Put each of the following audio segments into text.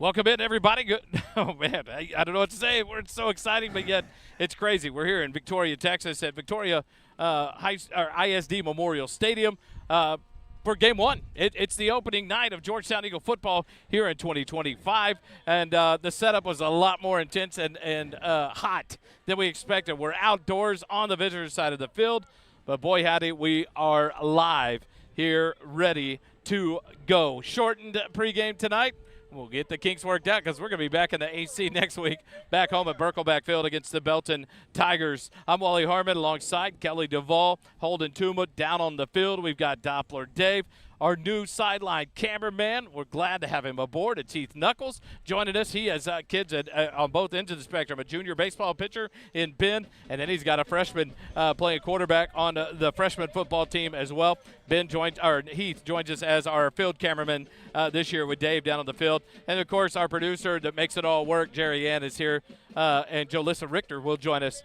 Welcome in, everybody. Good. Oh, man, I don't know what to say. It's so exciting, but yet it's crazy. We're here in Victoria, Texas at Victoria ISD Memorial Stadium for Game 1. It's the opening night of Georgetown Eagle football here in 2025, and the setup was a lot more intense and hot than we expected. We're outdoors on the visitor side of the field, but boy, howdy, we are live here, ready to go. Shortened pregame tonight. We'll get the kinks worked out because we're going to be back in the AC next week, back home at Birkelback Field against the Belton Tigers. I'm Wally Harmon alongside Kelly Duvall, Holden Tuma down on the field. We've got Doppler Dave, our new sideline cameraman. We're glad to have him aboard. It's Heath Knuckles joining us. He has kids on both ends of the spectrum, a junior baseball pitcher in Ben, and then he's got a freshman playing quarterback on the freshman football team as well. Heath joins us as our field cameraman this year with Dave down on the field. And, of course, our producer that makes it all work, Jerry Ann, is here. And Jolissa Richter will join us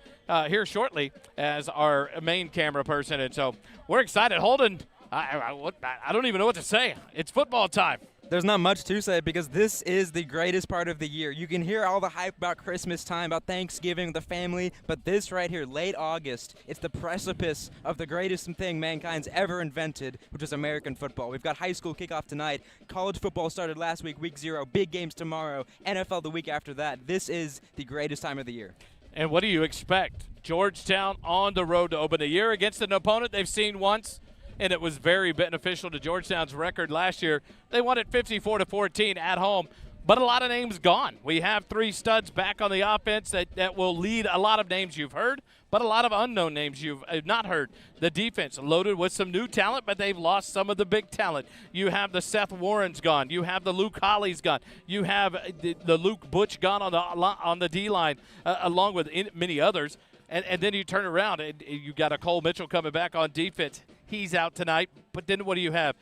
here shortly as our main camera person. And so we're excited. Holden, I don't even know what to say. It's football time. There's not much to say because this is the greatest part of the year. You can hear all the hype about Christmas time, about Thanksgiving, the family, but this right here, late August, it's the precipice of the greatest thing mankind's ever invented, which is American football. We've got high school kickoff tonight. College football started last week, week 0. Big games tomorrow. NFL the week after that. This is the greatest time of the year. And what do you expect? Georgetown on the road to open the year against an opponent they've seen once, and it was very beneficial to Georgetown's record last year. They won it 54-14 at home, but a lot of names gone. We have 3 studs back on the offense that will lead a lot of names you've heard, but a lot of unknown names you've not heard. The defense loaded with some new talent, but they've lost some of the big talent. You have the Seth Warrens gone. You have the Luke Hollies gone. You have the Luke Butch gone on the D-line, along with many others. And then you turn around, and you got a Cole Mitchell coming back on defense. He's out tonight. But then what do you have?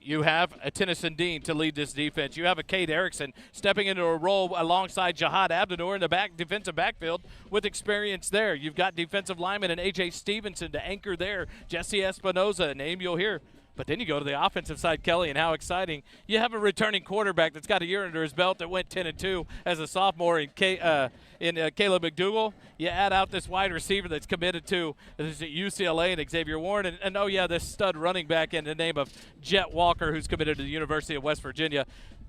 You have a Tennyson Dean to lead this defense. You have a Cade Erickson stepping into a role alongside Jihad Abdinur in the defensive backfield with experience there. You've got defensive lineman and A.J. Stevenson to anchor there. Jesse Espinoza, a name you'll hear. But then you go to the offensive side, Kelly, and how exciting. You have a returning quarterback that's got a year under his belt that went 10-2 as a sophomore in Caleb McDougal. You add out this wide receiver that's committed to UCLA and Xavier Warren. And this stud running back in the name of Jet Walker, who's committed to the University of West Virginia.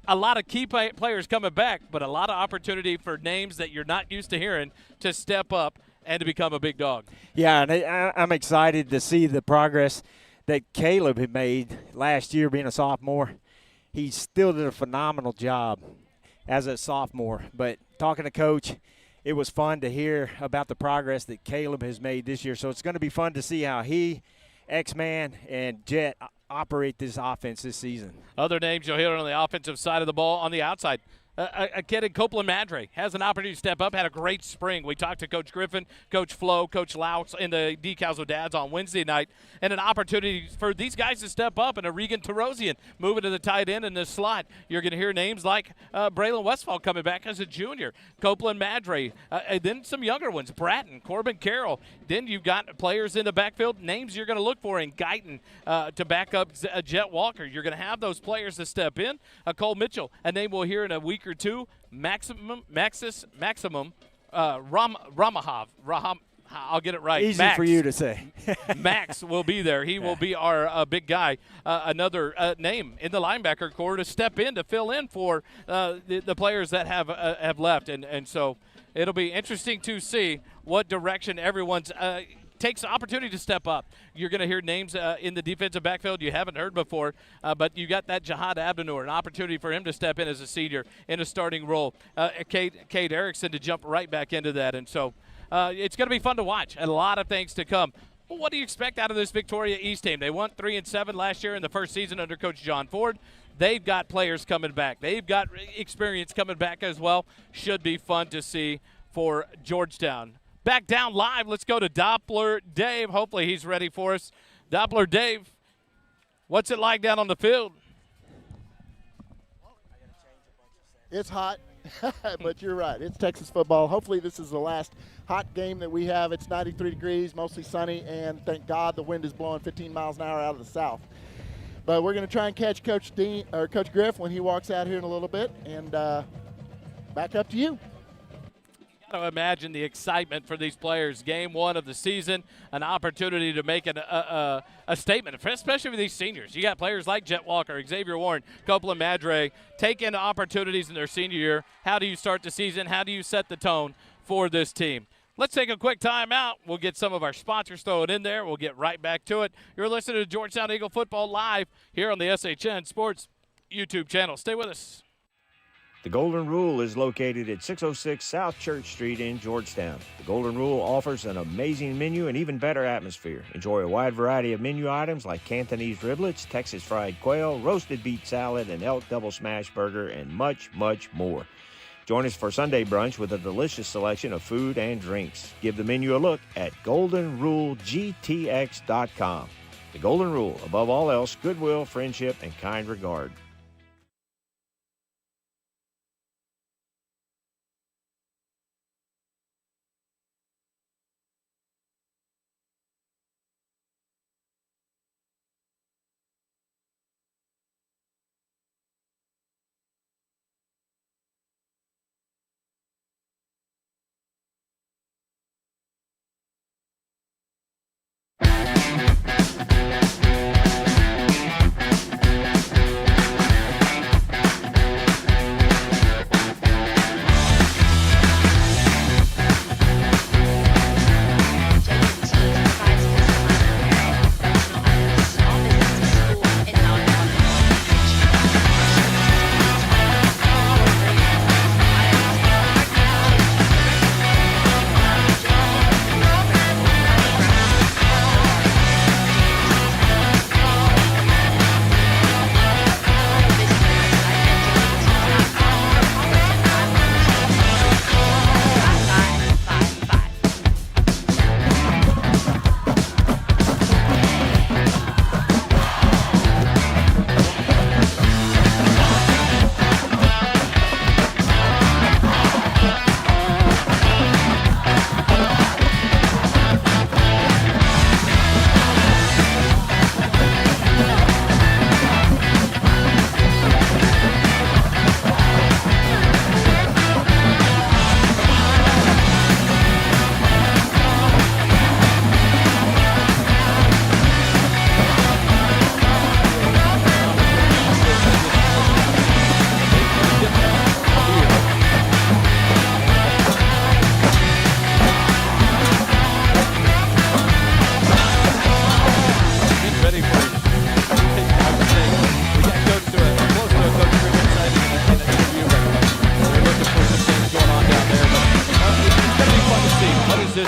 A lot of key players coming back, but a lot of opportunity for names that you're not used to hearing to step up and to become a big dog. Yeah, and I'm excited to see the progress that Caleb had made last year being a sophomore. He still did a phenomenal job as a sophomore. But talking to Coach, it was fun to hear about the progress that Caleb has made this year. So it's going to be fun to see how he, X-Man, and Jet operate this offense this season. Other names you'll hear on the offensive side of the ball, on the outside. A kid in Copeland Madre has an opportunity to step up, had a great spring. We talked to Coach Griffin, Coach Flo, Coach Laus in the Decals with Dads on Wednesday night, and an opportunity for these guys to step up, and a Regan Terosian moving to the tight end in the slot. You're going to hear names like Braylon Westfall coming back as a junior, Copeland Madre, and then some younger ones, Bratton, Corbin Carroll. Then you've got players in the backfield, names you're going to look for in Guyton to back up Jet Walker. You're going to have those players to step in. Cole Mitchell, a name we'll hear in a week or two, Maximum Ramahov. I'll get it right. Easy Max. For you to say. Max will be there. He will be our big guy. Another name in the linebacker core to step in to fill in for the players that have left. And so it'll be interesting to see what direction everyone's takes the opportunity to step up. You're going to hear names in the defensive backfield you haven't heard before, but you got that Jihad Abdinur, an opportunity for him to step in as a senior in a starting role. Cade Erickson to jump right back into that. And so it's going to be fun to watch. A lot of things to come. Well, what do you expect out of this Victoria East team? They won 3-7 last year in the first season under Coach John Ford. They've got players coming back. They've got experience coming back as well. Should be fun to see for Georgetown. Back down live, let's go to Doppler Dave. Hopefully he's ready for us. Doppler Dave, what's it like down on the field? It's hot, but you're right. It's Texas football. Hopefully this is the last hot game that we have. It's 93 degrees, mostly sunny, and thank God the wind is blowing 15 miles an hour out of the south. But we're going to try and catch Coach Griff when he walks out here in a little bit, and Back up to you. Got to imagine the excitement for these players. Game one of the season, an opportunity to make a statement, especially for these seniors. You got players like Jet Walker, Xavier Warren, Copeland Madre taking opportunities in their senior year. How do you start the season? How do you set the tone for this team? Let's take a quick time out. We'll get some of our sponsors thrown in there. We'll get right back to it. You're listening to Georgetown Eagle Football live here on the SHN Sports YouTube channel. Stay with us. The Golden Rule is located at 606 South Church Street in Georgetown. The Golden Rule offers an amazing menu and even better atmosphere. Enjoy a wide variety of menu items like Cantonese riblets, Texas fried quail, roasted beet salad, an elk double smash burger, and much, much more. Join us for Sunday brunch with a delicious selection of food and drinks. Give the menu a look at goldenrulegtx.com. The Golden Rule, above all else, goodwill, friendship, and kind regard.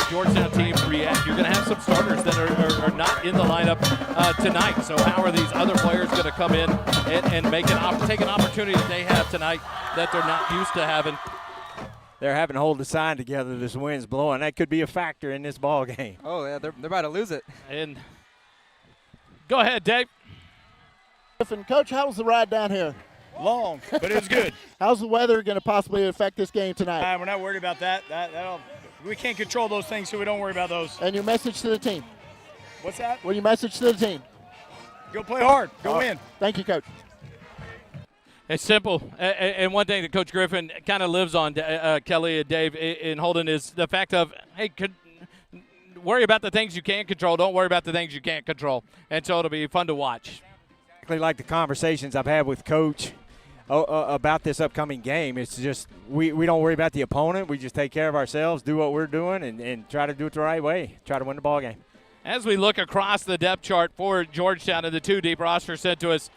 Georgetown team react. You're going to have some starters that are not in the lineup tonight. So how are these other players going to come in and take an opportunity that they have tonight that they're not used to having? They're having to hold the sign together. This wind's blowing. That could be a factor in this ball game. Oh, yeah, they're about to lose it. And go ahead, Dave. Coach, how was the ride down here? Long, but it was good. How's the weather going to possibly affect this game tonight? We're not worried about that. We can't control those things, so we don't worry about those. And your message to the team? What's that? What your message to the team? Go play hard. Go win. Thank you, Coach. It's simple. And one thing that Coach Griffin kind of lives on, Kelly and Dave, in Holden, is the fact of, hey, worry about the things you can control. Don't worry about the things you can't control. And so it'll be fun to watch. Exactly like the conversations I've had with Coach about this upcoming game. It's just we don't worry about the opponent. We just take care of ourselves, do what we're doing, and try to do it the right way, try to win the ball game. As we look across the depth chart for Georgetown and the two-deep roster sent to us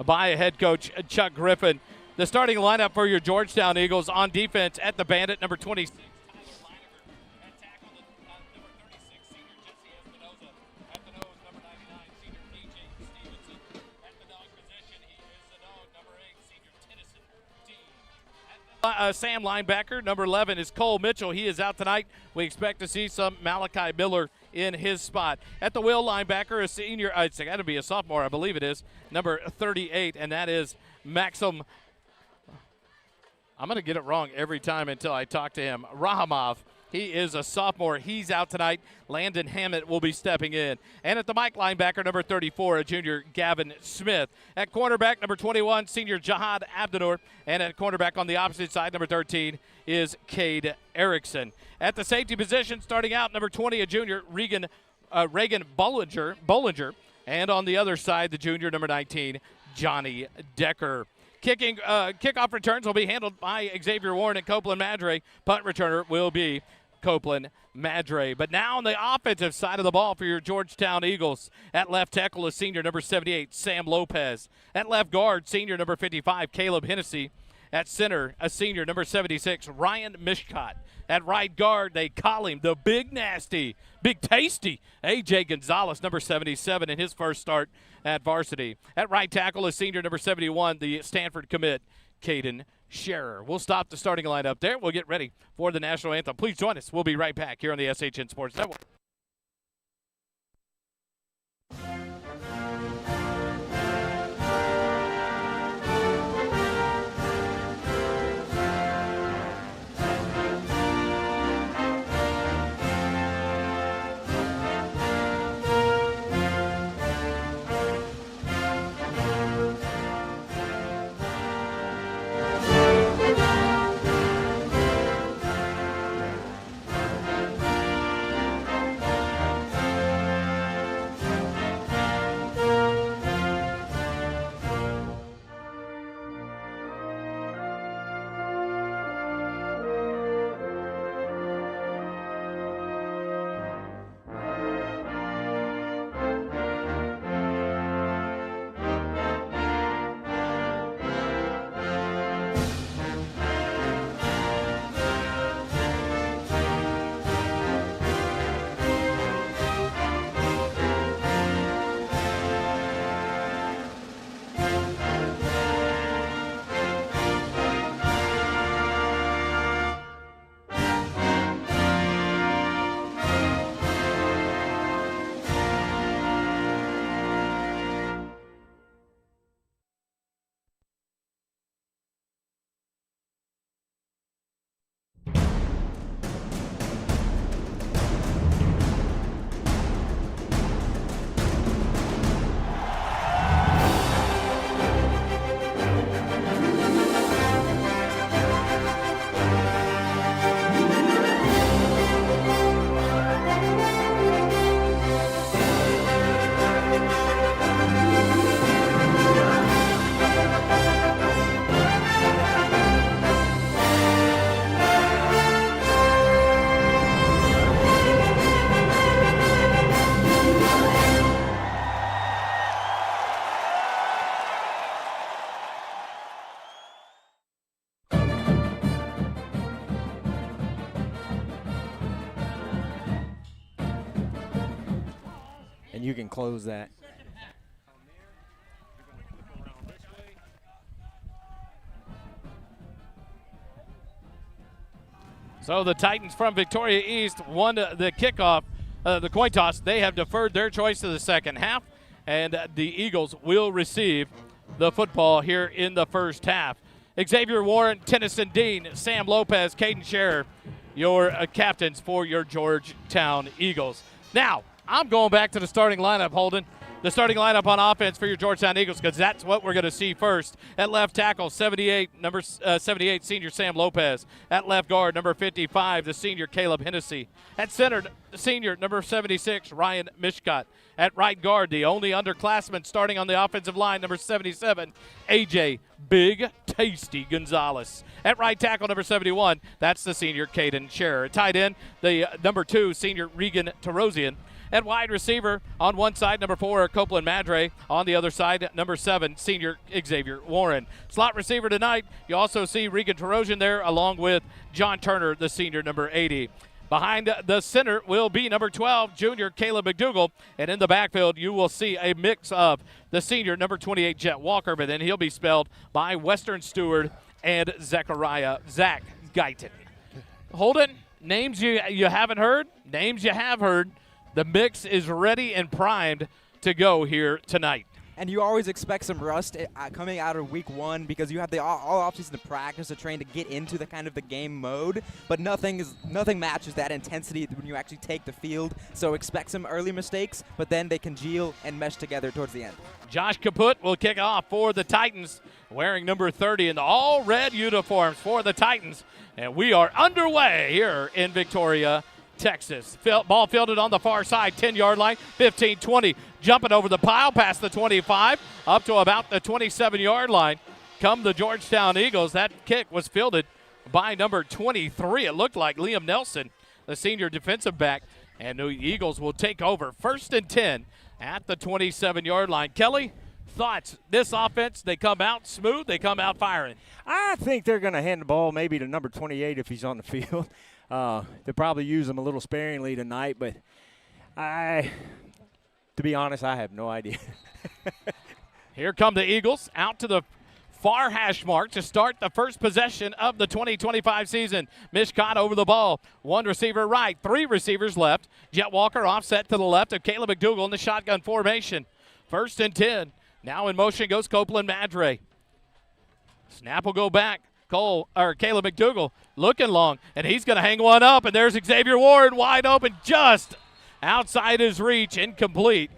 by head coach Chuck Griffin, the starting lineup for your Georgetown Eagles on defense at the Bandit, number 26. Sam linebacker, number 11 is Cole Mitchell. He is out tonight. We expect to see some Malachi Miller in his spot. At the will linebacker, a senior, it's got to be a sophomore, I believe it is, number 38, and that is Maxim. I'm going to get it wrong every time until I talk to him. Rahamov. He is a sophomore. He's out tonight. Landon Hammett will be stepping in. And at the Mike linebacker, number 34, a junior, Gavin Smith. At cornerback, number 21, senior Jihad Abdinor. And at cornerback on the opposite side, number 13, is Cade Erickson. At the safety position, starting out, number 20, a junior, Reagan Bollinger. And on the other side, the junior, number 19, Johnny Decker. Kickoff returns will be handled by Xavier Warren and Copeland Madre. Punt returner will be Copeland Madre. But now on the offensive side of the ball for your Georgetown Eagles. At left tackle is senior number 78, Sam Lopez. At left guard, senior number 55, Caleb Hennessy. At center, a senior number 76, Ryan Mishcott. At right guard, they call him the Big Nasty, Big Tasty, A.J. Gonzalez, number 77, in his first start at varsity. At right tackle is senior number 71, the Stanford commit, Caden Scherer. We'll stop the starting lineup there. We'll get ready for the national anthem. Please join us. We'll be right back here on the SHN Sports Network. And you can close that. So the Titans from Victoria East won the kickoff, the coin toss. They have deferred their choice to the second half, and the Eagles will receive the football here in the first half. Xavier Warren, Tennyson Dean, Sam Lopez, Caden Scherer, your captains for your Georgetown Eagles. Now, I'm going back to the starting lineup, Holden. The starting lineup on offense for your Georgetown Eagles, because that's what we're going to see first. At left tackle, 78, senior Sam Lopez. At left guard, number 55, the senior Caleb Hennessy. At center, senior number 76, Ryan Mishcott. At right guard, the only underclassman starting on the offensive line, number 77, A.J. Big Tasty Gonzalez. At right tackle, number 71, that's the senior Caden Scherer. At tight end, the number 2, senior Regan Tarosian. At wide receiver, on one side, number 4, Copeland Madre. On the other side, number 7, senior Xavier Warren. Slot receiver tonight, you also see Regan Tarosian there, along with John Turner, the senior, number 80. Behind the center will be number 12, junior Caleb McDougall. And in the backfield, you will see a mix of the senior, number 28, Jet Walker, but then he'll be spelled by Western Stewart and Zach Guyton. Holden, names you haven't heard, names you have heard. The mix is ready and primed to go here tonight. And you always expect some rust coming out of week 1 because you have the all offseason to practice to train to get into the kind of the game mode, but nothing matches that intensity when you actually take the field. So expect some early mistakes, but then they congeal and mesh together towards the end. Josh Kaput will kick off for the Titans, wearing number 30 in the all-red uniforms for the Titans. And we are underway here in Victoria, Texas. Ball fielded on the far side, 10-yard line, 15, 20. Jumping over the pile past the 25, up to about the 27-yard line. Come the Georgetown Eagles. That kick was fielded by number 23. It looked like Liam Nelson, the senior defensive back. And the Eagles will take over 1st and 10 at the 27-yard line. Kelly, thoughts? This offense, they come out smooth, they come out firing. I think they're going to hand the ball maybe to number 28 if he's on the field. They'll probably use him a little sparingly tonight, but to be honest, I have no idea. Here come the Eagles out to the far hash mark to start the first possession of the 2025 season. Mishcott over the ball. 1 receiver right, 3 receivers left. Jet Walker offset to the left of Caleb McDougal in the shotgun formation. 1st and 10. Now in motion goes Copeland Madre. Snap will go back. Caleb McDougal looking long, and he's going to hang one up, and there's Xavier Ward wide open, just outside his reach, incomplete,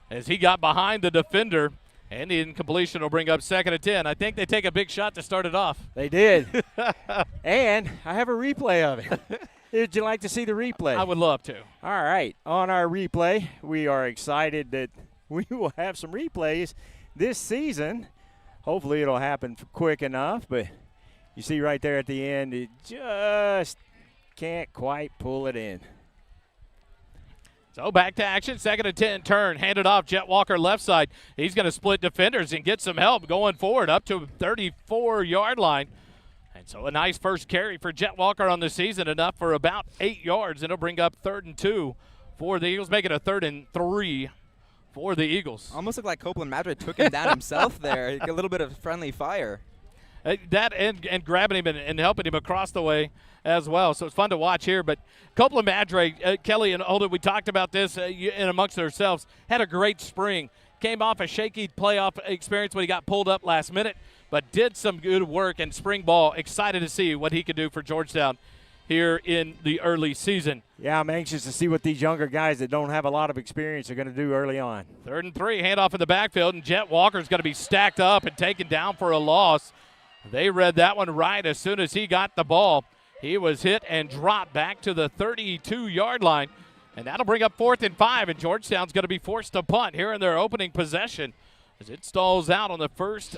as he got behind the defender, and the incompletion will bring up 2nd and 10. I think they take a big shot to start it off. They did. And I have a replay of it. Would you like to see the replay? I would love to. All right. On our replay, we are excited that we will have some replays this season. Hopefully it'll happen quick enough, but you see right there at the end, it just can't quite pull it in. So back to action, 2nd and 10, turn, handed off, Jet Walker left side. He's going to split defenders and get some help going forward up to 34-yard line. And so a nice first carry for Jet Walker on the season, enough for about 8 yards, and it'll bring up 3rd and 2 for the Eagles, make it a 3rd and 3 for the Eagles. Almost looked like Copeland Madre took him down himself there. A little bit of friendly fire. That and grabbing him and helping him across the way as well. So it's fun to watch here. But Copeland Madre, Kelly and Holden, we talked about this in amongst ourselves, had a great spring. Came off a shaky playoff experience when he got pulled up last minute, but did some good work in spring ball. Excited to see what he could do for Georgetown here in the early season. Yeah, I'm anxious to see what these younger guys that don't have a lot of experience are going to do early on. 3rd and 3, handoff in the backfield, and Jet Walker's going to be stacked up and taken down for a loss. They read that one right as soon as he got the ball. He was hit and dropped back to the 32-yard line, and that'll bring up 4th and 5, and Georgetown's going to be forced to punt here in their opening possession as it stalls out on the first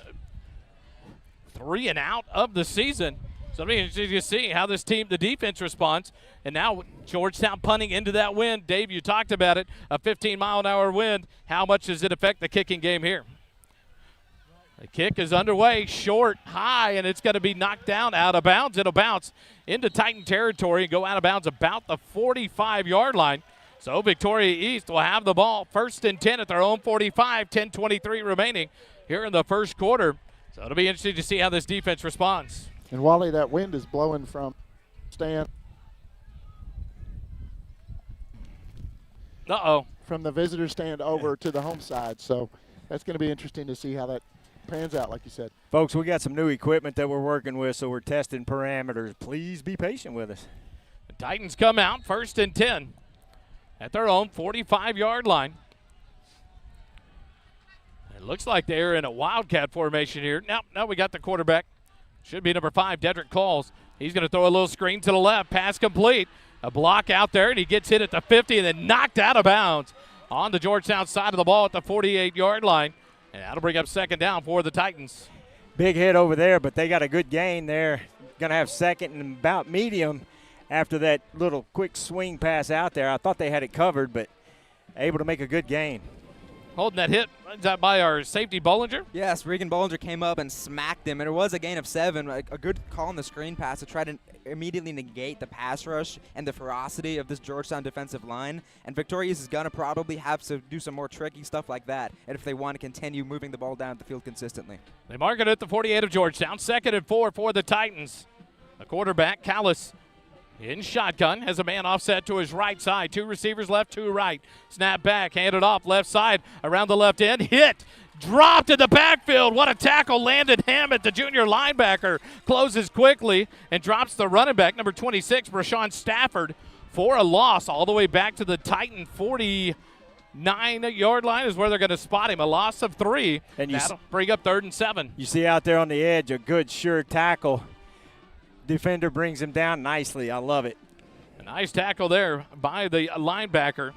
3 and out of the season. So it'll be interesting to see how this team, the defense, responds. And now Georgetown punting into that wind. Dave, you talked about it, a 15-mile-an-hour wind. How much does it affect the kicking game here? The kick is underway, short, high, and it's going to be knocked down out of bounds. It'll bounce into Titan territory and go out of bounds about the 45-yard line. So Victoria East will have the ball 1st and 10 at their own 45, 10:23 remaining here in the first quarter. So it'll be interesting to see how this defense responds. And Wally, that wind is blowing from stand. From the visitor stand over to the home side. So that's going to be interesting to see how that pans out, like you said. Folks, we got some new equipment that we're working with, so we're testing parameters. Please be patient with us. The Titans come out 1st and 10 at their own 45-yard line. It looks like they're in a wildcat formation here. Now we got the quarterback. Should be number 5, Dedrick Calls. He's going to throw a little screen to the left. Pass complete. A block out there, and he gets hit at the 50 and then knocked out of bounds on the Georgetown side of the ball at the 48-yard line. And that'll bring up 2nd down for the Titans. Big hit over there, but they got a good gain there. Going to have 2nd and about medium after that little quick swing pass out there. I thought they had it covered, but able to make a good gain. Holding that hit, is that by our safety Bollinger? Yes, Regan Bollinger came up and smacked him, and it was a gain of 7. A good call on the screen pass to try to immediately negate the pass rush and the ferocity of this Georgetown defensive line. And Victoria East is going to probably have to do some more tricky stuff like that if they want to continue moving the ball down the field consistently. They mark it at the 48 of Georgetown. 2nd and 4 for the Titans. The quarterback, Callis, In shotgun, has a man offset to his right side. 2 receivers left, 2 right. Snap back, handed off left side, around the left end. Hit, dropped in the backfield. What a tackle. Landon Hammett, the junior linebacker, closes quickly and drops the running back, number 26, Rashawn Stafford, for a loss all the way back to the Titan 49-yard line is where they're going to spot him. A loss of 3. And that'll bring up 3rd and 7. You see out there on the edge a good, sure tackle. Defender brings him down nicely. I love it. A nice tackle there by the linebacker,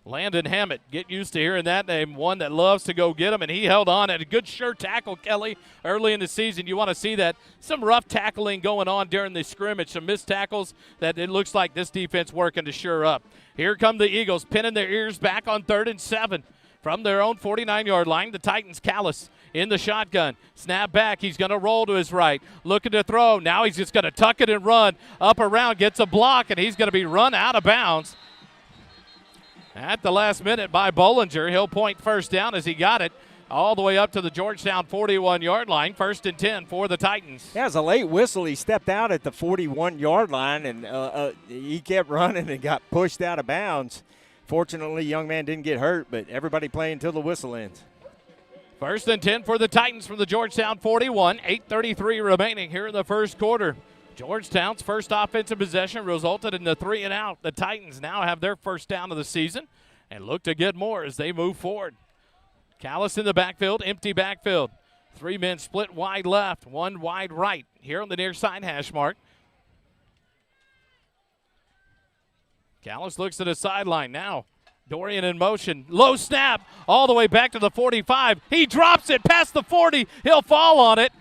Landon Hammett. Get used to hearing that name, one that loves to go get him, and he held on at a good sure tackle, Kelly, early in the season. You want to see that. Some rough tackling going on during the scrimmage, some missed tackles that it looks like this defense working to sure up. Here come the Eagles, pinning their ears back on 3rd and 7 from their own 49-yard line. The Titans, Callis in the shotgun. Snap back. He's going to roll to his right. Looking to throw. Now he's just going to tuck it and run. Up around, gets a block, and he's going to be run out of bounds at the last minute by Bollinger. He'll point first down as he got it all the way up to the Georgetown 41-yard line. 1st and 10 for the Titans. Yeah, it was a late whistle. He stepped out at the 41-yard line, and he kept running and got pushed out of bounds. Fortunately, young man didn't get hurt, but everybody playing until the whistle ends. 1st and 10 for the Titans from the Georgetown 41. 8:33 remaining here in the first quarter. Georgetown's first offensive possession resulted in the 3 and out. The Titans now have their first down of the season and look to get more as they move forward. Callis in the backfield, empty backfield. 3 men split wide left, 1 wide right here on the near side hash mark. Callis looks to the sideline now. Dorian in motion. Low snap all the way back to the 45. He drops it past the 40. He'll fall on it.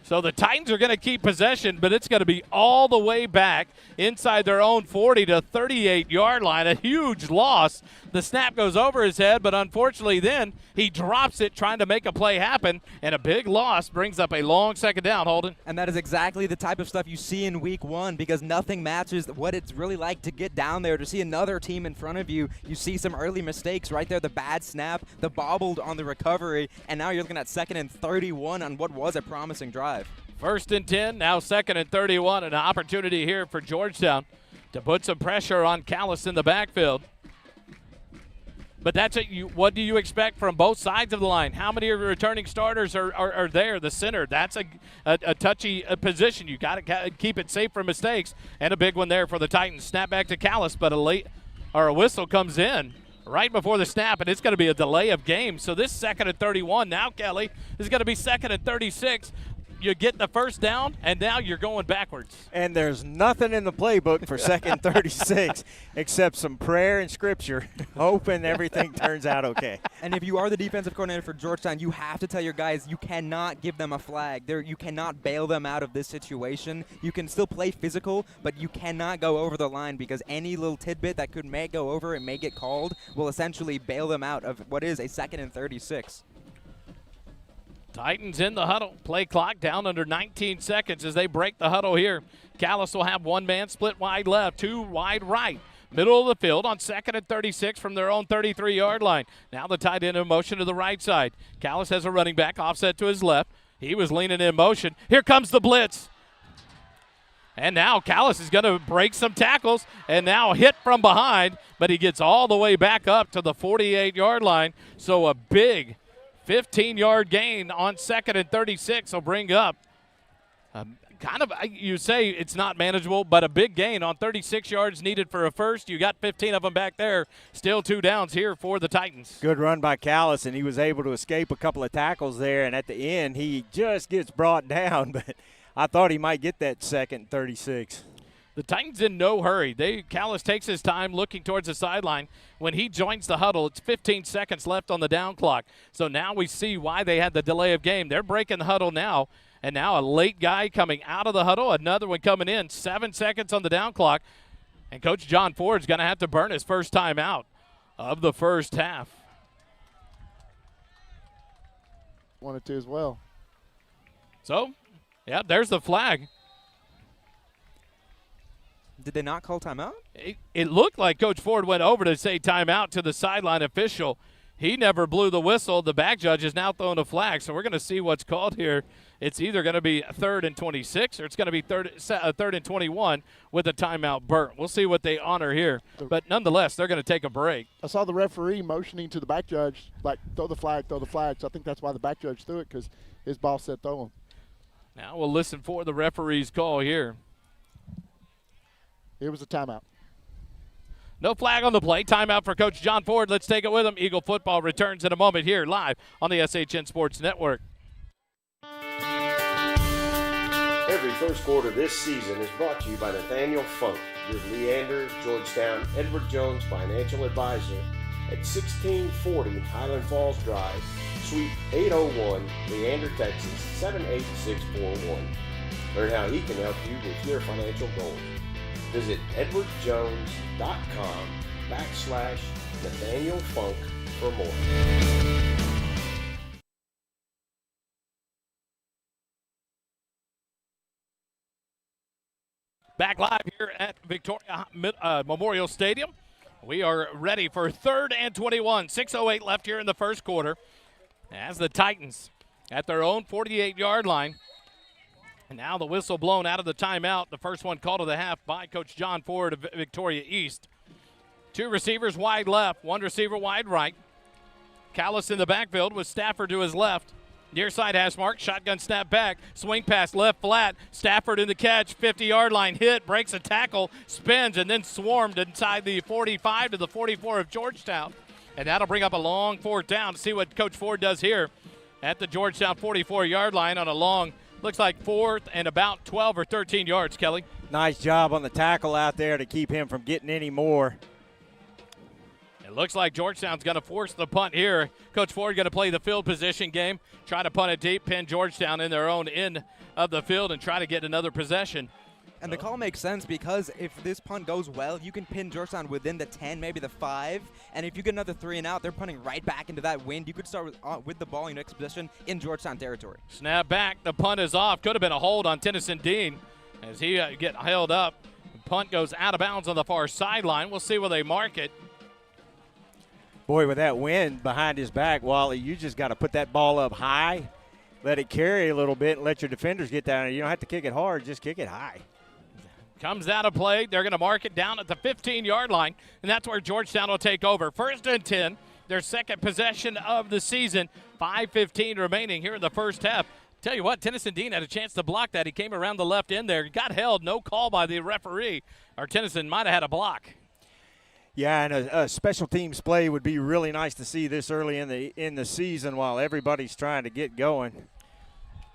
So the Titans are going to keep possession, but it's going to be all the way back inside their own 40 to 38-yard line. A huge loss. The snap goes over his head, but unfortunately then he drops it trying to make a play happen, and a big loss brings up a long second down, Holden. And that is exactly the type of stuff you see in week 1 because nothing matches what it's really like to get down there, to see another team in front of you. You see some early mistakes right there, the bad snap, the bobbled on the recovery, and now you're looking at 2nd and 31 on what was a promising drive. 1st and 10, now 2nd and 31, an opportunity here for Georgetown to put some pressure on Callis in the backfield. But that's it. What do you expect from both sides of the line? How many of your returning starters are there? The center, that's a touchy position. You got to keep it safe from mistakes. And a big one there for the Titans. Snap back to Callis, but a whistle comes in right before the snap, and it's going to be a delay of game. So this 2nd and 31 now, Kelly, is going to be 2nd and 36. You get the first down, and now you're going backwards. And there's nothing in the playbook for 2nd 36 except some prayer and scripture, hoping everything turns out okay. And if you are the defensive coordinator for Georgetown, you have to tell your guys you cannot give them a flag. You cannot bail them out of this situation. You can still play physical, but you cannot go over the line because any little tidbit that may go over and may get called will essentially bail them out of what is a 2nd and 36. Titans in the huddle. Play clock down under 19 seconds as they break the huddle here. Callis will have 1 man split wide left, 2 wide right. Middle of the field on 2nd and 36 from their own 33-yard line. Now the tight end in motion to the right side. Callis has a running back offset to his left. He was leaning in motion. Here comes the blitz. And now Callis is going to break some tackles and now hit from behind, but he gets all the way back up to the 48-yard line. So a big 15-yard gain on 2nd and 36 will bring up you say it's not manageable, but a big gain on 36 yards needed for a first. You got 15 of them back there. Still 2 downs here for the Titans. Good run by Callis, and he was able to escape a couple of tackles there, and at the end he just gets brought down, but I thought he might get that 2nd 36. The Titans in no hurry. Callis takes his time looking towards the sideline. When he joins the huddle, it's 15 seconds left on the down clock. So now we see why they had the delay of game. They're breaking the huddle now, and now a late guy coming out of the huddle, another one coming in. 7 seconds on the down clock, and Coach John Ford's going to have to burn his first time out of the first half. 1 or 2 as well. So, yeah, there's the flag. Did they not call timeout? It looked like Coach Ford went over to say timeout to the sideline official. he never blew the whistle. The back judge is now throwing a flag, so we're going to see what's called here. It's either going to be 3rd and 26 or it's going to be 3rd and 21 with a timeout burnt. We'll see what they honor here. But nonetheless, they're going to take a break. I saw the referee motioning to the back judge, like, throw the flag, throw the flag. So I think that's why the back judge threw it, because his boss said throw him. Now we'll listen for the referee's call here. It was a timeout. No flag on the play. Timeout for Coach John Ford. Let's take it with him. Eagle football returns in a moment here live on the SHN Sports Network. Every first quarter this season is brought to you by Nathaniel Funk, your Leander, Georgetown, Edward Jones financial advisor at 1640 Highland Falls Drive, Suite 801, Leander, Texas 78641. Learn how he can help you with your financial goals. Visit edwardjones.com/Nathaniel Funk for more. Back live here at Victoria Memorial Stadium. We are ready for 3rd and 21. 6:08 left here in the first quarter as the Titans at their own 48-yard line. And now the whistle blown out of the timeout. The first one called to the half by Coach John Ford of Victoria East. 2 receivers wide left, 1 receiver wide right. Callis in the backfield with Stafford to his left. Near side hash mark, shotgun snap back, swing pass left flat. Stafford in the catch, 50-yard line hit, breaks a tackle, spins, and then swarmed inside the 45 to the 44 of Georgetown. And that'll bring up a long 4th down to see what Coach Ford does here at the Georgetown 44-yard line on a long, looks like 4th and about 12 or 13 yards, Kelly. Nice job on the tackle out there to keep him from getting any more. It looks like Georgetown's going to force the punt here. Coach Ford going to play the field position game, try to punt it deep, pin Georgetown in their own end of the field, and try to get another possession. And the call makes sense because if this punt goes well, you can pin Georgetown within the 10, maybe the 5. And if you get another 3 and out, they're punting right back into that wind. You could start with the ball in your next position in Georgetown territory. Snap back. The punt is off. Could have been a hold on Tennyson Dean as he get held up. The punt goes out of bounds on the far sideline. We'll see where they mark it. Boy, with that wind behind his back, Wally, you just got to put that ball up high, let it carry a little bit, and let your defenders get down. You don't have to kick it hard, just kick it high. Comes out of play. They're going to mark it down at the 15-yard line, and that's where Georgetown will take over. 1st and 10, their second possession of the season. 5:15 remaining here in the first half. Tell you what, Tennyson Dean had a chance to block that. He came around the left end there. Got held. No call by the referee. Or Tennyson might have had a block. Yeah, and a special teams play would be really nice to see this early in the season while everybody's trying to get going.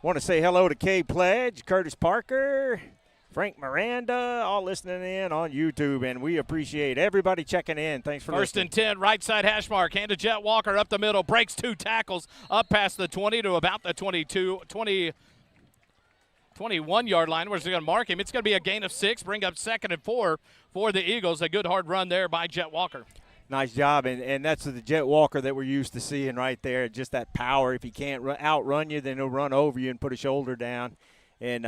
Want to say hello to Kay Pledge, Curtis Parker, Frank Miranda, all listening in on YouTube, and we appreciate everybody checking in. Thanks for listening. 1st and 10, right side hash mark. Hand to Jet Walker up the middle, breaks 2 tackles up past the 20 to about the 21-yard line. Where's he going to mark him? It's going to be a gain of 6, bring up 2nd and 4 for the Eagles. A good hard run there by Jet Walker. Nice job, and that's the Jet Walker that we're used to seeing right there. Just that power. If he can't outrun you, then he'll run over you and put a shoulder down. And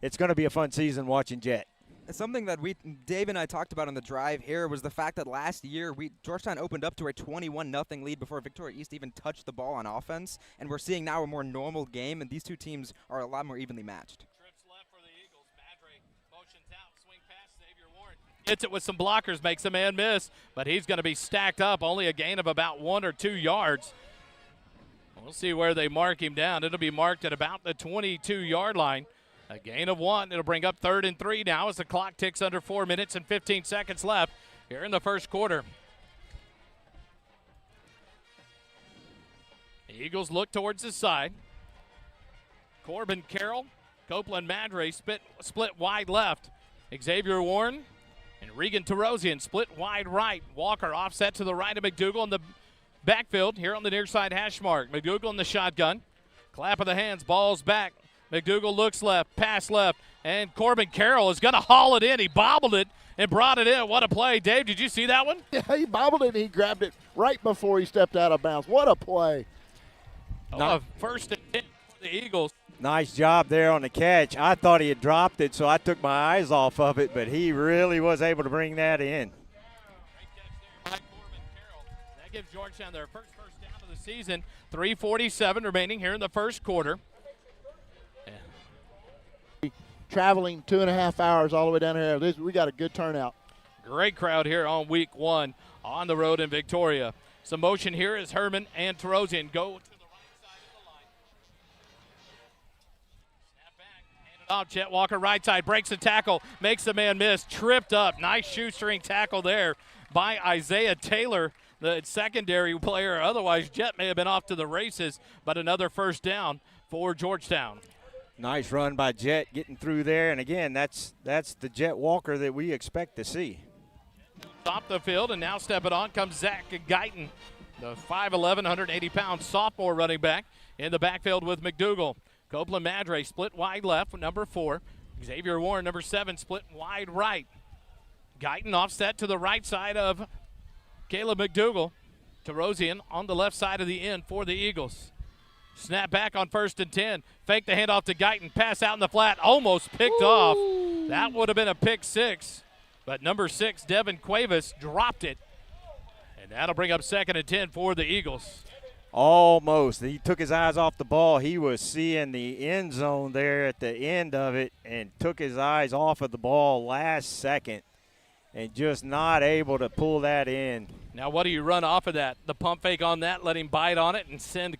it's going to be a fun season watching Jet. Something that Dave and I talked about on the drive here was the fact that last year Georgetown opened up to a 21-0 lead before Victoria East even touched the ball on offense, and we're seeing now a more normal game, and these two teams are a lot more evenly matched. Trips left for the Eagles. Madre motions out, swing pass, Xavier Warren hits it with some blockers, makes a man miss, but he's going to be stacked up, only a gain of about 1 or 2 yards. We'll see where they mark him down. It'll be marked at about the 22-yard line. A gain of 1. It'll bring up 3rd and 3 now as the clock ticks under 4 minutes and 15 seconds left here in the first quarter. The Eagles look towards the side. Corbin Carroll, Copeland Madre split wide left. Xavier Warren and Regan Terosian split wide right. Walker offset to the right of McDougal in the backfield here on the near side hash mark. McDougal in the shotgun. Clap of the hands, ball's back. McDougal looks left, pass left, and Corbin Carroll is going to haul it in. He bobbled it and brought it in. What a play. Dave, did you see that one? Yeah, he bobbled it and he grabbed it right before he stepped out of bounds. What a play. 1st and 10 for the Eagles. Nice job there on the catch. I thought he had dropped it, so I took my eyes off of it, but he really was able to bring that in. Great catch there by Corbin Carroll. That gives Georgetown their first down of the season. 3:47 remaining here in the first quarter. Traveling 2.5 hours all the way down here. We got a good turnout. Great crowd here on week 1 on the road in Victoria. Some motion here as Herman and Terosian go to the right side of the line. Snap back, hand it off. Chet Walker right side, breaks the tackle, makes the man miss, tripped up. Nice shoestring tackle there by Isaiah Taylor, the secondary player. Otherwise, Jet may have been off to the races, but another first down for Georgetown. Nice run by Jet getting through there, and again, that's the Jet Walker that we expect to see. Top the field, and now stepping on comes Zach Guyton, the 5'11", 180-pound sophomore running back in the backfield with McDougal. Copeland Madre split wide left, number 4. Xavier Warren, number 7, split wide right. Guyton offset to the right side of Caleb McDougal. Terosian on the left side of the end for the Eagles. Snap back on 1st and 10. Fake the handoff to Guyton. Pass out in the flat. Almost picked off. That would have been a pick 6. But number 6, Devin Cuevas, dropped it. And that'll bring up 2nd and 10 for the Eagles. Almost. He took his eyes off the ball. He was seeing the end zone there at the end of it and took his eyes off of the ball last second and just not able to pull that in. Now what do you run off of that? The pump fake on that, let him bite on it and send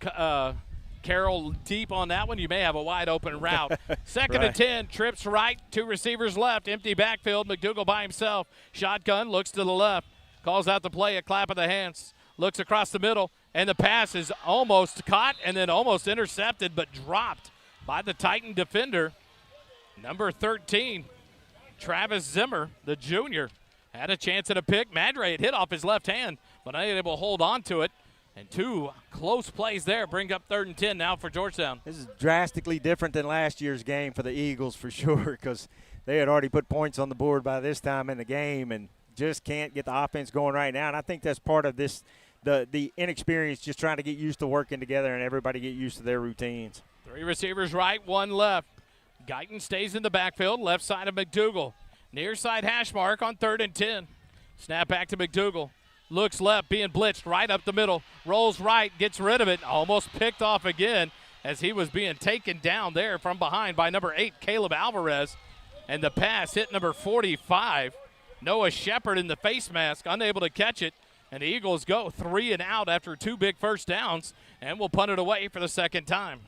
Carroll deep on that one. You may have a wide open route. 2nd and 10, trips right, 2 receivers left, empty backfield. McDougal by himself. Shotgun, looks to the left, calls out the play, a clap of the hands, looks across the middle, and the pass is almost caught and then almost intercepted but dropped by the Titan defender. Number 13, Travis Zimmer, the junior, had a chance at a pick. Madre had hit off his left hand, but unable to hold on to it. And 2 close plays there bring up 3rd and 10 now for Georgetown. This is drastically different than last year's game for the Eagles for sure, because they had already put points on the board by this time in the game and just can't get the offense going right now. And I think that's part of this, the inexperience, just trying to get used to working together and everybody get used to their routines. 3 receivers right, 1 left. Guyton stays in the backfield, left side of McDougal. Near side hash mark on 3rd and 10. Snap back to McDougal. Looks left, being blitzed right up the middle. Rolls right, gets rid of it. Almost picked off again as he was being taken down there from behind by number 8, Caleb Alvarez. And the pass hit number 45. Noah Shepard in the face mask, unable to catch it. And the Eagles go 3 and out after 2 big first downs and will punt it away for the 2nd time.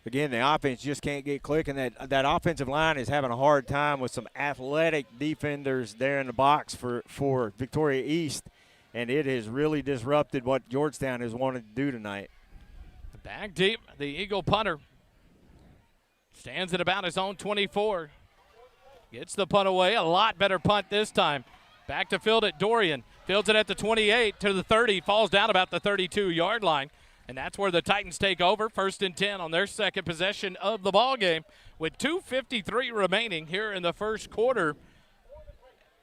Again, the offense just can't get clicking. That offensive line is having a hard time with some athletic defenders there in the box for Victoria East, and it has really disrupted what Georgetown has wanted to do tonight. Back deep, the Eagle punter stands at about his own 24. Gets the punt away, a lot better punt this time. Back to field at Dorian. Fields it at the 28 to the 30, falls down about the 32-yard line. And that's where the Titans take over, 1st and 10 on their 2nd possession of the ball game with 2:53 remaining here in the first quarter.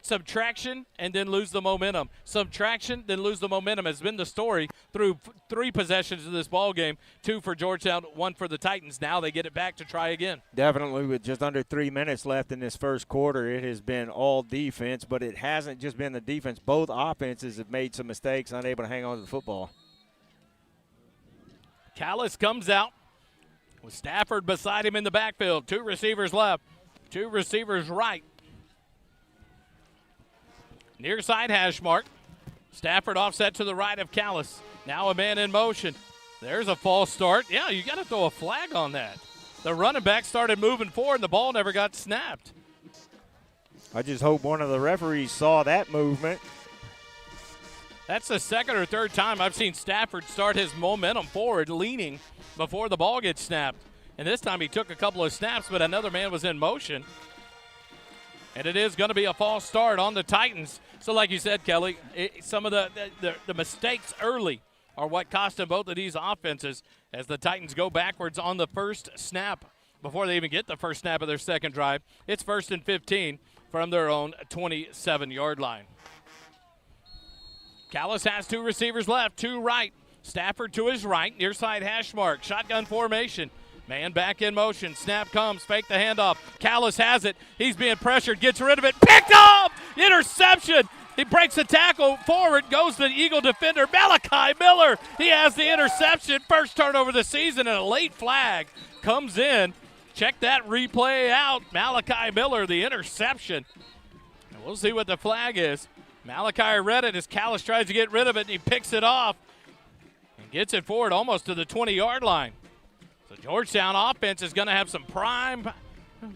Subtraction and then lose the momentum. Subtraction, then lose the momentum has been the story through 3 possessions of this ball game. 2 for Georgetown, 1 for the Titans. Now they get it back to try again. Definitely, with just under 3 minutes left in this first quarter, it has been all defense, but it hasn't just been the defense. Both offenses have made some mistakes, unable to hang on to the football. Callis comes out with Stafford beside him in the backfield. 2 receivers left, 2 receivers right. Near side hash mark. Stafford offset to the right of Callis. Now a man in motion. There's a false start. Yeah, you got to throw a flag on that. The running back started moving forward and the ball never got snapped. I just hope one of the referees saw that movement. That's the 2nd or 3rd time I've seen Stafford start his momentum forward, leaning before the ball gets snapped. And this time he took a couple of snaps, but another man was in motion. And it is going to be a false start on the Titans. So like you said, Kelly, some of the mistakes early are what cost them both of these offenses as the Titans go backwards on the first snap before they even get the first snap of their 2nd drive. It's 1st and 15 from their own 27-yard line. Callis has 2 receivers left, 2 right. Stafford to his right, near side hash mark. Shotgun formation. Man back in motion. Snap comes. Fake the handoff. Callis has it. He's being pressured. Gets rid of it. Picked off! Interception! He breaks the tackle forward, goes to the Eagle defender, Malachi Miller. He has the interception. First turnover of the season, and a late flag comes in. Check that replay out. Malachi Miller, the interception. And we'll see what the flag is. Malachi read it as Callis tries to get rid of it, and he picks it off and gets it forward almost to the 20-yard line. So Georgetown offense is going to have some prime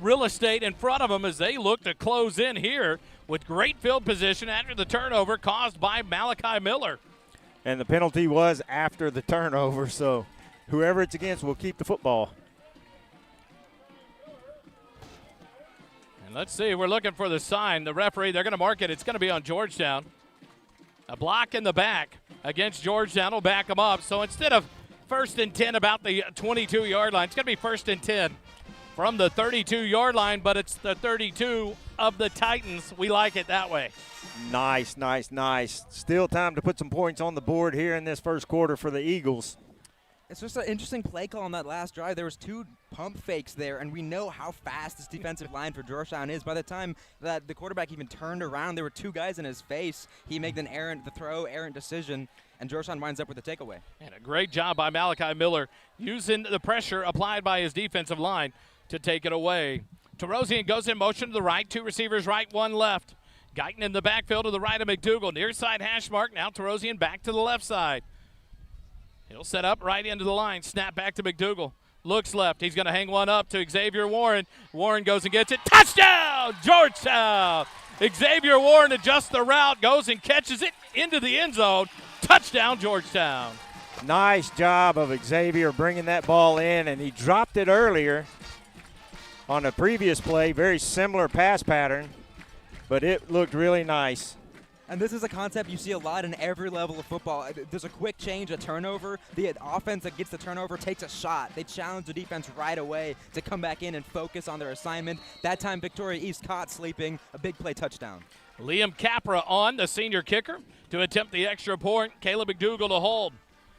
real estate in front of them as they look to close in here with great field position after the turnover caused by Malachi Miller. And the penalty was after the turnover, so whoever it's against will keep the football. And let's see, we're looking for the sign. The referee, they're going to mark it. It's going to be on Georgetown. A block in the back against Georgetown will back them up. So instead of 1st and 10 about the 22-yard line, it's going to be 1st and 10 from the 32-yard line, but it's the 32 of the Titans. We like it that way. Nice, nice, nice. Still time to put some points on the board here in this first quarter for the Eagles. It's just an interesting play call on that last drive. There was 2 pump fakes there, and we know how fast this defensive line for Georgetown is. By the time that the quarterback even turned around, there were 2 guys in his face. He made an errant decision, and Georgetown winds up with a takeaway. And a great job by Malachi Miller using the pressure applied by his defensive line to take it away. Terosian goes in motion to the right. 2 receivers right, 1 left. Guyton in the backfield to the right of McDougal. Near side hash mark. Now Terosian back to the left side. He'll set up right into the line. Snap back to McDougal. Looks left. He's going to hang one up to Xavier Warren. Warren goes and gets it. Touchdown, Georgetown! Xavier Warren adjusts the route, goes and catches it into the end zone. Touchdown, Georgetown. Nice job of Xavier bringing that ball in, and he dropped it earlier on a previous play. Very similar pass pattern, but it looked really nice. And this is a concept you see a lot in every level of football. There's a quick change, a turnover. The offense that gets the turnover takes a shot. They challenge the defense right away to come back in and focus on their assignment. That time, Victoria East caught sleeping. A big play touchdown. Liam Capra on, the senior kicker, to attempt the extra point. Caleb McDougal to hold.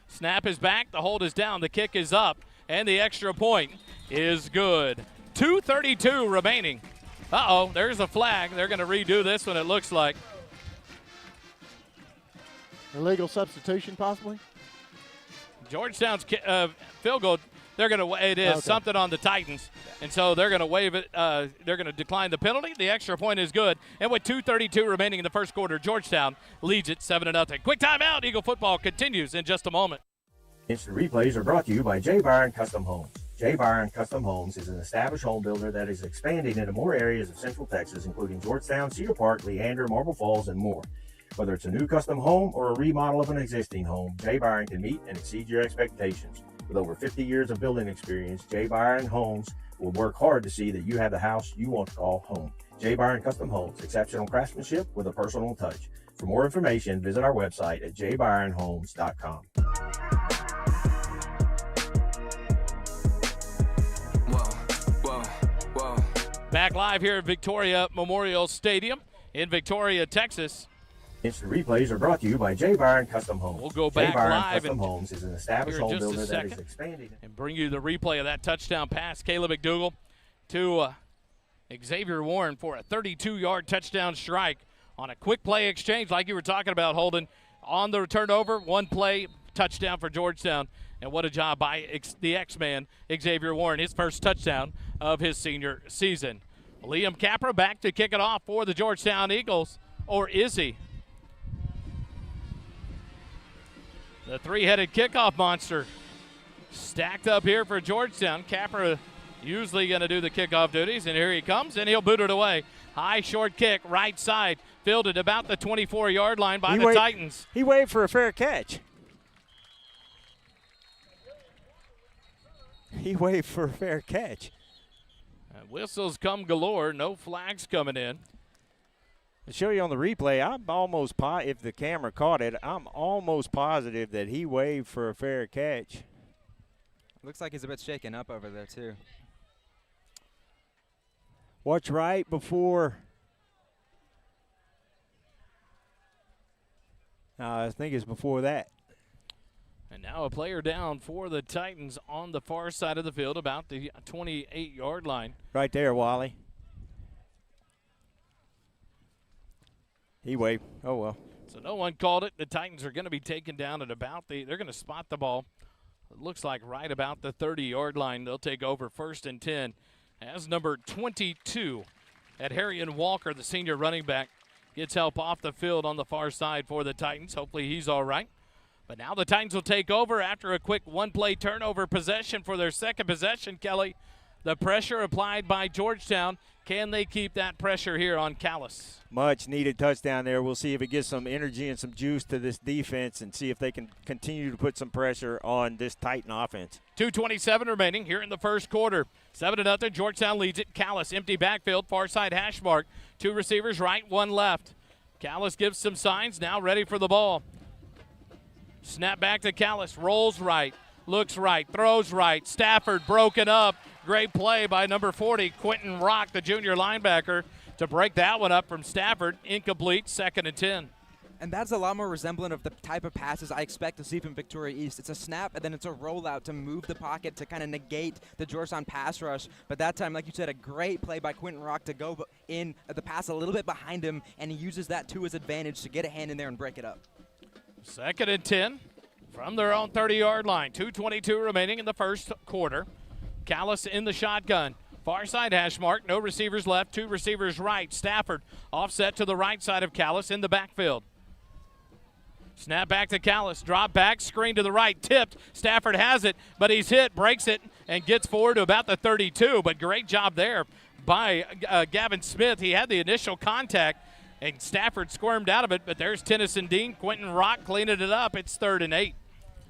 Snap is back. The hold is down. The kick is up. And the extra point is good. 2:32 remaining. Uh-oh, there's a flag. They're going to redo this one, it looks like. Illegal substitution, possibly? Georgetown's field goal, they're going to, it is Okay. something on the Titans, and so they're going to waive it. They're going to decline the penalty. The extra point is good. And with 2:32 remaining in the first quarter, Georgetown leads it 7-0. Quick timeout. Eagle football continues in just a moment. Instant replays are brought to you by J. Byron Custom Homes. J. Byron Custom Homes is an established home builder that is expanding into more areas of Central Texas, including Georgetown, Cedar Park, Leander, Marble Falls, and more. Whether it's a new custom home or a remodel of an existing home, J. Byron can meet and exceed your expectations. With over 50 years of building experience, J. Byron Homes will work hard to see that you have the house you want to call home. J. Byron Custom Homes, exceptional craftsmanship with a personal touch. For more information, visit our website at jbyronhomes.com. Back live here at Victoria Memorial Stadium in Victoria, Texas. Instant replays are brought to you by J. Byron Custom Homes. We'll go back J. Byron live Custom and Homes is an established here in home just a builder that is second expanding and bring you the replay of that touchdown pass. Caleb McDougal to Xavier Warren for a 32-yard touchdown strike on a quick play exchange like you were talking about, Holden. On the turnover, 1 play, touchdown for Georgetown. And what a job by the X-Man, Xavier Warren, his first touchdown of his senior season. Liam Capra back to kick it off for the Georgetown Eagles, or is he? The 3-headed kickoff monster stacked up here for Georgetown. Capra usually going to do the kickoff duties, and here he comes, and he'll boot it away. High, short kick, right side, fielded about the 24-yard line by the Titans. He waved for a fair catch. He waved for a fair catch. Whistles come galore, no flags coming in. To show you on the replay, I'm almost if the camera caught it, I'm almost positive that he waved for a fair catch. Looks like he's a bit shaken up over there, too. Watch right before. I think it's before that. And now a player down for the Titans on the far side of the field, about the 28-yard line. Right there, Wally. He waved. Oh, well. So no one called it. The Titans are going to be taken down at about they're going to spot the ball. It looks like right about the 30-yard line. They'll take over 1st and 10 as number 22 at Harrion Walker, the senior running back, gets help off the field on the far side for the Titans. Hopefully he's all right. But now the Titans will take over after a quick one-play turnover possession for their second possession, Kelly. The pressure applied by Georgetown. Can they keep that pressure here on Callis? Much needed touchdown there. We'll see if it gives some energy and some juice to this defense and see if they can continue to put some pressure on this Titan offense. 2:27 remaining here in the first quarter. 7-0, Georgetown leads it. Callis, empty backfield, far side hash mark. 2 receivers right, 1 left. Callis gives some signs, now ready for the ball. Snap back to Callis, rolls right, looks right, throws right. Stafford broken up. Great play by number 40, Quentin Rock, the junior linebacker, to break that one up from Stafford. Incomplete, 2nd and 10. And that's a lot more resemblant of the type of passes I expect to see from Victoria East. It's a snap, and then it's a rollout to move the pocket to kind of negate the Georgetown pass rush. But that time, like you said, a great play by Quentin Rock to go in the pass a little bit behind him, and he uses that to his advantage to get a hand in there and break it up. 2nd and 10 from their own 30-yard line. 2:22 remaining in the first quarter. Callis in the shotgun. Far side hash mark. No receivers left. 2 receivers right. Stafford offset to the right side of Callis in the backfield. Snap back to Callis. Drop back. Screen to the right. Tipped. Stafford has it, but he's hit. Breaks it and gets forward to about the 32. But great job there by Gavin Smith. He had the initial contact, and Stafford squirmed out of it. But there's Tennyson Dean. Quentin Rock cleaning it up. It's 3rd and 8.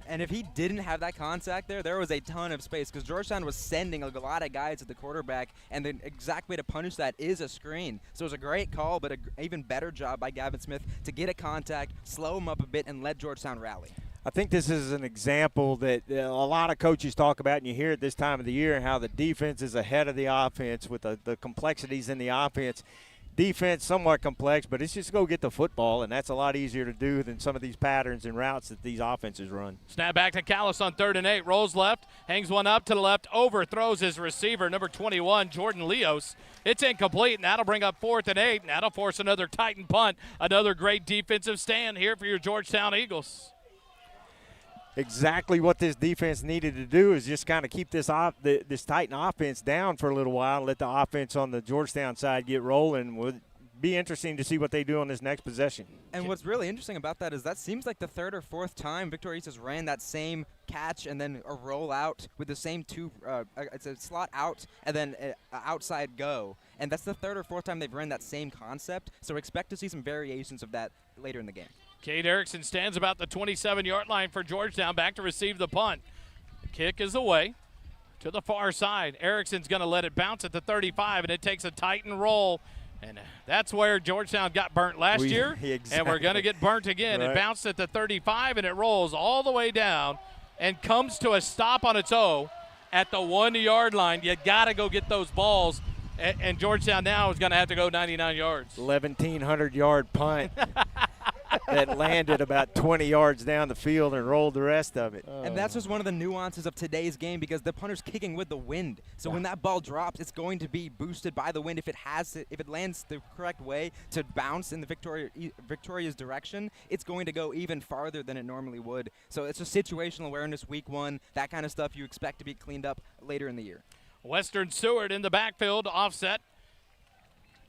And if he didn't have that contact there was a ton of space because Georgetown was sending a lot of guys at the quarterback, and the exact way to punish that is a screen. So it was a great call, but an even better job by Gavin Smith to get a contact, slow him up a bit, and let Georgetown rally. I think this is an example that a lot of coaches talk about, and you hear it this time of the year, how the defense is ahead of the offense with the complexities in the offense. Defense somewhat complex, but it's just go get the football, and that's a lot easier to do than some of these patterns and routes that these offenses run. Snap back to Callis on 3rd and 8. Rolls left, hangs one up to the left, overthrows his receiver, number 21, Jordan Leos. It's incomplete, and that'll bring up 4th and 8, and that'll force another Titan punt. Another great defensive stand here for your Georgetown Eagles. Exactly what this defense needed to do is just kind of keep this Titan offense down for a little while and let the offense on the Georgetown side get rolling. Would be interesting to see what they do on this next possession. And what's really interesting about that is that seems like the 3rd or 4th time Victoria East has ran that same catch and then a roll out with the same 2 it's a slot out and then a outside go. And that's the 3rd or 4th time they've run that same concept. So expect to see some variations of that later in the game. Cade Erickson stands about the 27-yard line for Georgetown, back to receive the punt. The kick is away to the far side. Erickson's going to let it bounce at the 35, and it takes a Titan roll. And that's where Georgetown got burnt last year, exactly. And we're going to get burnt again. Right. It bounced at the 35, and it rolls all the way down and comes to a stop on its own at the 1-yard line. You got to go get those balls, and Georgetown now is going to have to go 99 yards. 1,100-yard punt. That landed about 20 yards down the field and rolled the rest of it. And that's just one of the nuances of today's game because the punter's kicking with the wind. So when that ball drops, it's going to be boosted by the wind. If it lands the correct way to bounce in the Victoria's direction, it's going to go even farther than it normally would. So it's a situational awareness week 1, that kind of stuff you expect to be cleaned up later in the year. Western Seward in the backfield, offset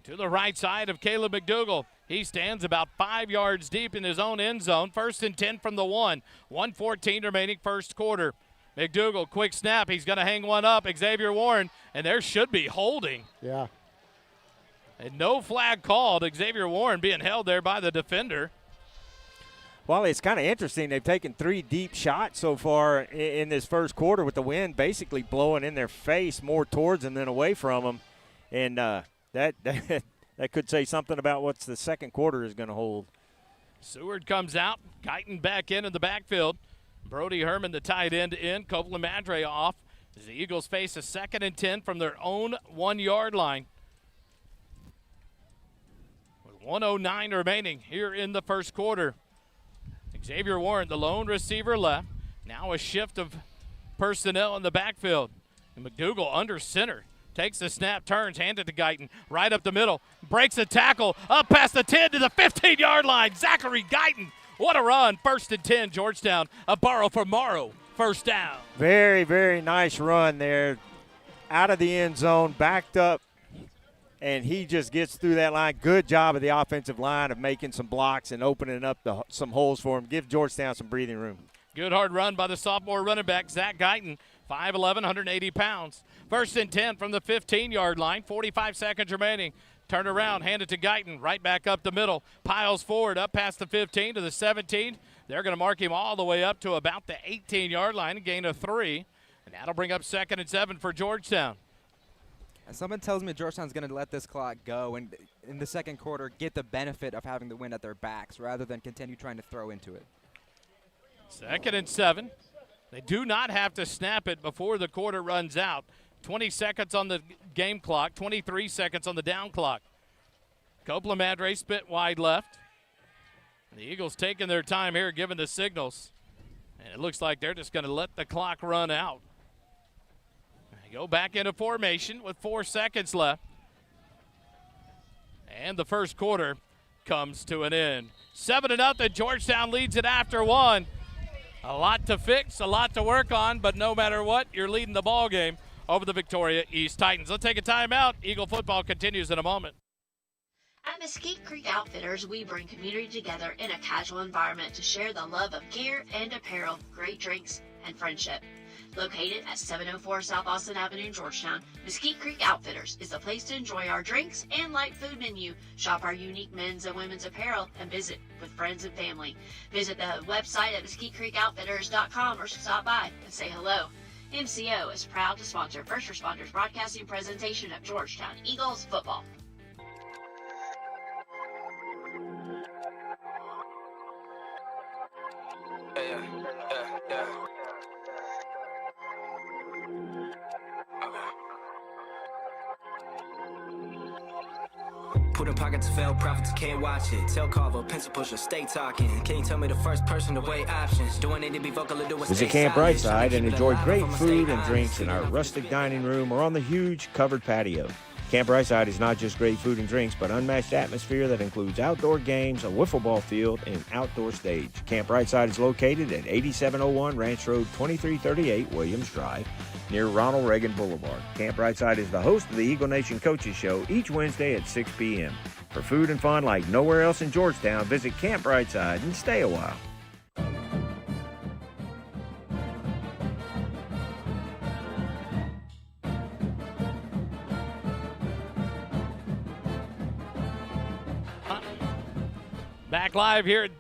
to the right side of Caleb McDougal. He stands about 5 yards deep in his own end zone. 1st and 10 from the 1. 1:14 remaining first quarter. McDougal, quick snap. He's going to hang one up. Xavier Warren, and there should be holding. Yeah. And no flag called. Xavier Warren being held there by the defender. Well, it's kind of interesting. They've taken 3 deep shots so far in this first quarter with the wind basically blowing in their face more towards them than away from them. And that could say something about what the second quarter is going to hold. Seward comes out. Guyton back in the backfield. Brody Herman, the tight end, in. Copeland Madre off. As the Eagles face a 2nd and 10 from their own 1-yard line. With 1:09 remaining here in the first quarter. Xavier Warren, the lone receiver, left. Now a shift of personnel in the backfield. And McDougal under center. Takes the snap, turns, hands it to Guyton. Right up the middle. Breaks a tackle. Up past the 10 to the 15-yard line. Zachary Guyton. What a run. 1st and 10, Georgetown. A borrow for Morrow. First down. Very, very nice run there. Out of the end zone, backed up, and he just gets through that line. Good job of the offensive line of making some blocks and opening up some holes for him. Give Georgetown some breathing room. Good hard run by the sophomore running back, Zach Guyton, 5'11", 180 pounds. 1st and 10 from the 15-yard line, 45 seconds remaining. Turn around, hand it to Guyton, right back up the middle. Piles forward, up past the 15 to the 17. They're going to mark him all the way up to about the 18-yard line, a gain of 3. And that'll bring up 2nd and 7 for Georgetown. And someone tells me Georgetown's going to let this clock go and in the second quarter get the benefit of having the wind at their backs rather than continue trying to throw into it. 2nd and 7. They do not have to snap it before the quarter runs out. 20 seconds on the game clock, 23 seconds on the down clock. Copeland Madre spit wide left. The Eagles taking their time here, giving the signals. And it looks like they're just going to let the clock run out. They go back into formation with 4 seconds left. And the first quarter comes to an end. 7-0, Georgetown leads it after 1. A lot to fix, a lot to work on, but no matter what, you're leading the ball game over the Victoria East Titans. Let's take a timeout. Eagle football continues in a moment. At Mesquite Creek Outfitters, we bring community together in a casual environment to share the love of gear and apparel, great drinks, and friendship. Located at 704 South Austin Avenue in Georgetown, Mesquite Creek Outfitters is the place to enjoy our drinks and light food menu, shop our unique men's and women's apparel, and visit with friends and family. Visit the website at mesquitecreekoutfitters.com or stop by and say hello. MCO is proud to sponsor First Responders Broadcasting presentation of Georgetown Eagles football. Put in pockets fail, profits can't watch it. Tell Carver, pencil pusher, stay talking. Can you tell me the first person to weigh options? Do I need to be vocal or do I Visit Camp Brightside and enjoy great food and drinks in our rustic dining room or on the huge covered patio. Camp Brightside is not just great food and drinks, but unmatched atmosphere that includes outdoor games, a wiffle ball field, and outdoor stage. Camp Brightside is located at 8701 Ranch Road 2338 Williams Drive, near Ronald Reagan Boulevard. Camp Brightside is the host of the Eagle Nation Coaches Show each Wednesday at 6 p.m. For food and fun like nowhere else in Georgetown, visit Camp Brightside and stay a while. Back live here at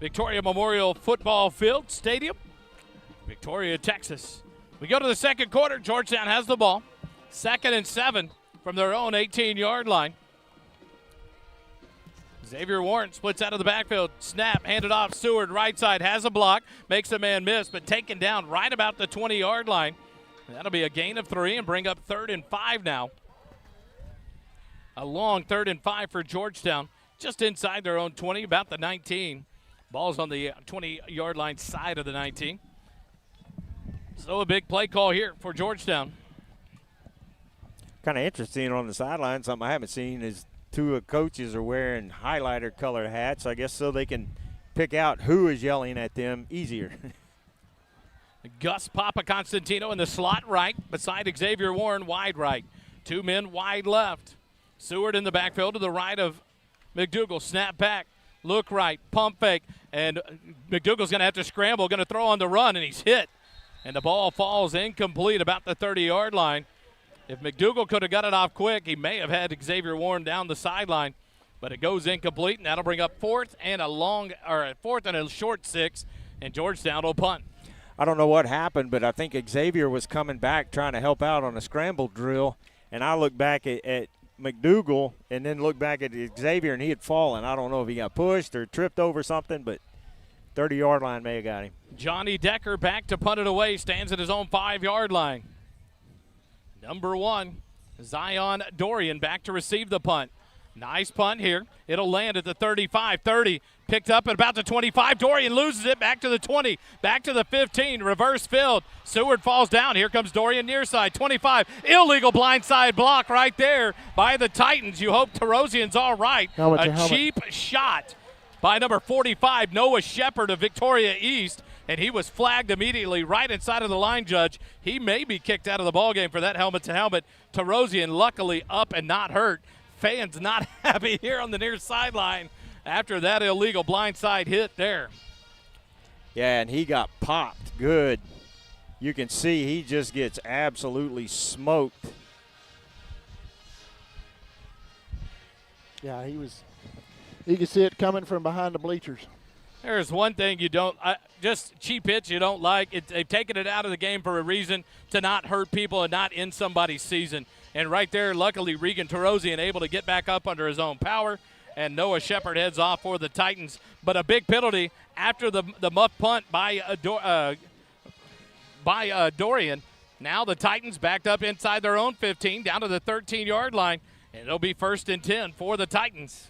Victoria Memorial Football Field Stadium, Victoria, Texas. We go to the second quarter. Georgetown has the ball. 2nd and 7 from their own 18-yard line. Xavier Warren splits out of the backfield. Snap, handed off. Seward, right side, has a block. Makes a man miss, but taken down right about the 20-yard line. And that'll be a gain of 3 and bring up 3rd and 5 now. A long 3rd and 5 for Georgetown. Just inside their own 20, about the 19. Ball's on the 20-yard line side of the 19. So a big play call here for Georgetown. Kind of interesting on the sideline. Something I haven't seen is 2 coaches are wearing highlighter colored hats. I guess so they can pick out who is yelling at them easier. Gus Papaconstantino in the slot right beside Xavier Warren wide right. 2 men wide left. Seward in the backfield to the right of McDougal. Snap back, look right, pump fake, and McDougal's going to have to scramble, going to throw on the run, and he's hit. And the ball falls incomplete about the 30-yard line. If McDougal could have got it off quick, he may have had Xavier Warren down the sideline, but it goes incomplete, and that'll bring up 4th and a short 6, and Georgetown will punt. I don't know what happened, but I think Xavier was coming back trying to help out on a scramble drill, and I looked back at McDougal and then looked back at Xavier, and he had fallen. I don't know if he got pushed or tripped over something, but 30-yard line may have got him. Johnny Decker back to punt it away, stands at his own 5-yard line. Number 1, Zion Dorian back to receive the punt. Nice punt here. It'll land at the 35, 30. Picked up at about the 25. Dorian loses it. Back to the 20. Back to the 15. Reverse field. Seward falls down. Here comes Dorian near side. 25. Illegal blindside block right there by the Titans. You hope Terosian's all right. A cheap shot by number 45, Noah Shepard of Victoria East. And he was flagged immediately right inside of the line judge. He may be kicked out of the ballgame for that helmet-to-helmet. Terosian luckily up and not hurt. Fans not happy here on the near sideline after that illegal blindside hit there. Yeah, and he got popped good. You can see he just gets absolutely smoked. Yeah, you can see it coming from behind the bleachers. There's one thing you don't just cheap hits you don't like. They've taken it out of the game for a reason, to not hurt people and not end somebody's season. And right there, luckily, Regan Terosian able to get back up under his own power, and Noah Shepard heads off for the Titans. But a big penalty after the muff punt by Dorian. Now the Titans backed up inside their own 15, down to the 13-yard line, and it'll be 1st and 10 for the Titans.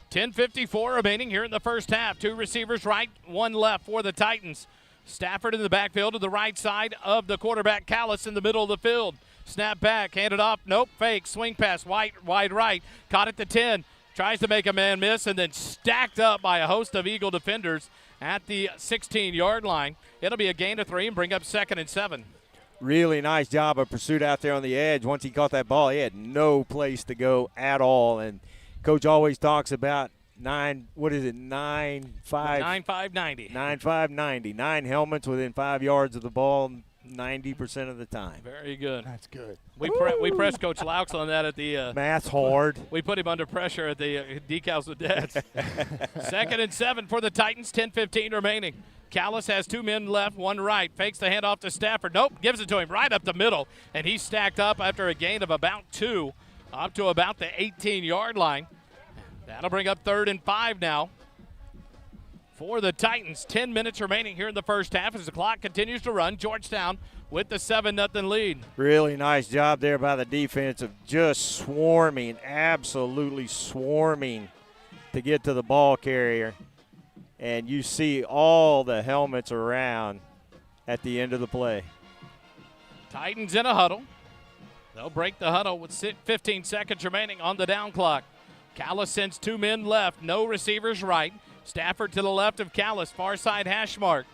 10:54 remaining here in the first half. 2 receivers right, 1 left for the Titans. Stafford in the backfield to the right side of the quarterback. Callis in the middle of the field. Snap back, handed off. Nope, fake. Swing pass, wide right. Caught at the 10. Tries to make a man miss, and then stacked up by a host of Eagle defenders at the 16-yard line. It'll be a gain of 3 and bring up 2nd and 7. Really nice job of pursuit out there on the edge. Once he caught that ball, he had no place to go at all. And Coach always talks about 9.590. 9.590. 9 helmets within 5 yards of the ball 90% of the time. Very good. That's good. We pressed Coach Laux on that at the math's hard. We put him under pressure at the decals with dads. 2nd and 7 for the Titans. 10:15 remaining. Callis has 2 men left, 1 right. Fakes the handoff to Stafford. Nope, gives it to him right up the middle, and he's stacked up after a gain of about 2, up to about the 18-yard line. That'll bring up 3rd and 5 now for the Titans. 10 minutes remaining here in the first half as the clock continues to run. Georgetown with the 7-0 lead. Really nice job there by the defense of just swarming, absolutely swarming to get to the ball carrier. And you see all the helmets around at the end of the play. Titans in a huddle. They'll break the huddle with 15 seconds remaining on the down clock. Callis sends 2 men left, no receivers right. Stafford to the left of Callis, far side hash mark.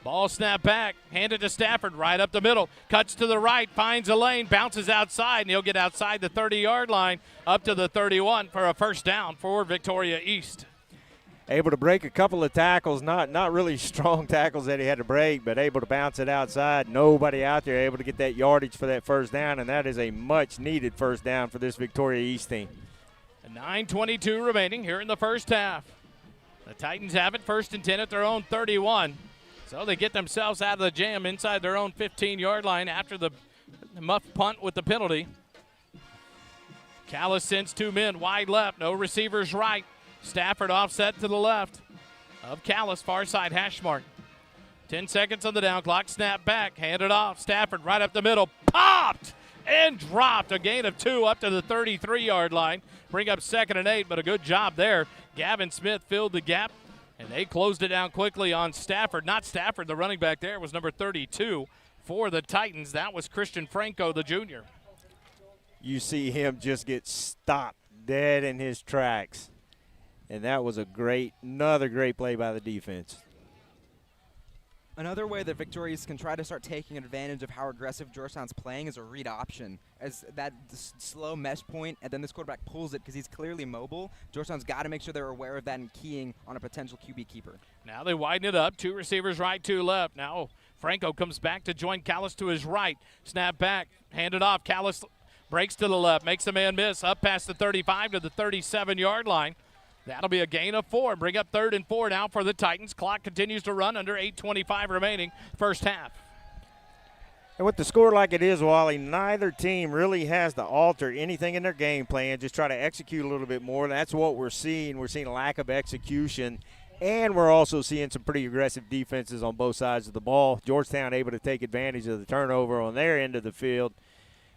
Ball snap back, handed to Stafford right up the middle. Cuts to the right, finds a lane, bounces outside, and he'll get outside the 30-yard line up to the 31 for a first down for Victoria East. Able to break a couple of tackles, not really strong tackles that he had to break, but able to bounce it outside. Nobody out there able to get that yardage for that first down, and that is a much-needed first down for this Victoria East team. 9:22 remaining here in the first half. The Titans have it 1st and 10 at their own 31. So they get themselves out of the jam inside their own 15-yard line after the muff punt with the penalty. Callis sends 2 men wide left, no receivers right. Stafford offset to the left of Callis, far side hash mark. 10 seconds on the down clock, snap back, handed off. Stafford right up the middle, popped and dropped. A gain of 2 up to the 33-yard line. Bring up 2nd and 8, but a good job there. Gavin Smith filled the gap, and they closed it down quickly on Stafford. Not Stafford, the running back there was number 32 for the Titans. That was Christian Franco, the junior. You see him just get stopped dead in his tracks. And that was another great play by the defense. Another way that Victorious can try to start taking advantage of how aggressive Georgetown's playing is a read option. As that slow mesh point, and then this quarterback pulls it because he's clearly mobile. Georgetown's got to make sure they're aware of that and keying on a potential QB keeper. Now they widen it up. 2 receivers right, 2 left. Now Franco comes back to join Callis to his right. Snap back, handed off. Callis breaks to the left, makes a man miss. Up past the 35 to the 37-yard line. That'll be a gain of 4. Bring up 3rd and 4 now for the Titans. Clock continues to run under 8:25 remaining first half. And with the score like it is, Wally, neither team really has to alter anything in their game plan, just try to execute a little bit more. That's what we're seeing. We're seeing a lack of execution, and we're also seeing some pretty aggressive defenses on both sides of the ball. Georgetown able to take advantage of the turnover on their end of the field.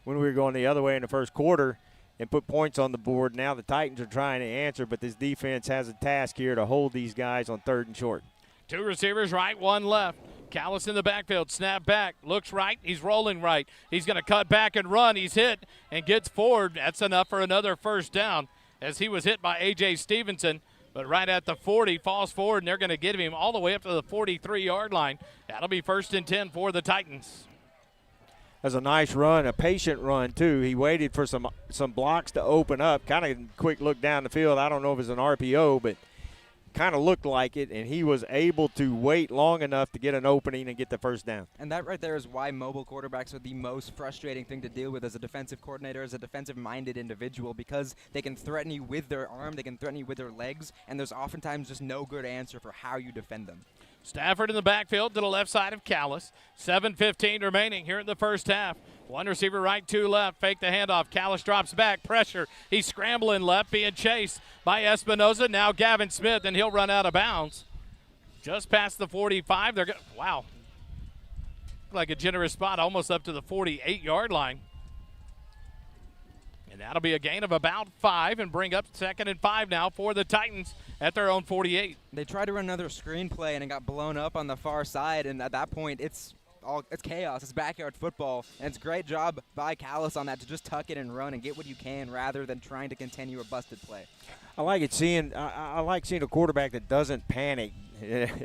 when we were going the other way in the first quarter and put points on the board. Now the Titans are trying to answer, but this defense has a task here to hold these guys on 3rd and short. 2 receivers right, 1 left. Callis in the backfield, snap back, looks right, he's rolling right. He's going to cut back and run. He's hit and gets forward. That's enough for another first down as he was hit by A.J. Stevenson. But right at the 40, falls forward, and they're going to get him all the way up to the 43-yard line. That'll be 1st and 10 for the Titans. That's a nice run, a patient run, too. He waited for some blocks to open up, kind of quick look down the field. I don't know if it's an RPO, but kind of looked like it, and he was able to wait long enough to get an opening and get the first down. And that right there is why mobile quarterbacks are the most frustrating thing to deal with as a defensive coordinator, as a defensive-minded individual, because they can threaten you with their arm, they can threaten you with their legs, and there's oftentimes just no good answer for how you defend them. Stafford in the backfield to the left side of Callis. 7:15 remaining here in the first half. 1 receiver right, 2 left. Fake the handoff. Callis drops back. Pressure. He's scrambling left, being chased by Espinoza. Now Gavin Smith, and he'll run out of bounds. Just past the 45. They're going. Wow. Like a generous spot, almost up to the 48-yard line. And that'll be a gain of about 5 and bring up 2nd and 5 now for the Titans at their own 48. They tried to run another screen play, and it got blown up on the far side, and at that point, it's chaos. It's backyard football, and it's a great job by Callis on that to just tuck it and run and get what you can rather than trying to continue a busted play. I like seeing a quarterback that doesn't panic.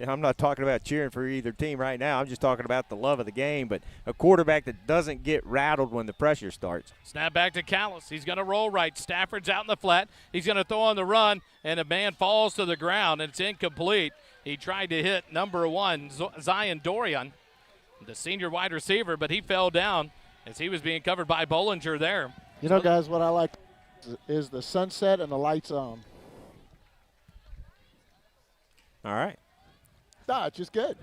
I'm not talking about cheering for either team right now. I'm just talking about the love of the game, but a quarterback that doesn't get rattled when the pressure starts. Snap back to Callis. He's going to roll right. Stafford's out in the flat. He's going to throw on the run, and a man falls to the ground, and it's incomplete. He tried to hit number 1, Zion Dorian, the senior wide receiver, but he fell down as he was being covered by Bollinger there. You know, guys, what I like is the sunset and the lights on. All right. No, it's just good.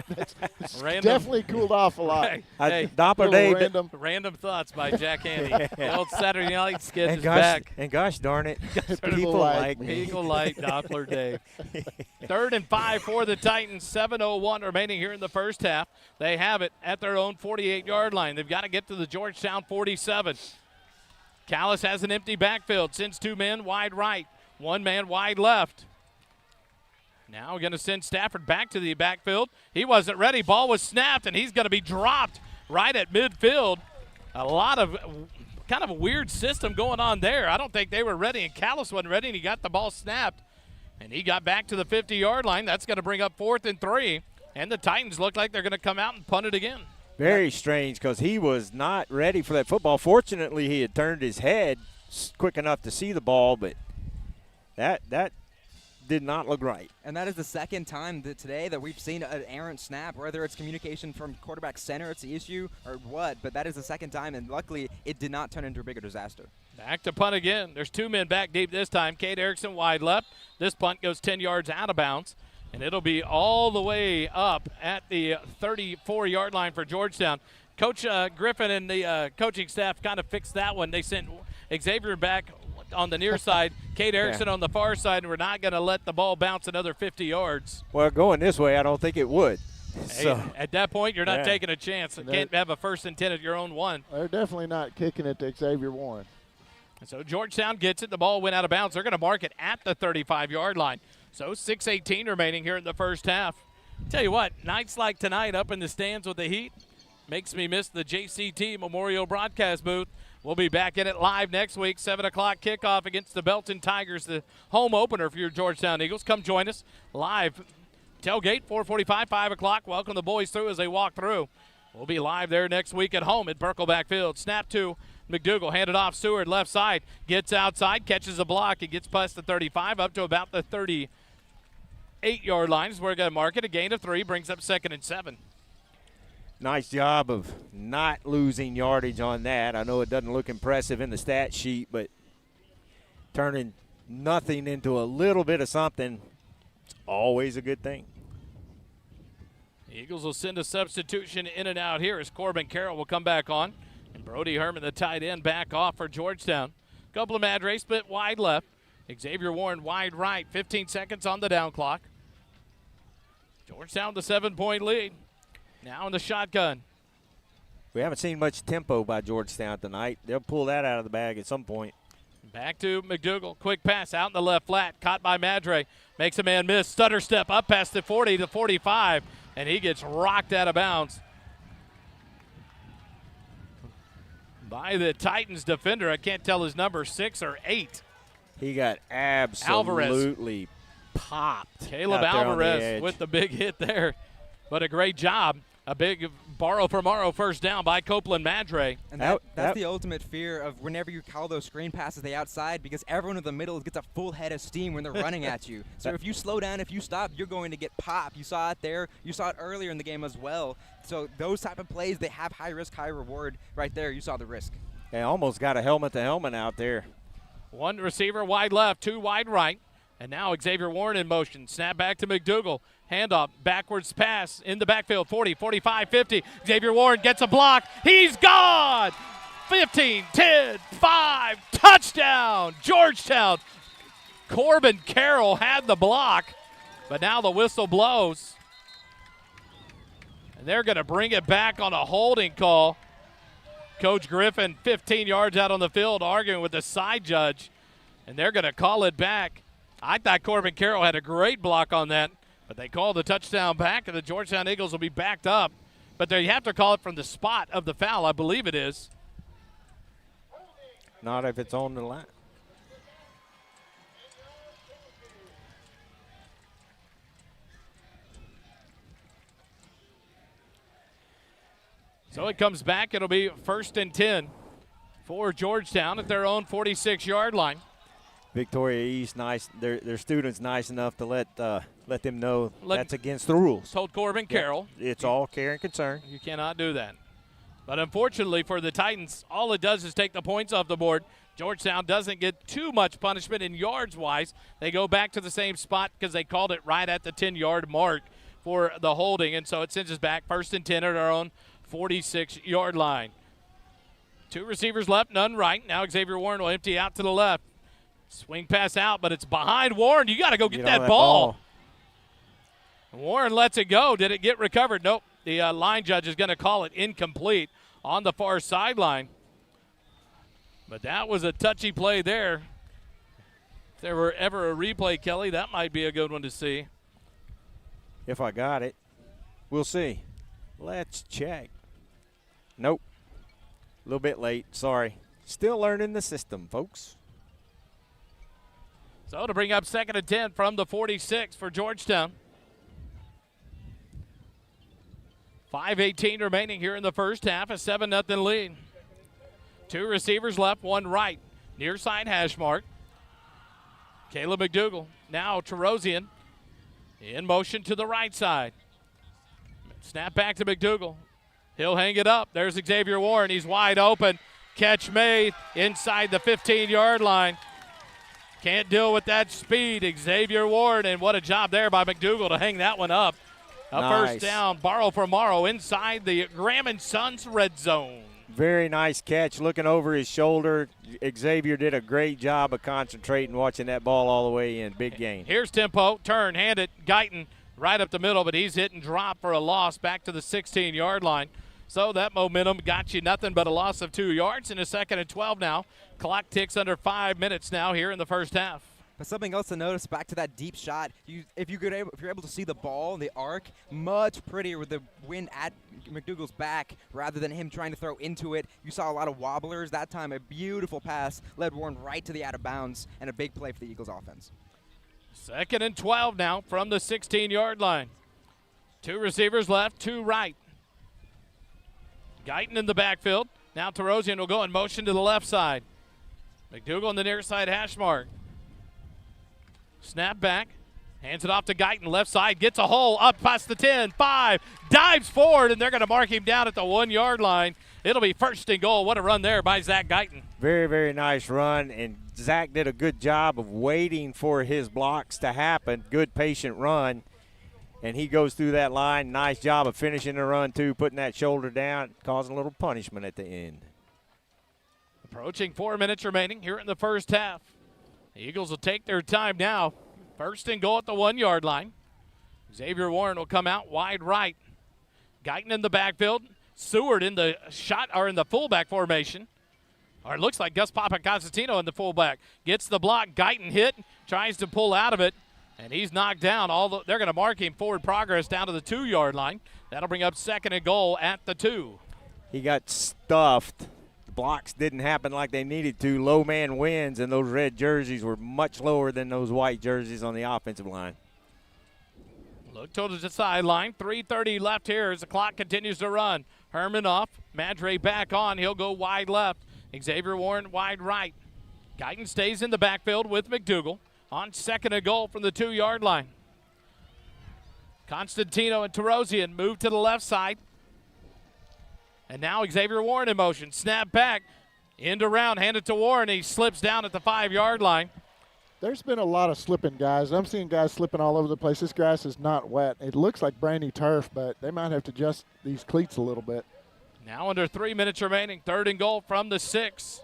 It's Random. definitely cooled off a lot. Hey, Doppler Day. Random thoughts by Jack Haney. The old Saturday Night Skit is gosh, back. And gosh darn it, People like me. Eagle Light Doppler Day. 3rd and 5 for the Titans. 7:01 remaining here in the first half. They have it at their own 48-yard line. They've got to get to the Georgetown 47. Callis has an empty backfield. Sends 2 men wide right, 1 man wide left. Now we're going to send Stafford back to the backfield. He wasn't ready. Ball was snapped, and he's going to be dropped right at midfield. A lot of kind of a weird system going on there. I don't think they were ready, and Callis wasn't ready, and he got the ball snapped. And he got back to the 50-yard line. That's going to bring up 4th and 3. And the Titans look like they're going to come out and punt it again. Very strange because he was not ready for that football. Fortunately, he had turned his head quick enough to see the ball, but that did not look right. And that is the second time today that we've seen an errant snap, whether it's communication from quarterback center, it's the issue, or what, but that is the second time, and luckily it did not turn into a bigger disaster. Back to punt again. There's 2 men back deep this time. Cade Erickson wide left. This punt goes 10 yards out of bounds, and it'll be all the way up at the 34-yard line for Georgetown. Coach Griffin and the coaching staff kind of fixed that one. They sent Xavier back on the near side, Cade Erickson on the far side, and we're not going to let the ball bounce another 50 yards. Well, going this way, I don't think it would. Hey, So at that point, you're not taking a chance. You can't have a 1st and 10 at your own 1. They're definitely not kicking it to Xavier Warren. So Georgetown gets it. The ball went out of bounds. They're going to mark it at the 35-yard line. So 6:18 remaining here in the first half. Tell you what, nights like tonight up in the stands with the heat makes me miss the JCT Memorial broadcast booth. We'll be back in it live next week, 7 o'clock kickoff against the Belton Tigers, the home opener for your Georgetown Eagles. Come join us live. Tailgate, 4:45, 5 o'clock. Welcome the boys through as they walk through. We'll be live there next week at home at Berkelback Field. Snap to McDougal, handed off Seward, left side, gets outside, catches a block. It gets past the 35 up to about the 38-yard line is where we're going to mark it. A gain of 3 brings up 2nd and 7. nice job of not losing yardage on that. I know it doesn't look impressive in the stat sheet, but turning nothing into a little bit of something, it's always a good thing. The Eagles will send a substitution in and out here as Corbin Carroll will come back on. And Brody Herman, the tight end, back off for Georgetown. Couple of Madre split wide left. Xavier Warren wide right. 15 seconds on the down clock. Georgetown with a 7-point lead. Now in the shotgun. We haven't seen much tempo by Georgetown tonight. They'll pull that out of the bag at some point. Back to McDougal. Quick pass out in the left flat. Caught by Madre. Makes a man miss. Stutter step up past the 40 to 45. And he gets rocked out of bounds by the Titans defender. I can't tell his number, 6 or 8. He got absolutely popped. Caleb out there on the Alvarez edge. with the big hit there. But a great job. A big borrow for Morrow first down by Copeland Madre. And that's the ultimate fear of whenever you call those screen passes the outside, because everyone in the middle gets a full head of steam when they're running at you. So if you slow down, if you stop, you're going to get popped. You saw it there. You saw it earlier in the game as well. So those type of plays, they have high risk, high reward. Right there, you saw the risk. They almost got a helmet-to-helmet out there. One receiver wide left, 2 wide right. And now Xavier Warren in motion. Snap back to McDougal. Handoff, backwards pass in the backfield, 40, 45, 50. Xavier Warren gets a block. He's gone! 15, 10, 5, touchdown, Georgetown. Corbin Carroll had the block, but now the whistle blows. And they're going to bring it back on a holding call. Coach Griffin, 15 yards out on the field, arguing with the side judge, and they're going to call it back. I thought Corbin Carroll had a great block on that, but they called the touchdown back, and the Georgetown Eagles will be backed up. But they have to call it from the spot of the foul, I believe it is. Not if it's on the line. So it comes back. It'll be 1st and 10 for Georgetown at their own 46-yard line. Victoria East, nice. Their students nice enough to let them know that's against the rules. Told Corbin Carroll. It's all care and concern. You cannot do that. But unfortunately for the Titans, all it does is take the points off the board. Georgetown doesn't get too much punishment in yards-wise. They go back to the same spot because they called it right at the 10-yard mark for the holding. And so it sends us back 1st and 10 at our own 46-yard line. 2 receivers left, none right. Now Xavier Warren will empty out to the left. Swing pass out, but it's behind Warren. You got to go get that ball. Warren lets it go. Did it get recovered? Nope. The line judge is going to call it incomplete on the far sideline. But that was a touchy play there. If there were ever a replay, Kelly, that might be a good one to see. If I got it, we'll see. Let's check. Nope. A little bit late. Sorry. Still learning the system, folks. So to bring up 2nd and 10 from the 46 for Georgetown. 5:18 remaining here in the first half, a 7-0 lead. 2 receivers left, 1 right. Near side hash mark. Caleb McDougal. Now Terosian in motion to the right side. Snap back to McDougal. He'll hang it up. There's Xavier Warren. He's wide open. Catch made inside the 15-yard line. Can't deal with that speed, Xavier Warren, and what a job there by McDougal to hang that one up. A first down, borrow for Morrow inside the Graham & Sons red zone. Very nice catch, looking over his shoulder. Xavier did a great job of concentrating, watching that ball all the way in. Big gain. Here's tempo, turn, hand it, Guyton right up the middle, but he's hit and drop for a loss back to the 16-yard line. So that momentum got you nothing but a loss of 2 yards in a 2nd and 12 now. Clock ticks under 5 minutes now here in the first half. But something else to notice, back to that deep shot, if you're able to see the ball, the arc, much prettier with the wind at McDougal's back rather than him trying to throw into it. You saw a lot of wobblers. That time a beautiful pass led Warren right to the out of bounds, and a big play for the Eagles offense. 2nd and 12 now from the 16-yard line. 2 receivers left, 2 right. Guyton in the backfield. Now Terosian will go in motion to the left side. McDougal on the near side hash mark. Snap back. Hands it off to Guyton. Left side. Gets a hole up past the 10. 5. Dives forward, and they're going to mark him down at the 1-yard line. It'll be 1st and goal. What a run there by Zach Guyton. Very, very nice run, and Zach did a good job of waiting for his blocks to happen. Good patient run. And he goes through that line. Nice job of finishing the run, too, putting that shoulder down, causing a little punishment at the end. Approaching 4 minutes remaining here in the first half. The Eagles will take their time now. 1st and goal at the 1-yard line. Xavier Warren will come out wide right. Guyton in the backfield. Seward in the in the fullback formation. Or it looks like Gus Papaconstantino in the fullback. Gets the block. Guyton hit. Tries to pull out of it. And he's knocked down. They're going to mark him forward progress down to the 2-yard line. That'll bring up 2nd and goal at the 2. He got stuffed. The blocks didn't happen like they needed to. Low man wins, and those red jerseys were much lower than those white jerseys on the offensive line. Look towards the sideline. 3:30 left here as the clock continues to run. Herman off. Madre back on. He'll go wide left. Xavier Warren wide right. Guyton stays in the backfield with McDougal on 2nd and goal from the 2-yard line. Constantino and Terosian move to the left side. And now Xavier Warren in motion. Snap back. End around. Hand it to Warren. He slips down at the 5-yard line. There's been a lot of slipping, guys. I'm seeing guys slipping all over the place. This grass is not wet. It looks like brandy turf, but they might have to adjust these cleats a little bit. Now under 3 minutes remaining. 3rd and goal from the 6.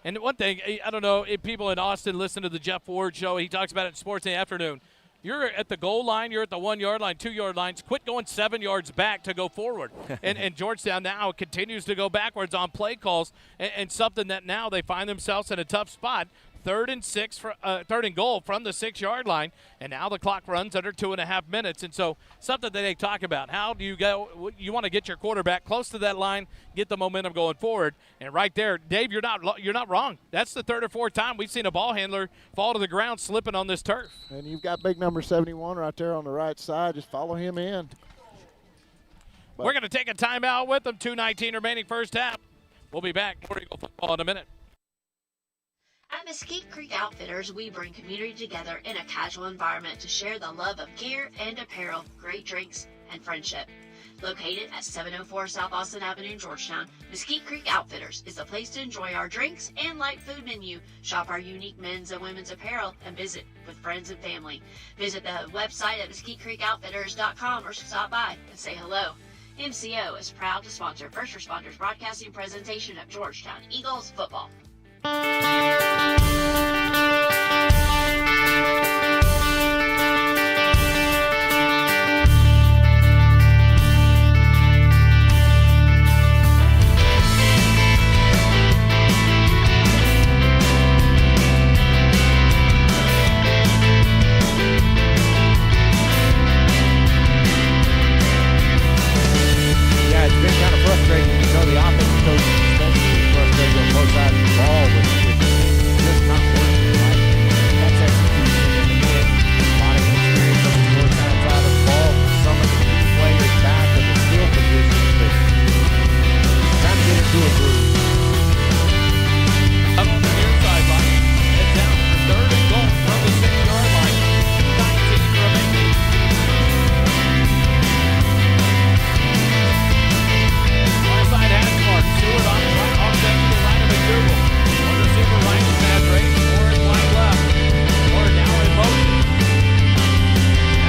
And one thing, I don't know if people in Austin listen to the Jeff Ward show. He talks about it in Sports in the Afternoon. You're at the goal line. You're at the 1-yard line, 2-yard lines. Quit going 7 yards back to go forward. and Georgetown now continues to go backwards on play calls, and something that now they find themselves in a tough spot. 3rd and goal from the 6-yard line, and now the clock runs under 2.5 minutes. And so something that they talk about, how do you go? You want to get your quarterback close to that line, get the momentum going forward. And right there, Dave, you're not wrong. That's the 3rd or 4th time we've seen a ball handler fall to the ground slipping on this turf. And you've got big number 71 right there on the right side. Just follow him in. We're going to take a timeout with them. 2:19 remaining first half. We'll be back. Puerto Rico football in a minute. At Mesquite Creek Outfitters, we bring community together in a casual environment to share the love of gear and apparel, great drinks, and friendship. Located at 704 South Austin Avenue in Georgetown, Mesquite Creek Outfitters is the place to enjoy our drinks and light food menu, shop our unique men's and women's apparel, and visit with friends and family. Visit the website at mesquitecreekoutfitters.com or stop by and say hello. MCO is proud to sponsor First Responders Broadcasting presentation of Georgetown Eagles football. Yeah, it's been kind of frustrating. You know, the offensive coaches especially frustrated on both sides of the ball with just not working right. That's execution. And again, a lot of experience on the Georgetown side of the ball. Some of the key players back in the skill positions, but trying to get into a groove. Up on the near sideline. Head down for 3rd and goal from the 6-yard line. 2:19 remaining. Side has mark. Stewart on the right, offset to the right of McDougal. One receiver right to Madre. Warren wide left. Warren now in motion.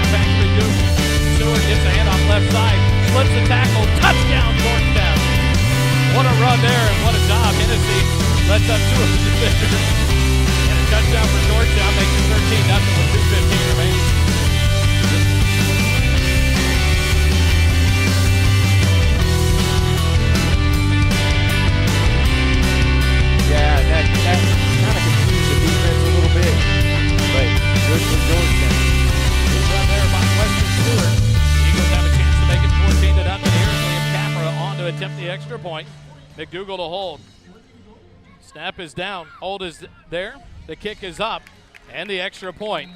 Now back to McDougal. Stewart gets a handoff left side. Slips the tackle. Touchdown, Georgetown. What a run there and what a job. Hennessy lets up 2 of the defenders. And a touchdown for Georgetown makes it 13-0 with 2:15 remaining. Yeah, that kind of confused the defense a little bit, but good for Georgetown. Good run there by Western Stewart. Eagles have a chance to make it 14-0. Here's William Capra on to attempt the extra point. McDougal to hold. Snap is down. Hold is there. The kick is up. And the extra point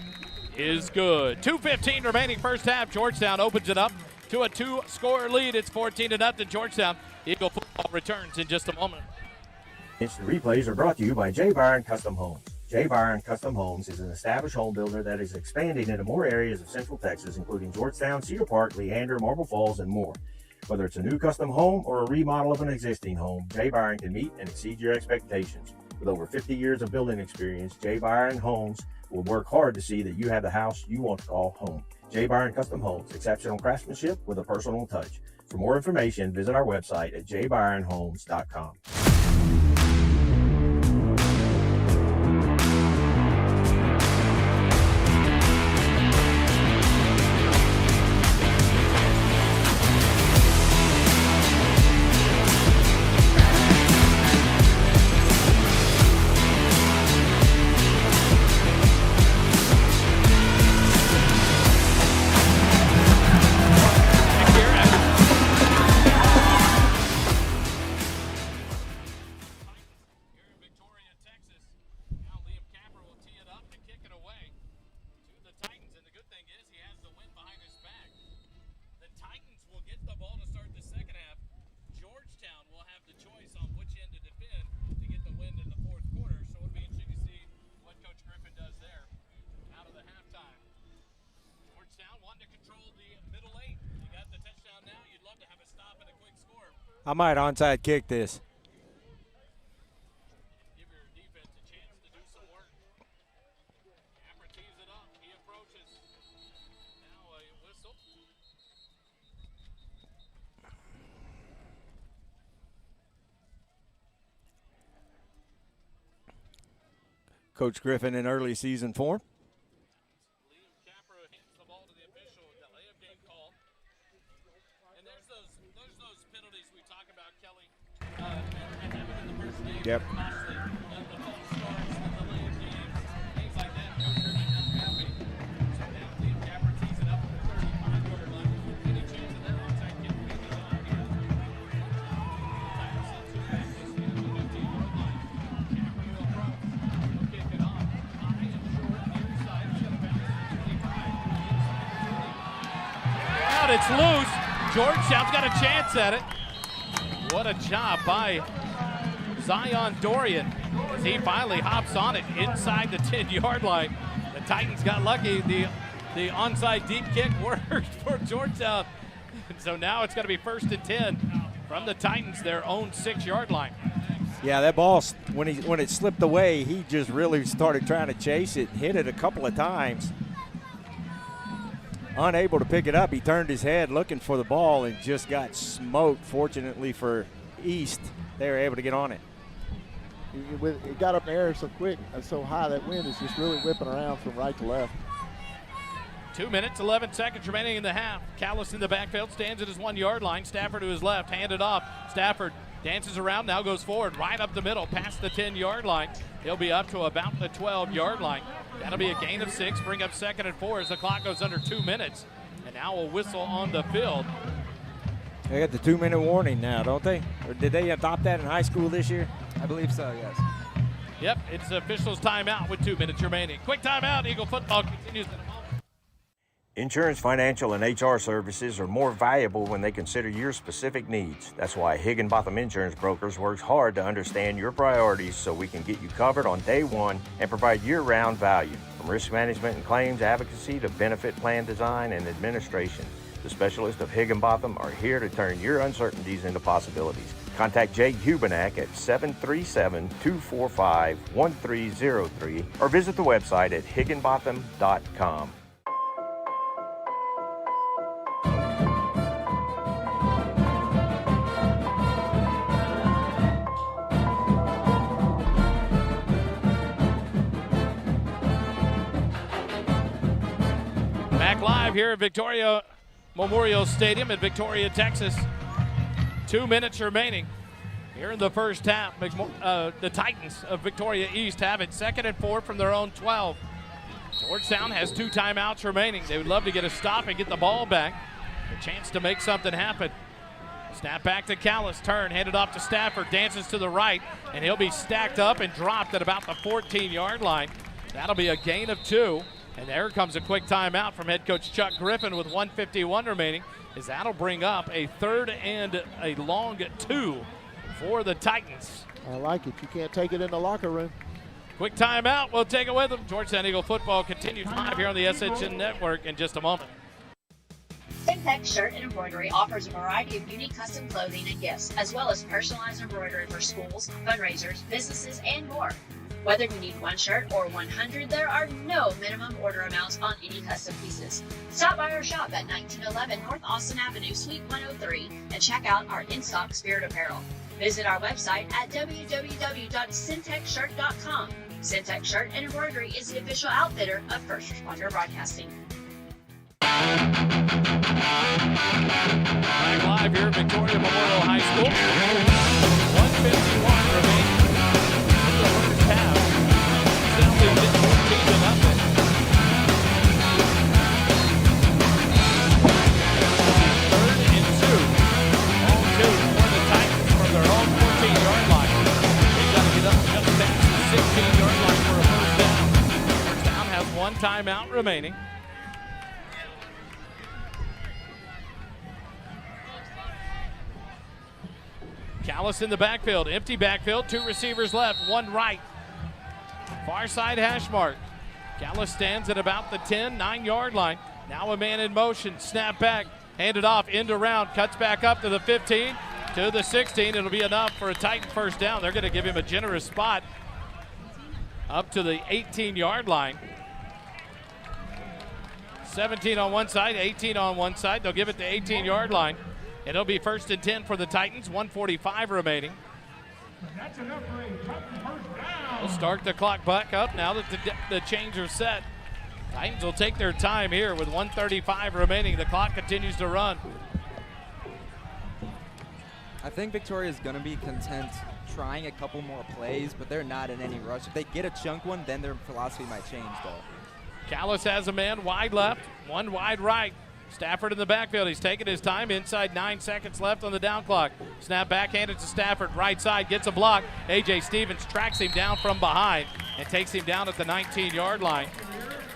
is good. 2:15 remaining first half. Georgetown opens it up to a 2-score lead. It's 14-0 Georgetown. Eagle football returns in just a moment. Instant replays are brought to you by J. Byron Custom Homes. J. Byron Custom Homes is an established home builder that is expanding into more areas of Central Texas, including Georgetown, Cedar Park, Leander, Marble Falls, and more. Whether it's a new custom home or a remodel of an existing home, J. Byron can meet and exceed your expectations. With over 50 years of building experience, J. Byron Homes will work hard to see that you have the house you want to call home. J. Byron Custom Homes, exceptional craftsmanship with a personal touch. For more information, visit our website at jbyronhomes.com. Georgetown wanting to control the middle lane. You got the touchdown now. You'd love to have a stop and a quick score. I might onside kick this. Give your defense a chance to do some work. Capper tees it up. He approaches. Now a whistle. Coach Griffin in early season form. Liam Capper hands the ball to the official. Delay of game call. And there's those penalties we talk about, Kelly. And happened in the first game. Yep. Costly. The false starts, the delay of games, things like that. Coach Griffin not happy. So now Liam Capper tees it up at the 35-yard line. Any chance of that onside kick may be on here. Titans send two back this year to the 15-yard line. Capper will approach. He'll kick it off. High and short, near side. Should have been 25. Out, it's loose. Georgetown's got a chance at it. What a job by Zion Dorian as he finally hops on it inside the 10-yard line. The Titans got lucky. The onside deep kick worked for Georgetown. And so now it's going to be 1st and 10 from the Titans, their own 6-yard line. Yeah, that ball, when it slipped away, he just really started trying to chase it, hit it a couple of times. Unable to pick it up, he turned his head looking for the ball and just got smoked. Fortunately for East, they were able to get on it. It got up in the air so quick and so high, that wind is just really whipping around from right to left. 2 minutes, 11 seconds remaining in the half. Callis in the backfield, stands at his 1-yard line. Stafford to his left, handed off. Stafford dances around, now goes forward, right up the middle, past the 10-yard line. He'll be up to about the 12-yard line. That'll be a gain of 6, bring up 2nd and 4 as the clock goes under 2 minutes. And now a whistle on the field. They got the 2-minute warning now, don't they? Or did they adopt that in high school this year? I believe so, yes. Yep, it's the officials' timeout with 2 minutes remaining. Quick timeout, Eagle football continues in a moment. Insurance, financial, and HR services are more valuable when they consider your specific needs. That's why Higginbotham Insurance Brokers works hard to understand your priorities so we can get you covered on day one and provide year-round value. From risk management and claims advocacy to benefit plan design and administration, the specialists of Higginbotham are here to turn your uncertainties into possibilities. Contact Jay Hubenak at 737-245-1303 or visit the website at higginbotham.com. Back live here at Victoria Memorial Stadium in Victoria, Texas. 2 minutes remaining here in the first half. The Titans of Victoria East have it 2nd and 4 from their own 12. Georgetown has 2 timeouts remaining. They would love to get a stop and get the ball back. A chance to make something happen. Snap back to Callis, turn, handed off to Stafford, dances to the right, and he'll be stacked up and dropped at about the 14-yard line. That'll be a gain of 2. And there comes a quick timeout from head coach Chuck Griffin with 1:51 remaining, as that'll bring up a 3rd and a long 2 for the Titans. I like it. You can't take it in the locker room. Quick timeout. We'll take it with them. Georgetown Eagle football continues live here on the SHN Network in just a moment. Syntex Shirt and Embroidery offers a variety of unique custom clothing and gifts, as well as personalized embroidery for schools, fundraisers, businesses, and more. Whether you need 1 shirt or 100, there are no minimum order amounts on any custom pieces. Stop by our shop at 1911 North Austin Avenue, Suite 103, and check out our in-stock spirit apparel. Visit our website at www.syntexshirt.com. Syntex Shirt and Embroidery is the official outfitter of First Responder Broadcasting. Back live here at Victoria Memorial High School. 1:51 remaining in the first half. Sound leads it 14-0. Third and 2. All 2 for the Titans from their own 14-yard line. They've got to get up just past the 16-yard line for a first down. First down has 1 timeout remaining. Callis in the backfield, empty backfield, 2 receivers left, 1 right. Far side hash mark. Callis stands at about the 10, 9-yard line. Now a man in motion, snap back, handed off, end around, cuts back up to the 15, to the 16. It'll be enough for a Titan first down. They're going to give him a generous spot up to the 18-yard line. 17 on one side, 18 on one side. They'll give it the 18-yard line. And it'll be 1st and 10 for the Titans, 1:45 remaining. We'll start the clock back up now that the chains are set. Titans will take their time here with 1:35 remaining. The clock continues to run. I think Victoria is going to be content trying a couple more plays, but they're not in any rush. If they get a chunk one, then their philosophy might change, though. Callis has a man wide left, one wide right. Stafford in the backfield. He's taking his time. Inside 9 seconds left on the down clock. Snap backhanded to Stafford. Right side gets a block. A.J. Stevens tracks him down from behind and takes him down at the 19-yard line.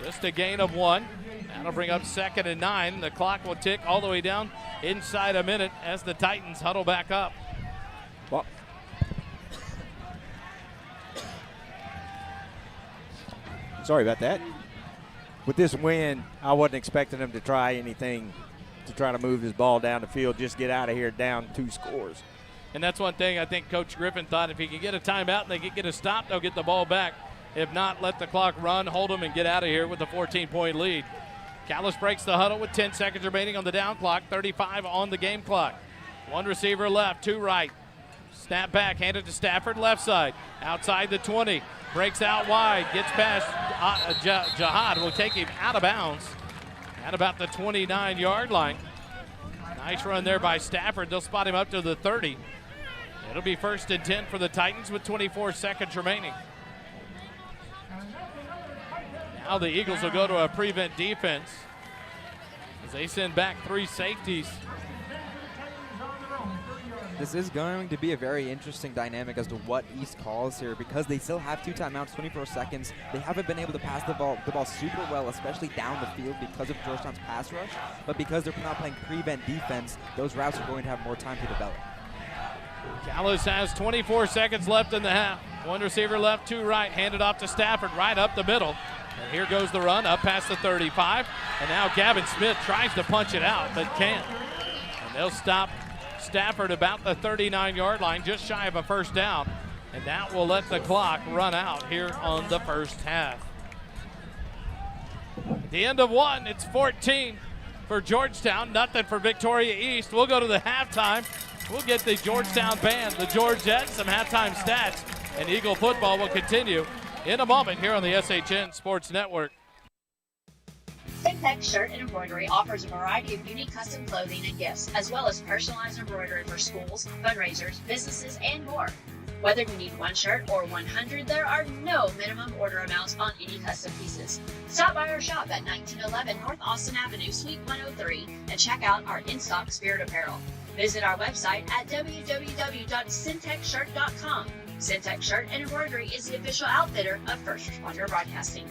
Just a gain of 1. That'll bring up 2nd and 9. The clock will tick all the way down inside a minute as the Titans huddle back up. Well, sorry about that. With this win, I wasn't expecting them to try anything to try to move this ball down the field, just get out of here down 2 scores. And that's one thing I think Coach Griffin thought, if he could get a timeout and they could get a stop, they'll get the ball back. If not, let the clock run, hold them, and get out of here with a 14-point lead. Callis breaks the huddle with 10 seconds remaining on the down clock, 35 on the game clock. 1 receiver left, 2 right. Snap back, handed to Stafford, left side. Outside the 20, breaks out wide, gets past Jihad, will take him out of bounds at about the 29-yard line. Nice run there by Stafford. They'll spot him up to the 30. It'll be 1st and 10 for the Titans with 24 seconds remaining. Now the Eagles will go to a prevent defense as they send back 3 safeties. This is going to be a very interesting dynamic as to what East calls here, because they still have 2 timeouts, 24 seconds. They haven't been able to pass the ball super well, especially down the field because of Georgetown's pass rush. But because they're not playing prevent defense, those routes are going to have more time to develop. Callis has 24 seconds left in the half. 1 receiver left, 2 right, handed off to Stafford right up the middle. And here goes the run up past the 35. And now Gavin Smith tries to punch it out, but can't. And they'll stop Stafford about the 39-yard line, just shy of a first down. And that will let the clock run out here on the first half. At the end of 1, it's 14 for Georgetown, nothing for Victoria East. We'll go to the halftime. We'll get the Georgetown band, the Georgettes, some halftime stats, and Eagle football will continue in a moment here on the SHN Sports Network. Syntex Shirt and Embroidery offers a variety of unique custom clothing and gifts, as well as personalized embroidery for schools, fundraisers, businesses, and more. Whether you need 1 shirt or 100, there are no minimum order amounts on any custom pieces. Stop by our shop at 1911 North Austin Avenue, Suite 103, and check out our in-stock spirit apparel. Visit our website at www.syntexshirt.com. Syntex Shirt and Embroidery is the official outfitter of First Responder Broadcasting.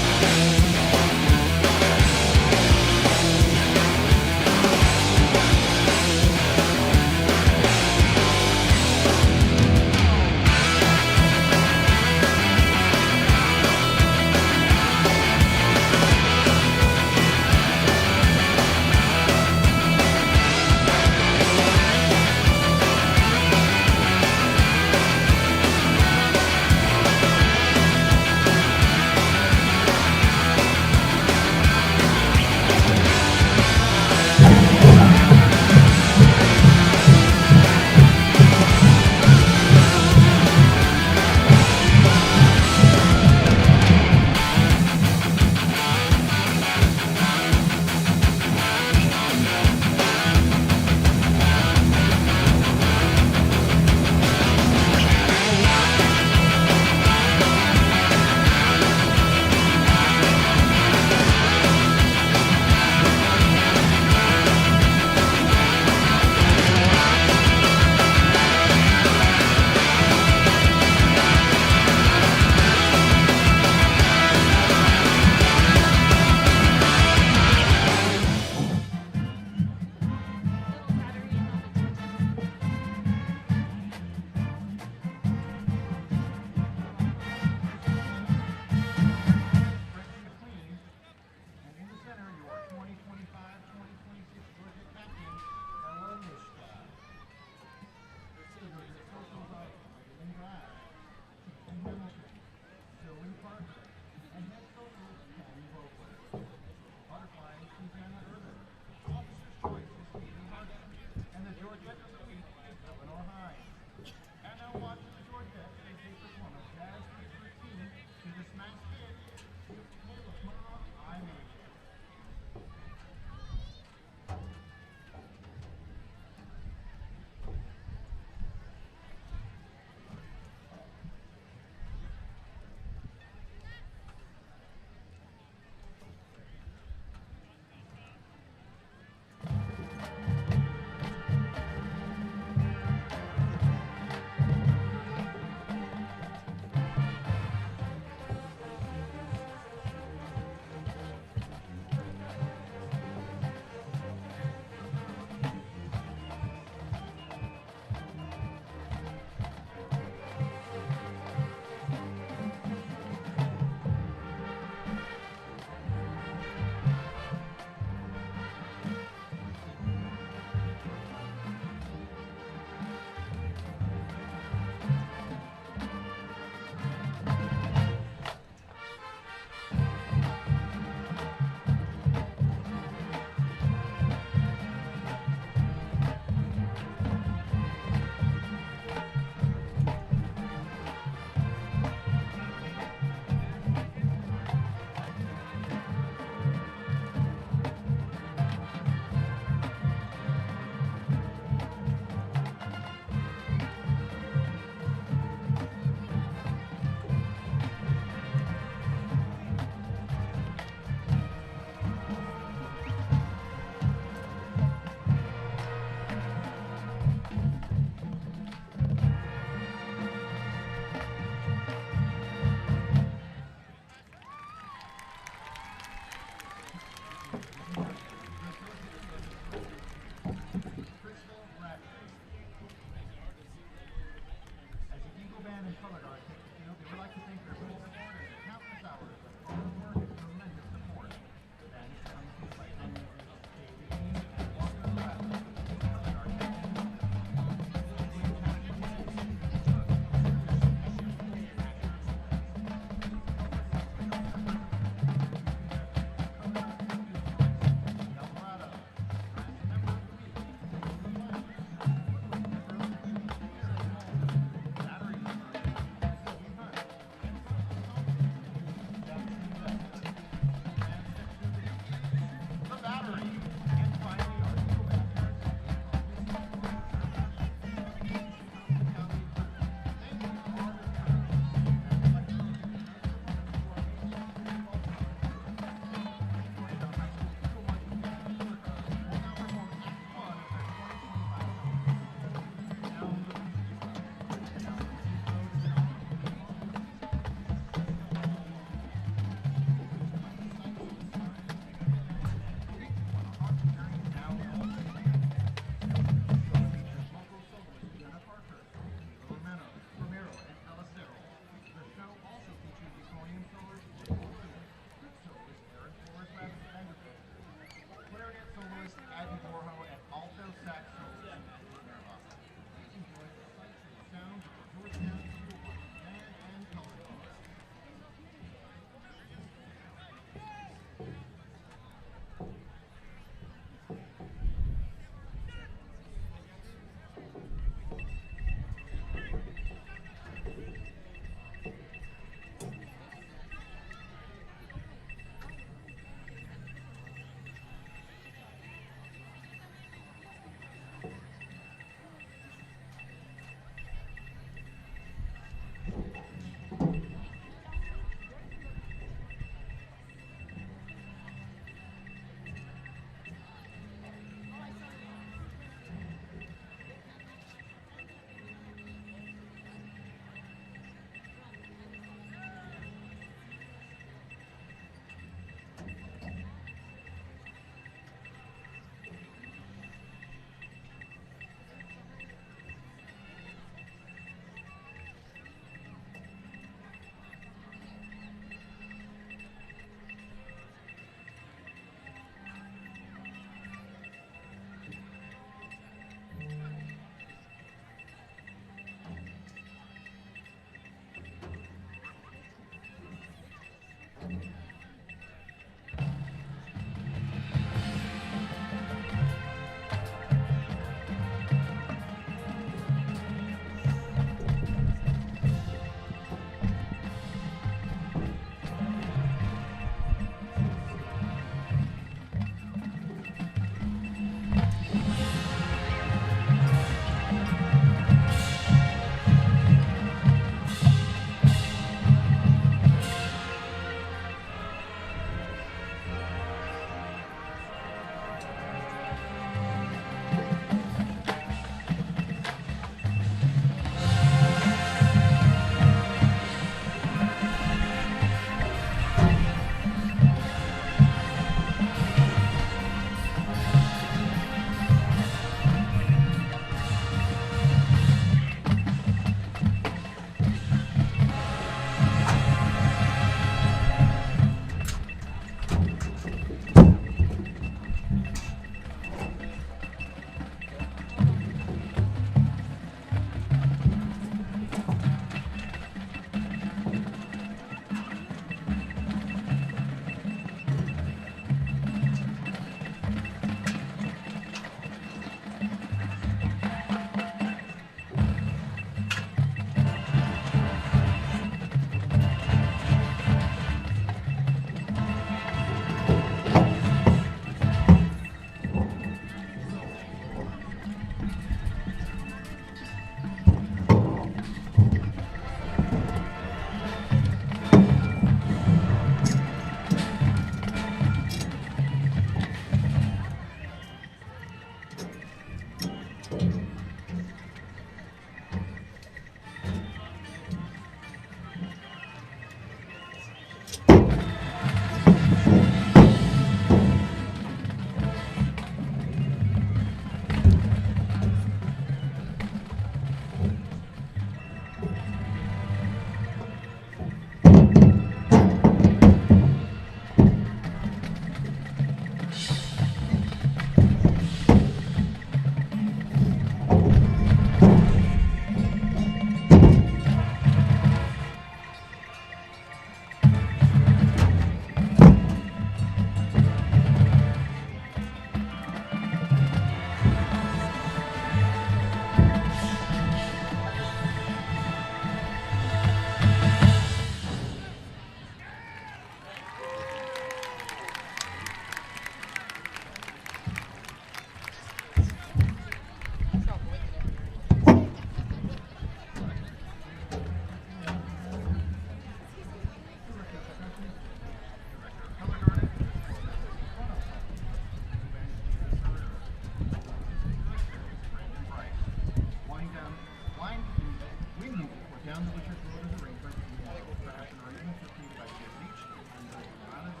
down to the church road is arrangement. We have craft and arrangements completed by Kids Beach, and Rollins,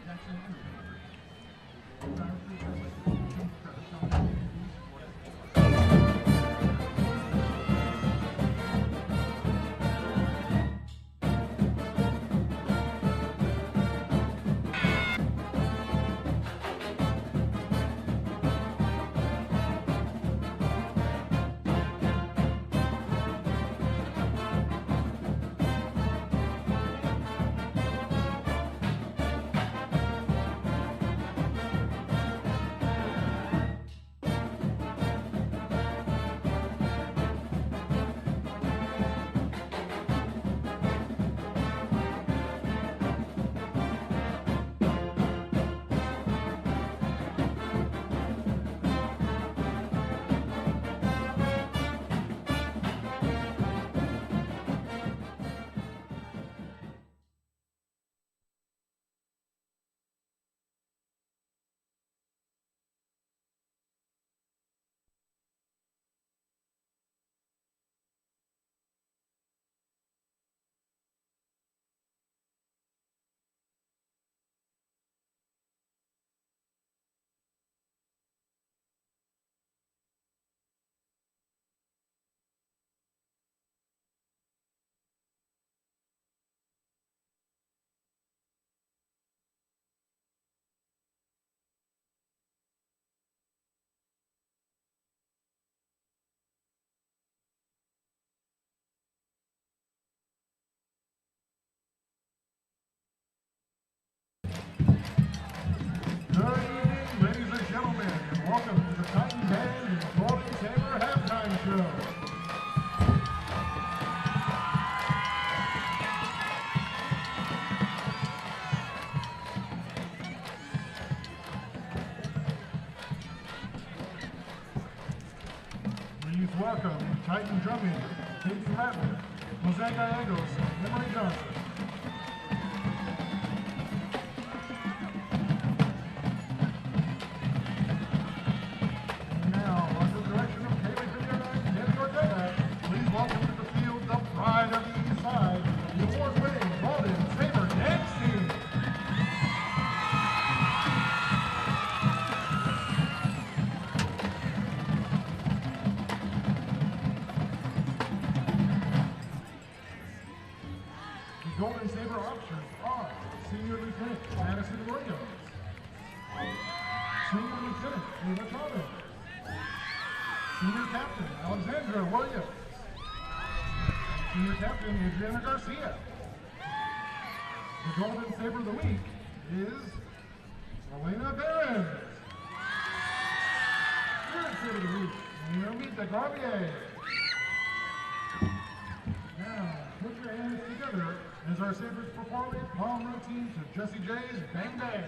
Jackson, and Good evening, ladies and gentlemen, and welcome to the Titan Band and Golden Saber Halftime Show. Please welcome Titan drumming, Casey Ratner, Jose Gallegos, and Emery Johnson. Golden Saber officers are Senior Lieutenant Madison Williams, Senior Lieutenant Ava Chavez, Senior Captain Alexandra Williams, Senior Captain Adriana Garcia. The Golden Saber of the Week is Elena Barron. Spirit Saber of the Week, Naomi DeGarbier. Now, put your hands together as our Sabres perform a palm routine to Jesse J's Bang Bang.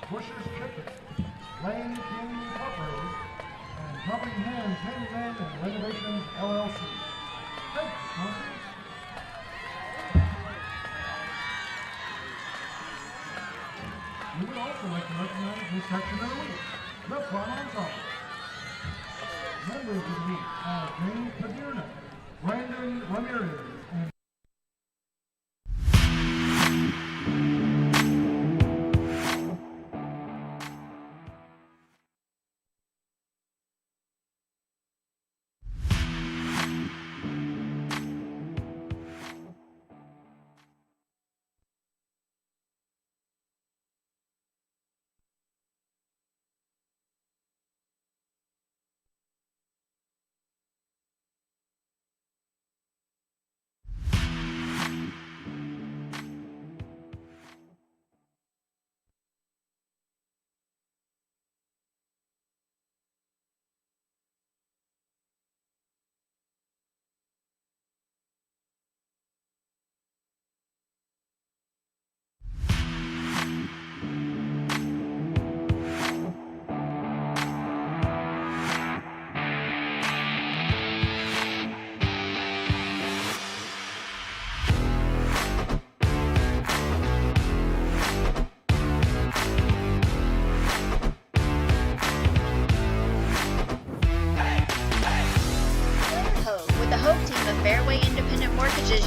Pushers Chicken, Lane King Incorporated, and Helping Hands Handyman and Renovations LLC. Thanks, sponsors. We would also like to recognize this section of the week, the Fun Ensemble. Members of the week are James Padierna, Brandon Ramirez, and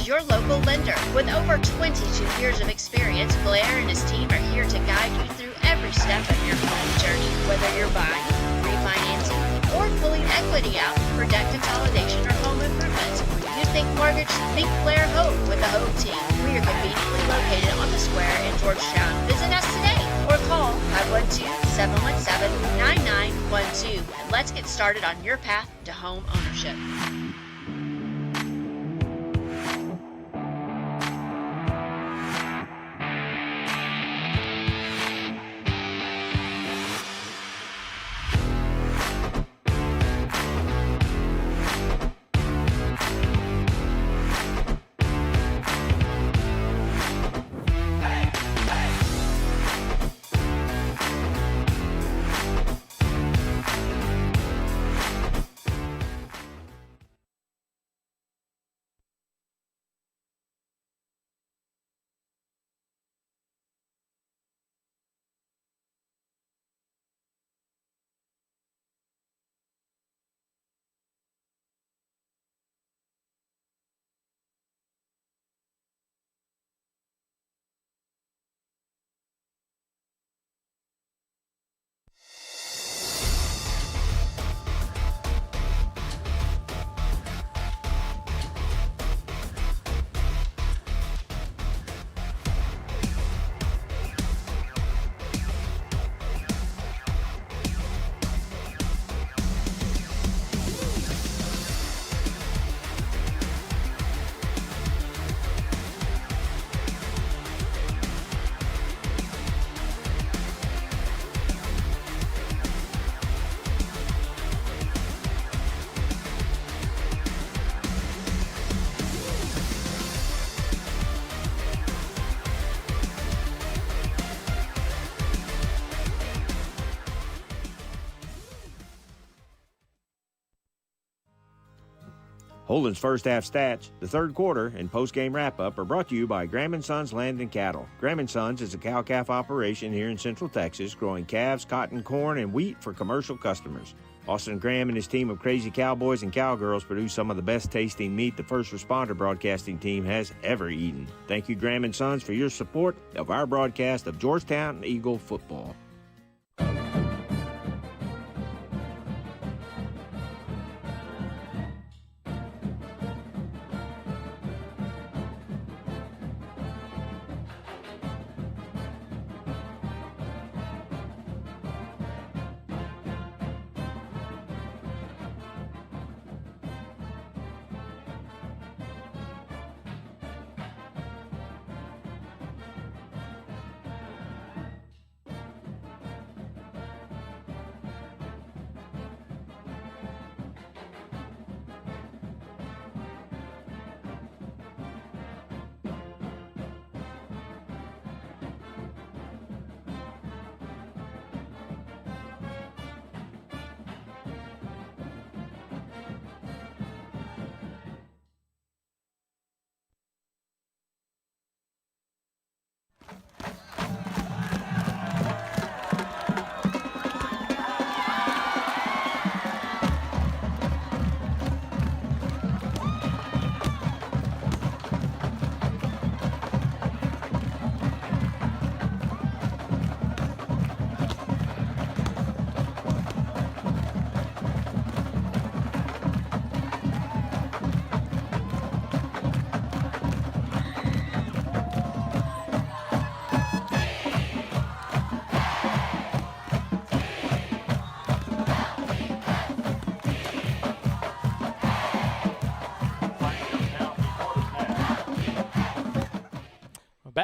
Your local lender. With over 22 years of experience, Blair and his team are here to guide you through every step of your home journey. Whether you're buying, refinancing, or pulling equity out for debt consolidation or home improvements, when you think mortgage, think Blair Hogue with the Hogue team. We are conveniently located on the square in Georgetown. Visit us today or call 512-717-9912 and let's get started on your path to home ownership. Holden's first half stats, the third quarter, and post-game wrap-up are brought to you by Graham & Sons Land and Cattle. Graham & Sons is a cow-calf operation here in Central Texas, growing calves, cotton, corn, and wheat for commercial customers. Austin Graham and his team of crazy cowboys and cowgirls produce some of the best-tasting meat the First Responder Broadcasting team has ever eaten. Thank you, Graham & Sons, for your support of our broadcast of Georgetown Eagle football.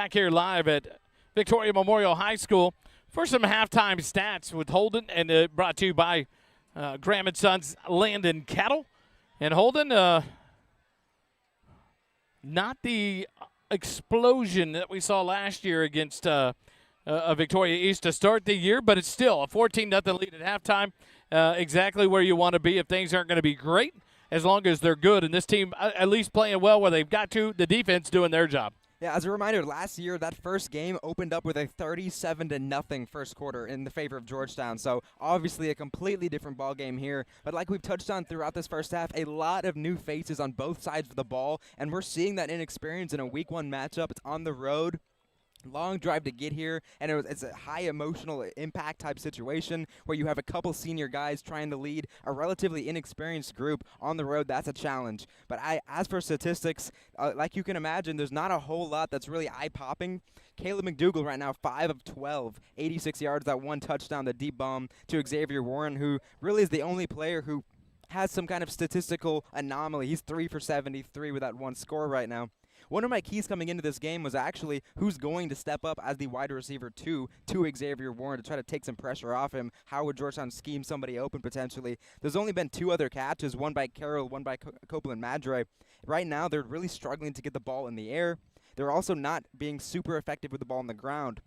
back here live at Victoria Memorial High School for some halftime stats with Holden, and brought to you by Graham & Sons Land and Cattle. And Holden, not the explosion that we saw last year against Victoria East to start the year, but it's still a 14-0 lead at halftime, exactly where you want to be if things aren't going to be great, as long as they're good. And this team at least playing well where they've got to, the defense doing their job. Yeah, as a reminder, last year that first game opened up with a 37-0 first quarter in the favor of Georgetown. So obviously a completely different ball game here. But like we've touched on throughout this first half, a lot of new faces on both sides of the ball, and we're seeing that inexperience in a week 1 matchup. It's on the road. Long drive to get here, and it's a high emotional impact type situation where you have a couple senior guys trying to lead a relatively inexperienced group on the road. That's a challenge. But as for statistics, like you can imagine, there's not a whole lot that's really eye-popping. Caleb McDougall right now, 5 of 12, 86 yards, that 1 touchdown, the deep bomb to Xavier Warren, who really is the only player who has some kind of statistical anomaly. He's 3 for 73 with that 1 score right now. One of my keys coming into this game was actually who's going to step up as the wide receiver to Xavier Warren to try to take some pressure off him. How would Georgetown scheme somebody open potentially? There's only been 2 other catches, one by Carroll, one by Copeland Madre. Right now, they're really struggling to get the ball in the air. They're also not being super effective with the ball on the ground.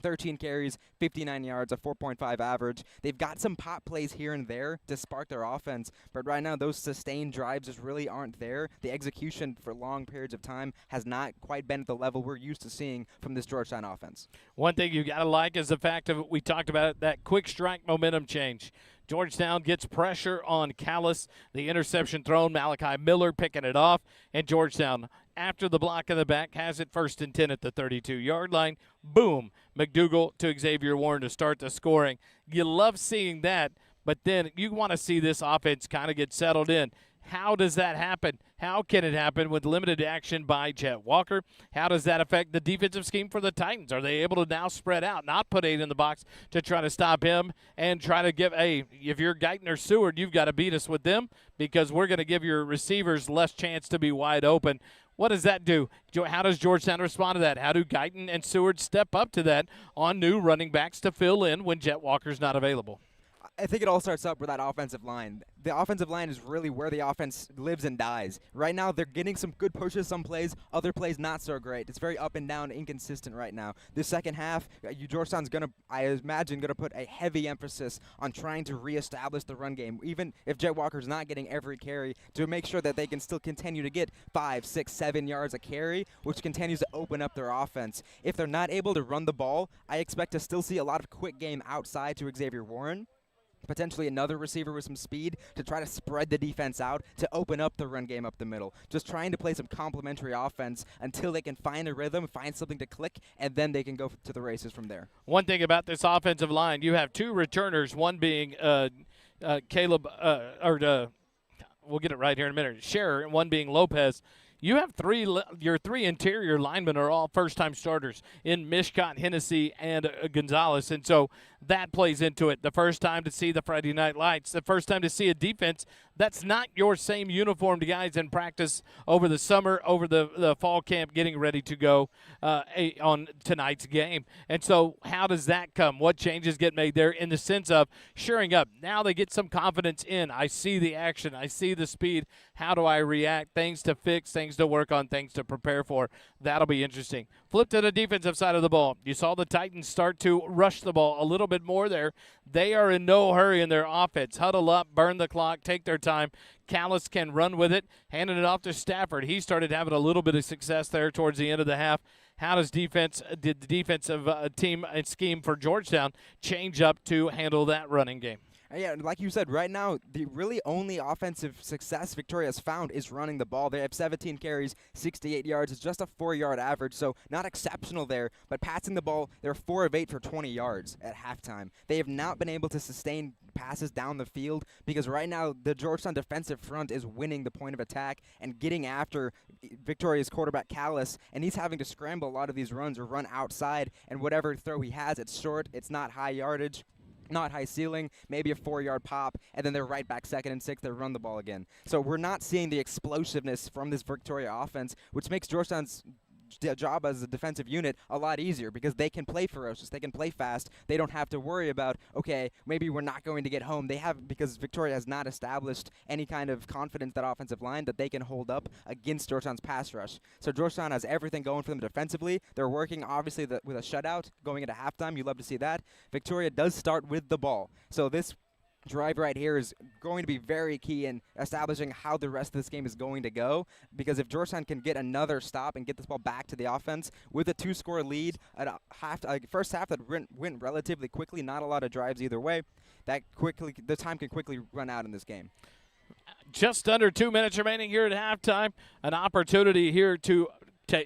13 carries, 59 yards, a 4.5 average. They've got some pop plays here and there to spark their offense, but right now those sustained drives just really aren't there. The execution for long periods of time has not quite been at the level we're used to seeing from this Georgetown offense. One thing you got to like is the fact of we talked about it, that quick strike momentum change. Georgetown gets pressure on Callis. The interception thrown, Malachi Miller picking it off, and Georgetown, after the block in the back, has it 1st and 10 at the 32-yard line. Boom, McDougall to Xavier Warren to start the scoring. You love seeing that, but then you want to see this offense kind of get settled in. How does that happen? How can it happen with limited action by Jet Walker? How does that affect the defensive scheme for the Titans? Are they able to now spread out, not put 8 in the box to try to stop him and try to give, if you're Guyton or Seward, you've got to beat us with them because we're going to give your receivers less chance to be wide open. What does that do? How does Georgetown respond to that? How do Guyton and Seward step up to that on new running backs to fill in when Jet Walker's not available? I think it all starts up with that offensive line. The offensive line is really where the offense lives and dies. Right now, they're getting some good pushes some plays, other plays not so great. It's very up and down, inconsistent right now. The second half, Georgetown's going to, I imagine, going to put a heavy emphasis on trying to reestablish the run game, even if Jet Walker's not getting every carry, to make sure that they can still continue to get 5, 6, 7 yards a carry, which continues to open up their offense. If they're not able to run the ball, I expect to still see a lot of quick game outside to Xavier Warren. Potentially another receiver with some speed to try to spread the defense out to open up the run game up the middle. Just trying to play some complementary offense until they can find a rhythm, find something to click, and then they can go to the races from there. One thing about this offensive line, you have 2 returners, one being Caleb, we'll get it right here in a minute, Scherer, and one being Lopez. You have your 3 interior linemen are all first-time starters in Mishcott, Hennessy, and Gonzalez, and so that plays into it. The first time to see the Friday Night Lights, the first time to see a defense that's not your same uniformed guys in practice over the summer, over the fall camp, getting ready to go on tonight's game. And so how does that come? What changes get made there in the sense of shoring up? Now they get some confidence in. I see the action. I see the speed. How do I react? Things to fix, things to work on, things to prepare for. That'll be interesting. Flip to the defensive side of the ball. You saw the Titans start to rush the ball a little bit more there. They are in no hurry in their offense. Huddle up, burn the clock, take their time. Callis can run with it, handing it off to Stafford. He started having a little bit of success there towards the end of the half. How did the defensive team and scheme for Georgetown change up to handle that running game? Yeah, like you said, right now, the really only offensive success Victoria has found is running the ball. They have 17 carries, 68 yards. It's just a 4-yard average, so not exceptional there. But passing the ball, they're 4 of 8 for 20 yards at halftime. They have not been able to sustain passes down the field because right now the Georgetown defensive front is winning the point of attack and getting after Victoria's quarterback Callis, and he's having to scramble a lot of these runs or run outside, and whatever throw he has, it's short, it's not high yardage. Not high ceiling, maybe a 4-yard pop, and then they're right back 2nd and 6, they run the ball again. So we're not seeing the explosiveness from this Victoria offense, which makes Georgetown's job as a defensive unit a lot easier because they can play ferocious, they can play fast. They don't have to worry about, okay, maybe we're not going to get home. They have, because Victoria has not established any kind of confidence that offensive line that they can hold up against Georgetown's pass rush. So Georgetown has everything going for them defensively. They're working, obviously, with a shutout going into halftime. You love to see that. Victoria does start with the ball. So this drive right here is going to be very key in establishing how the rest of this game is going to go, because if Georgetown can get another stop and get this ball back to the offense with a 2-score lead at a first half that went relatively quickly, not a lot of drives either way, the time can quickly run out in this game. Just under 2 minutes remaining here at halftime. An opportunity here to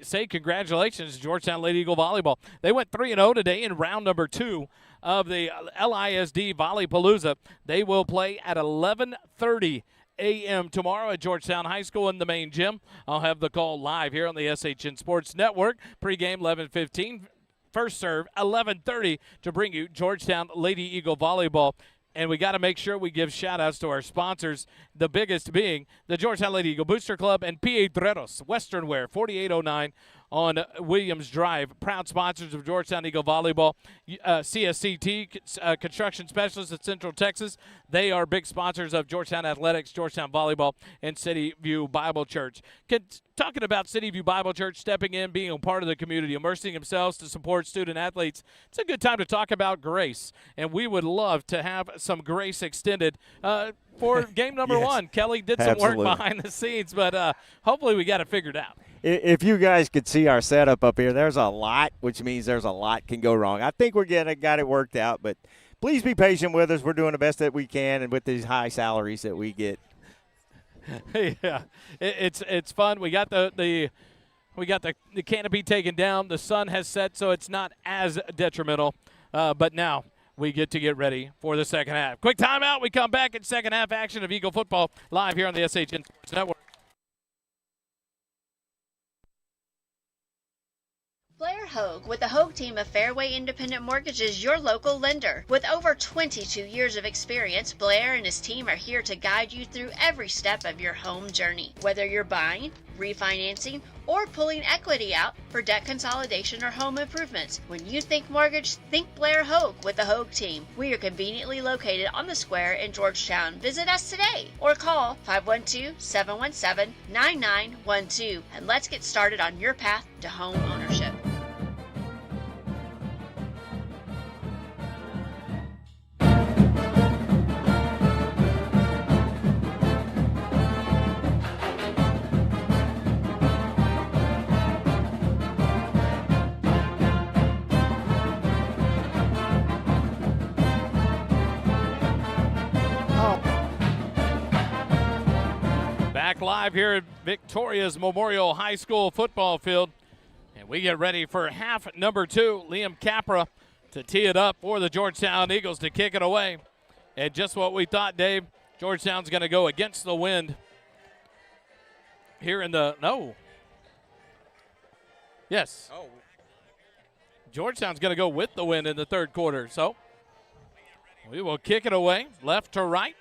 say congratulations to Georgetown Lady Eagle Volleyball. They went 3-0 today in round number 2 of the LISD Volleypalooza. They will play at 11:30 a.m. tomorrow at Georgetown High School in the main gym. I'll have the call live here on the SHN Sports Network. Pre-game 11:15. First serve 11:30 to bring you Georgetown Lady Eagle Volleyball. And we got to make sure we give shout-outs to our sponsors, the biggest being the Georgetown Lady Eagle Booster Club and Piedreros Western Wear, 4809 on Williams Drive. Proud sponsors of Georgetown Eagle Volleyball. CSCT, construction specialists at Central Texas. They are big sponsors of Georgetown Athletics, Georgetown Volleyball, and City View Bible Church. Talking about City View Bible Church stepping in, being a part of the community, immersing themselves to support student athletes, it's a good time to talk about grace. And we would love to have some grace extended for game number 1. Kelly did some work behind the scenes, but hopefully we got it figured out. If you guys could see our setup up here, there's a lot, which means there's a lot can go wrong. I think we're got it worked out, but please be patient with us. We're doing the best that we can, and with these high salaries that we get. Yeah, it's fun. We got the canopy taken down. The sun has set, so it's not as detrimental. But now we get ready for the second half. Quick timeout. We come back in second half action of Eagle football live here on the SHN Sports Network. Blair Hogue with the Hogue team of Fairway Independent Mortgages, your local lender. With over 22 years of experience, Blair and his team are here to guide you through every step of your home journey. Whether you're buying, refinancing, or pulling equity out for debt consolidation or home improvements, when you think mortgage, think Blair Hogue with the Hogue team. We are conveniently located on the square in Georgetown. Visit us today or call 512-717-9912 and let's get started on your path to home ownership. Back live here at Victoria's Memorial High School football field. And we get ready for half number 2. Liam Capra to tee it up for the Georgetown Eagles to kick it away. And just what we thought, Dave, Georgetown's going to go against the wind here in the – no. Yes. Oh. Georgetown's going to go with the wind in the third quarter. So we will kick it away left to right.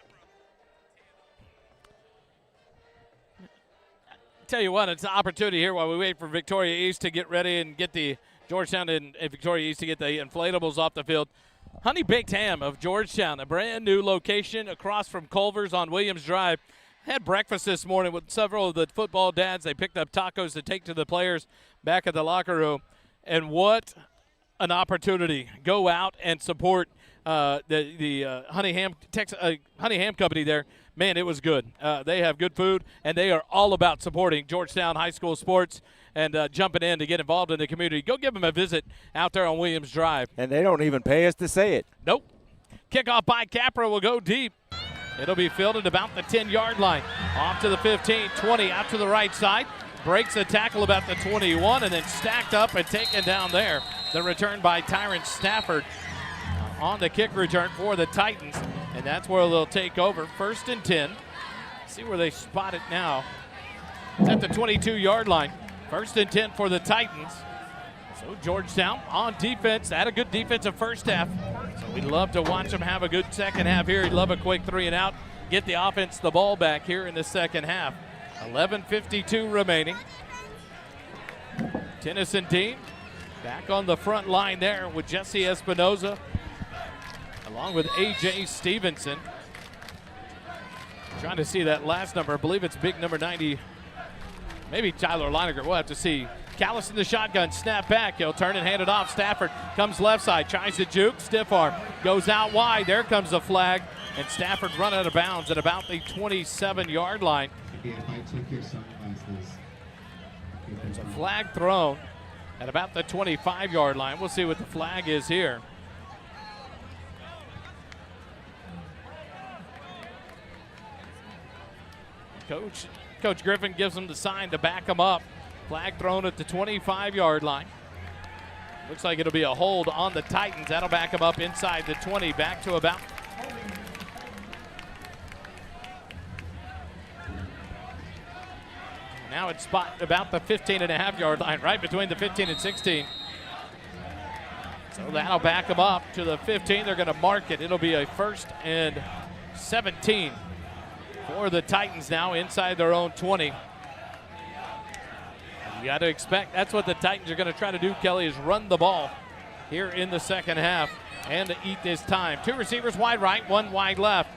Tell you what, it's an opportunity here while we wait for Victoria East to get ready and get the Georgetown and Victoria East to get the inflatables off the field. Honey Baked Ham of Georgetown, a brand new location across from Culver's on Williams Drive. Had breakfast this morning with several of the football dads. They picked up tacos to take to the players back at the locker room. And what an opportunity. Go out and support the Honey Ham Company there. Man, it was good. They have good food, and they are all about supporting Georgetown High School sports and jumping in to get involved in the community. Go give them a visit out there on Williams Drive. And they don't even pay us to say it. Nope. Kickoff by Capra will go deep. It'll be fielded about the 10-yard line. Off to the 15, 20, out to the right side. Breaks the tackle about the 21, and then stacked up and taken down there. The return by Tyron Stafford on the kick return for the Titans. And that's where they'll take over. 1st and 10. See where they spot it now. It's at the 22-yard line. 1st and 10 for the Titans. So Georgetown on defense. Had a good defensive first half. So we'd love to watch them have a good second half here. We'd love a quick 3 and out. Get the offense the ball back here in the second half. 11:52 remaining. Tennyson Dean back on the front line there with Jesse Espinoza, along with A.J. Stevenson. Trying to see that last number. I believe it's big number 90. Maybe Tyler Leininger. We'll have to see. Callis in the shotgun. Snap back. He'll turn and hand it off. Stafford comes left side. Tries to juke. Stiff arm. Goes out wide. There comes the flag. And Stafford run out of bounds at about the 27-yard line. There's a flag thrown at about the 25-yard line. We'll see what the flag is here. Coach Griffin gives them the sign to back them up. Flag thrown at the 25-yard line. Looks like it'll be a hold on the Titans. That'll back them up inside the 20, back to about. Now it's spot about the 15.5-yard line, right between the 15 and 16. So that'll back them up to the 15. They're going to mark it. It'll be a 1st and 17 for the Titans now inside their own 20. You got to expect that's what the Titans are going to try to do, Kelly, is run the ball here in the second half and to eat this time. 2 receivers wide right, 1 wide left.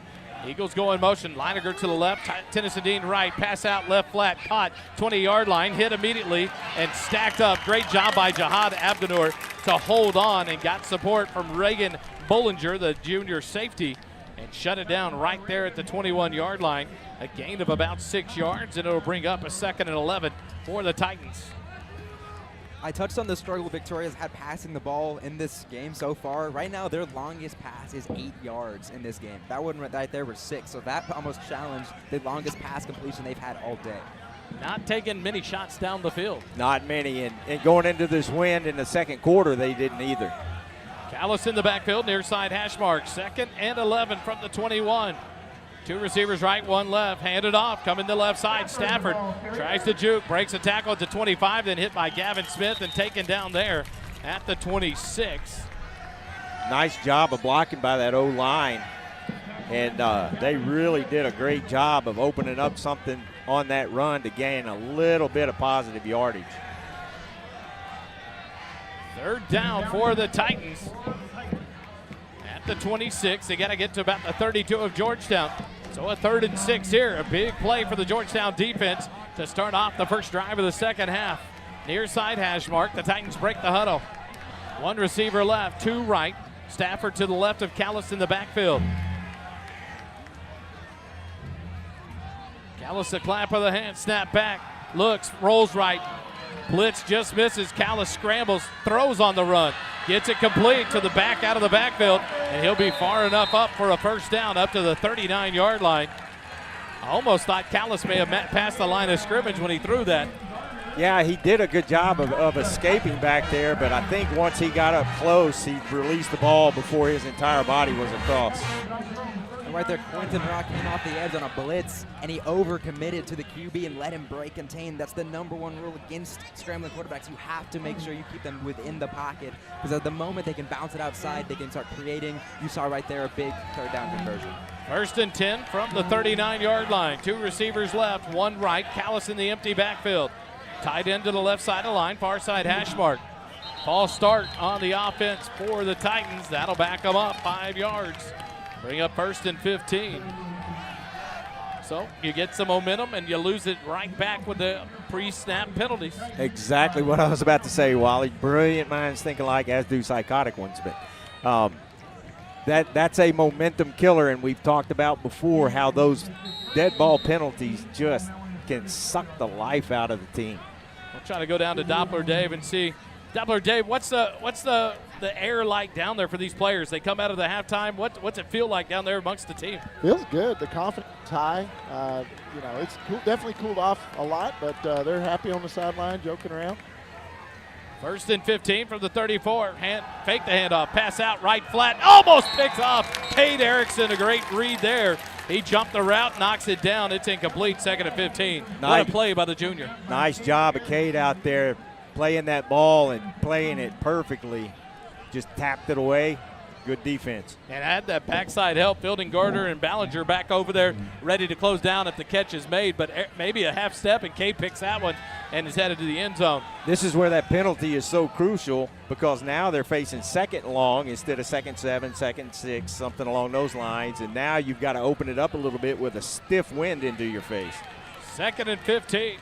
Eagles go in motion. Leininger to the left, Tennyson Dean right, pass out left flat, caught 20-yard line, hit immediately and stacked up. Great job by Jihad Abdunur to hold on and got support from Reagan Bollinger, the junior safety, and shut it down right there at the 21-yard line. A gain of about 6 yards, and it'll bring up a 2nd and 11 for the Titans. I touched on the struggle Victoria's had passing the ball in this game so far. Right now, their longest pass is 8 yards in this game. That one right there was 6, so that almost challenged the longest pass completion they've had all day. Not taking many shots down the field. Not many, and going into this wind in the second quarter, they didn't either. Callis in the backfield, near side hash mark. 2nd and 11 from the 21. 2 receivers right, 1 left. Handed off, coming to left side. Stafford tries to juke, breaks a tackle at the 25, then hit by Gavin Smith and taken down there at the 26. Nice job of blocking by that O-line. And they really did a great job of opening up something on that run to gain a little bit of positive yardage. 3rd down for the Titans. At the 26, they got to get to about the 32 of Georgetown. So a 3rd and 6 here. A big play for the Georgetown defense to start off the first drive of the second half. Near side hash mark. The Titans break the huddle. 1 receiver left, 2 right. Stafford to the left of Callis in the backfield. Callis a clap of the hand, snap back, looks, rolls right. Blitz just misses. Callis scrambles, throws on the run. Gets it complete to the back out of the backfield, and he'll be far enough up for a 1st down up to the 39-yard line. I almost thought Callis may have passed the line of scrimmage when he threw that. Yeah, he did a good job of escaping back there, but I think once he got up close, he released the ball before his entire body was across. And right there, Quentin Rock came off the edge on a blitz, and he overcommitted to the QB and let him break contain. That's the #1 rule against scrambling quarterbacks. You have to make sure you keep them within the pocket, because at the moment they can bounce it outside, they can start creating. You saw right there a big 3rd down conversion. 1st and 10 from the 39-yard line. 2 receivers left, 1 right. Callis in the empty backfield. Tight end to the left side of the line, far side hash mark. False start on the offense for the Titans. That'll back them up 5 yards. Bring up 1st and 15. So you get some momentum and you lose it right back with the pre-snap penalties. Exactly what I was about to say, Wally. Brilliant minds think alike, as do psychotic ones. But that's a momentum killer, and we've talked about before how those dead ball penalties just can suck the life out of the team. We'll try to go down to Doppler Dave and see. Doppler Dave, what's the air like down there for these players? They come out of the halftime. What's it feel like down there amongst the team? Feels good. The confidence is high. It's cool, definitely cooled off a lot, but they're happy on the sideline, joking around. 1st and 15 from the 34. Fake the handoff, pass out right flat, almost picks off. Cade Erickson, a great read there. He jumped the route, knocks it down. It's incomplete. 2nd and 15. What a play by the junior. Nice job of Cade out there playing that ball and playing it perfectly. Just tapped it away. Good defense. And had that backside help. Fielding Gardner and Ballinger back over there ready to close down if the catch is made, but maybe a half step and Cade picks that one and is headed to the end zone. This is where that penalty is so crucial because now they're facing second and long instead of second 7, second 6, something along those lines. And now you've got to open it up a little bit with a stiff wind into your face. 2nd and 15.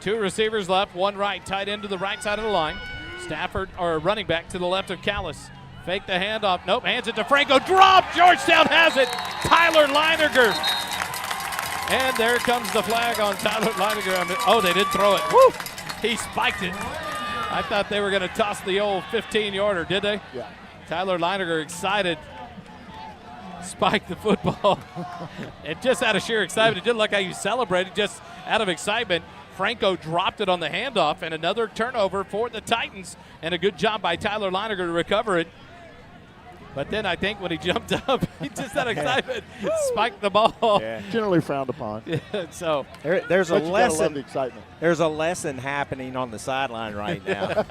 2 receivers left, 1 right, tight end to the right side of the line. Stafford, or running back to the left of Callis. Fake the handoff. Nope, hands it to Franco. Drop! Georgetown has it. Tyler Leininger. And there comes the flag on Tyler Leininger. Oh, they did throw it. Woo! He spiked it. I thought they were going to toss the old 15-yarder, did they? Yeah. Tyler Leininger excited. Spiked the football. And just out of sheer excitement, it didn't look like he celebrated, just out of excitement. Franco dropped it on the handoff, and another turnover for the Titans. And a good job by Tyler Leininger to recover it. But then I think when he jumped up, he just out of excitement spiked the ball. Yeah. Generally frowned upon. So there's a but you gotta love lesson. the excitement. There's a lesson happening on the sideline right now.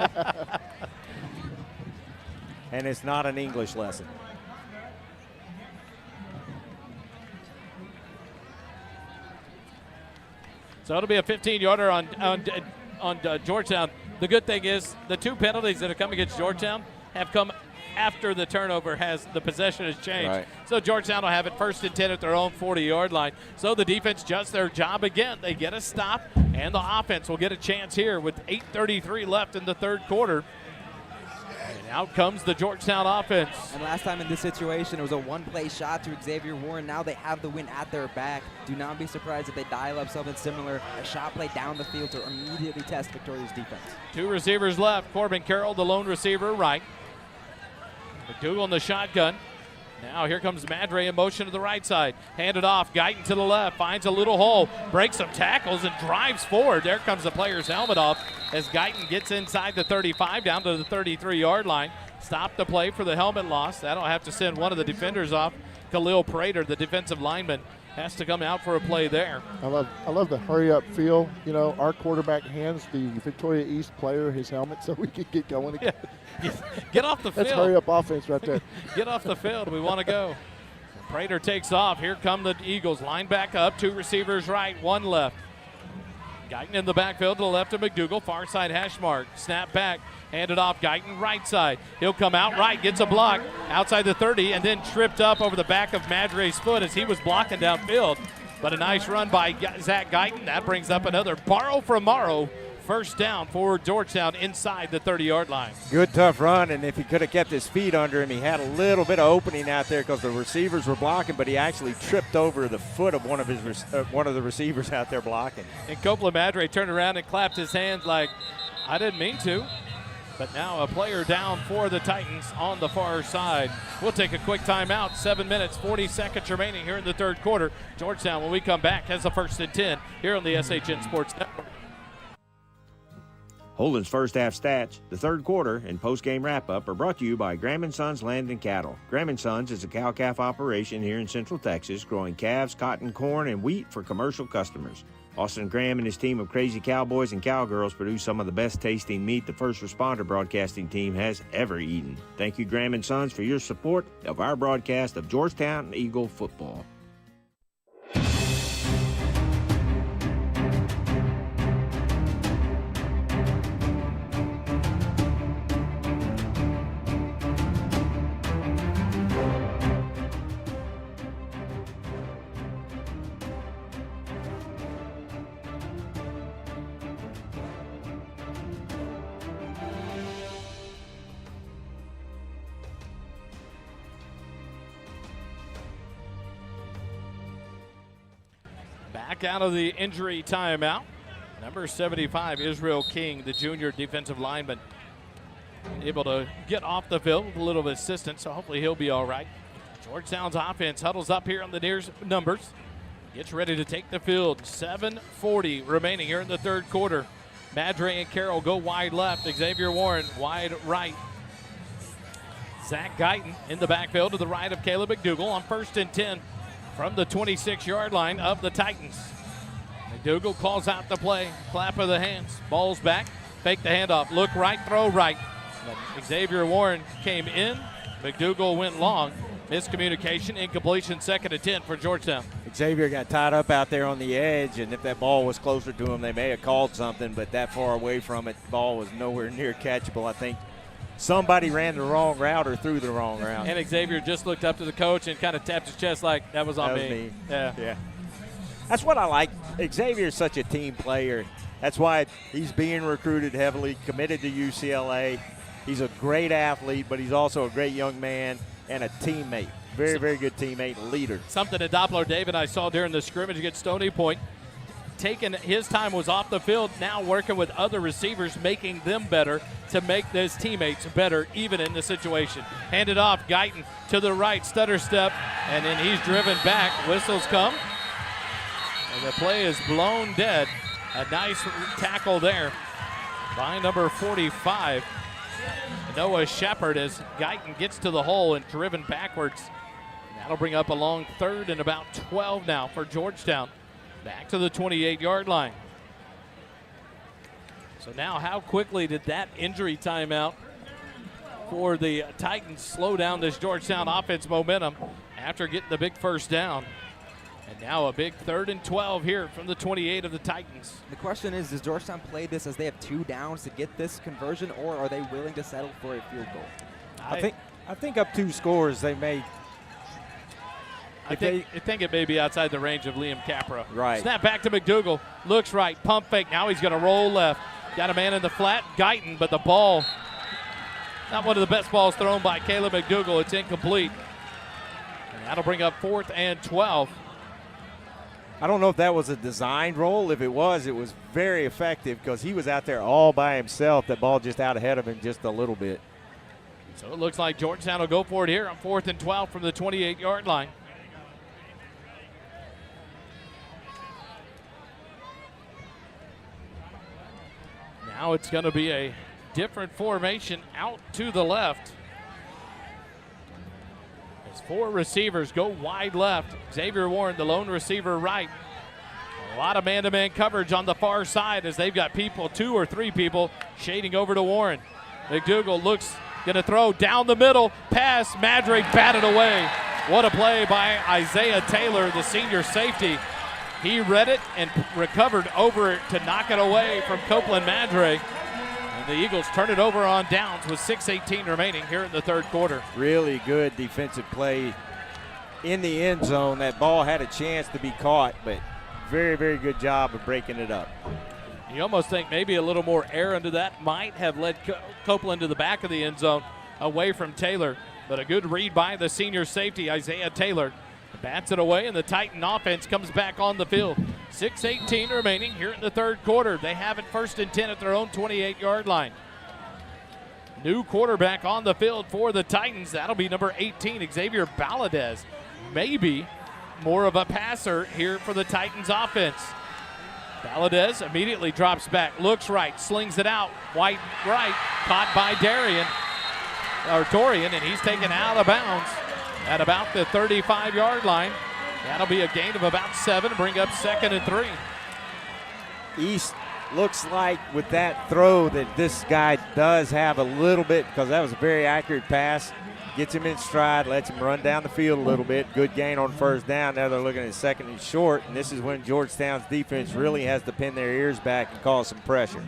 And it's not an English lesson. So it'll be a 15-yarder on Georgetown. The good thing is the 2 penalties that have come against Georgetown have come after the turnover the possession has changed. Right. So Georgetown will have it 1st and 10 at their own 40-yard line. So the defense does their job again. They get a stop, and the offense will get a chance here with 8:33 left in the 3rd quarter. And out comes the Georgetown offense. And last time in this situation, it was a one-play shot to Xavier Warren. Now they have the win at their back. Do not be surprised if they dial up something similar, a shot play down the field to immediately test Victoria's defense. 2 receivers left. Corbin Carroll, the lone receiver, right. McDougal in the shotgun. Now here comes Madre in motion to the right side. Handed off. Guyton to the left. Finds a little hole. Breaks some tackles and drives forward. There comes the player's helmet off as Guyton gets inside the 35 down to the 33-yard line. Stop the play for the helmet loss. That'll have to send one of the defenders off. Khalil Prater, the defensive lineman, has to come out for a play there. I love the hurry-up feel. You know, our quarterback hands the Victoria East player his helmet so we can get going again. Yeah. Get off the field. That's hurry-up offense right there. Get off the field. We want to go. Prater takes off. Here come the Eagles. Line back up. 2 receivers right, 1 left. Guyton in the backfield to the left of McDougal. Far side hash mark. Snap back. Handed off. Guyton right side. He'll come out right. Gets a block outside the 30 and then tripped up over the back of Madre's foot as he was blocking downfield. But a nice run by Zach Guyton. That brings up another borrow from Morrow. 1st down for Georgetown inside the 30-yard line. Good tough run, and if he could have kept his feet under him, he had a little bit of opening out there because the receivers were blocking, but he actually tripped over the foot of one of the receivers out there blocking. And Copeland Madre turned around and clapped his hands like, I didn't mean to. But now a player down for the Titans on the far side. We'll take a quick timeout. 7 minutes, 40 seconds remaining here in the 3rd quarter. Georgetown, when we come back, has the 1st and 10 here on the SHN Sports Network. Holden's first half stats, the 3rd quarter, and post-game wrap-up are brought to you by Graham & Sons Land and Cattle. Graham & Sons is a cow-calf operation here in Central Texas, growing calves, cotton, corn, and wheat for commercial customers. Austin Graham and his team of crazy cowboys and cowgirls produce some of the best-tasting meat the First Responder Broadcasting team has ever eaten. Thank you, Graham & Sons, for your support of our broadcast of Georgetown Eagle football. Back out of the injury timeout. Number 75, Israel King, the junior defensive lineman, able to get off the field with a little bit of assistance, so hopefully he'll be all right. Georgetown's offense huddles up here on the near numbers. Gets ready to take the field. 7:40 remaining here in the 3rd quarter. Madre and Carroll go wide left. Xavier Warren wide right. Zach Guyton in the backfield to the right of Caleb McDougal on 1st and 10 from the 26-yard line of the Titans. McDougal calls out the play. Clap of the hands. Ball's back. Fake the handoff. Look right, throw right. But Xavier Warren came in. McDougal went long. Miscommunication, incompletion, 2nd and 10 for Georgetown. Xavier got tied up out there on the edge, and if that ball was closer to him, they may have called something, but that far away from it, the ball was nowhere near catchable. I think somebody ran the wrong route or threw the wrong route. And Xavier just looked up to the coach and kind of tapped his chest like, that was on me. Yeah. That's what I like. Xavier's such a team player. That's why he's being recruited heavily, committed to UCLA. He's a great athlete, but he's also a great young man and a teammate. Very, very good teammate and leader. Something that Doppler David I saw during the scrimmage against Stony Point. Taking his time was off the field, now working with other receivers, making them better to make his teammates better, even in the situation. Handed off, Guyton to the right, stutter step, and then he's driven back. Whistles come, and the play is blown dead. A nice tackle there by number 45. Noah Shepard as Guyton gets to the hole and driven backwards. That'll bring up a long third and about 12 now for Georgetown. Back to the 28-yard line. So now how quickly did that injury timeout for the Titans slow down this Georgetown offense momentum after getting the big first down? And now a big 3rd and 12 here from the 28 of the Titans. The question is, does Georgetown play this as they have 2 downs to get this conversion, or are they willing to settle for a field goal? I think up 2 scores they may. I think it may be outside the range of Liam Capra. Right. Snap back to McDougal. Looks right. Pump fake. Now he's going to roll left. Got a man in the flat. Guyton, but the ball, not one of the best balls thrown by Caleb McDougal. It's incomplete. And that'll bring up 4th and 12. I don't know if that was a designed roll. If it was very effective because he was out there all by himself. That ball just out ahead of him just a little bit. So it looks like Georgetown will go for it here on 4th and 12 from the 28-yard line. Now it's going to be a different formation out to the left. As 4 receivers go wide left. Xavier Warren, the lone receiver, right. A lot of man-to-man coverage on the far side as they've got people, 2 or 3 people, shading over to Warren. McDougal looks, going to throw down the middle. Pass, Madre batted away. What a play by Isaiah Taylor, the senior safety. He read it and recovered over it to knock it away from Copeland Madre. And the Eagles turn it over on downs with 6:18 remaining here in the 3rd quarter. Really good defensive play in the end zone. That ball had a chance to be caught, but very, very good job of breaking it up. You almost think maybe a little more air into that might have led Copeland to the back of the end zone away from Taylor. But a good read by the senior safety, Isaiah Taylor. Bats it away, and the Titan offense comes back on the field. 6:18 remaining here in the 3rd quarter. They have it 1st and 10 at their own 28-yard line. New quarterback on the field for the Titans. That'll be number 18, Xavier Valadez. Maybe more of a passer here for the Titans offense. Valadez immediately drops back, looks right, slings it out, wide right, caught by Dorian, and he's taken out of bounds at about the 35-yard line. That'll be a gain of about 7, bring up 2nd and 3. East looks like with that throw that this guy does have a little bit, because that was a very accurate pass. Gets him in stride, lets him run down the field a little bit. Good gain on 1st down. Now they're looking at 2nd and short, and this is when Georgetown's defense really has to pin their ears back and cause some pressure.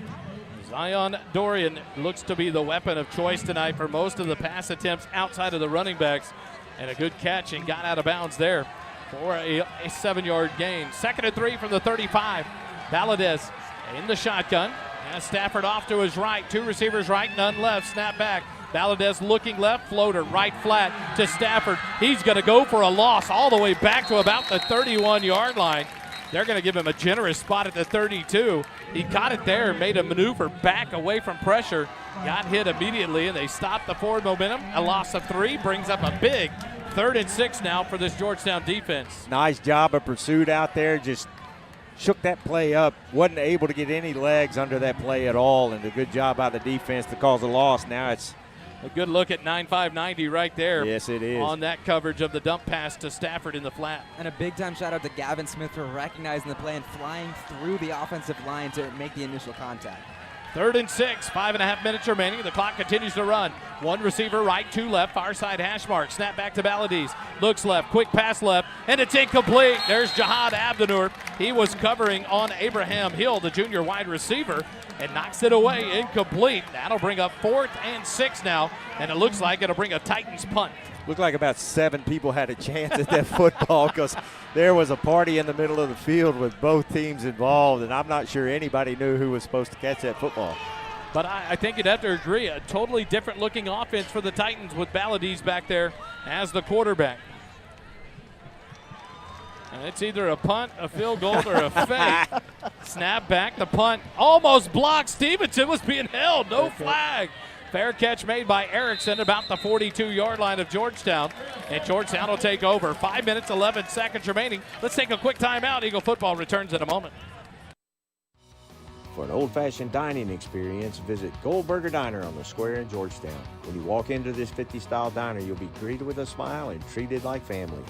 Zion Dorian looks to be the weapon of choice tonight for most of the pass attempts outside of the running backs. And a good catch and got out of bounds there for a 7-yard gain. 2nd and 3 from the 35. Valadez in the shotgun. And Stafford off to his right. 2 receivers right, none left. Snap back. Valadez looking left, floater right flat to Stafford. He's going to go for a loss all the way back to about the 31-yard line. They're going to give him a generous spot at the 32. He caught it there, made a maneuver back away from pressure, got hit immediately, and they stopped the forward momentum. A loss of 3 brings up a big 3rd and 6 now for this Georgetown defense. Nice job of pursuit out there. Just shook that play up. Wasn't able to get any legs under that play at all, and a good job by the defense to cause a loss. Now it's a good look at 9.590 right there. Yes, it is. On that coverage of the dump pass to Stafford in the flat. And a big-time shout-out to Gavin Smith for recognizing the play and flying through the offensive line to make the initial contact. 3rd and 6, 5.5 minutes remaining. The clock continues to run. One receiver right, two left, far side hash mark. Snap back to Valadez. Looks left, quick pass left, and it's incomplete. There's Jihad Abdenur. He was covering on Abraham Hill, the junior wide receiver, and knocks it away, incomplete. That'll bring up 4th and 6 now, and it looks like it'll bring a Titans punt. Looked like about 7 people had a chance at that football because there was a party in the middle of the field with both teams involved, and I'm not sure anybody knew who was supposed to catch that football. But I think you'd have to agree, a totally different looking offense for the Titans with Valadez back there as the quarterback. And it's either a punt, a field goal, or a fake. Snap back, the punt almost blocked. Stevenson was being held, no flag. Fair catch made by Erickson about the 42-yard line of Georgetown. And Georgetown will take over. 5 minutes, 11 seconds remaining. Let's take a quick timeout. Eagle football returns in a moment. For an old-fashioned dining experience, visit Goldberger Diner on the square in Georgetown. When you walk into this 50-style diner, you'll be greeted with a smile and treated like family.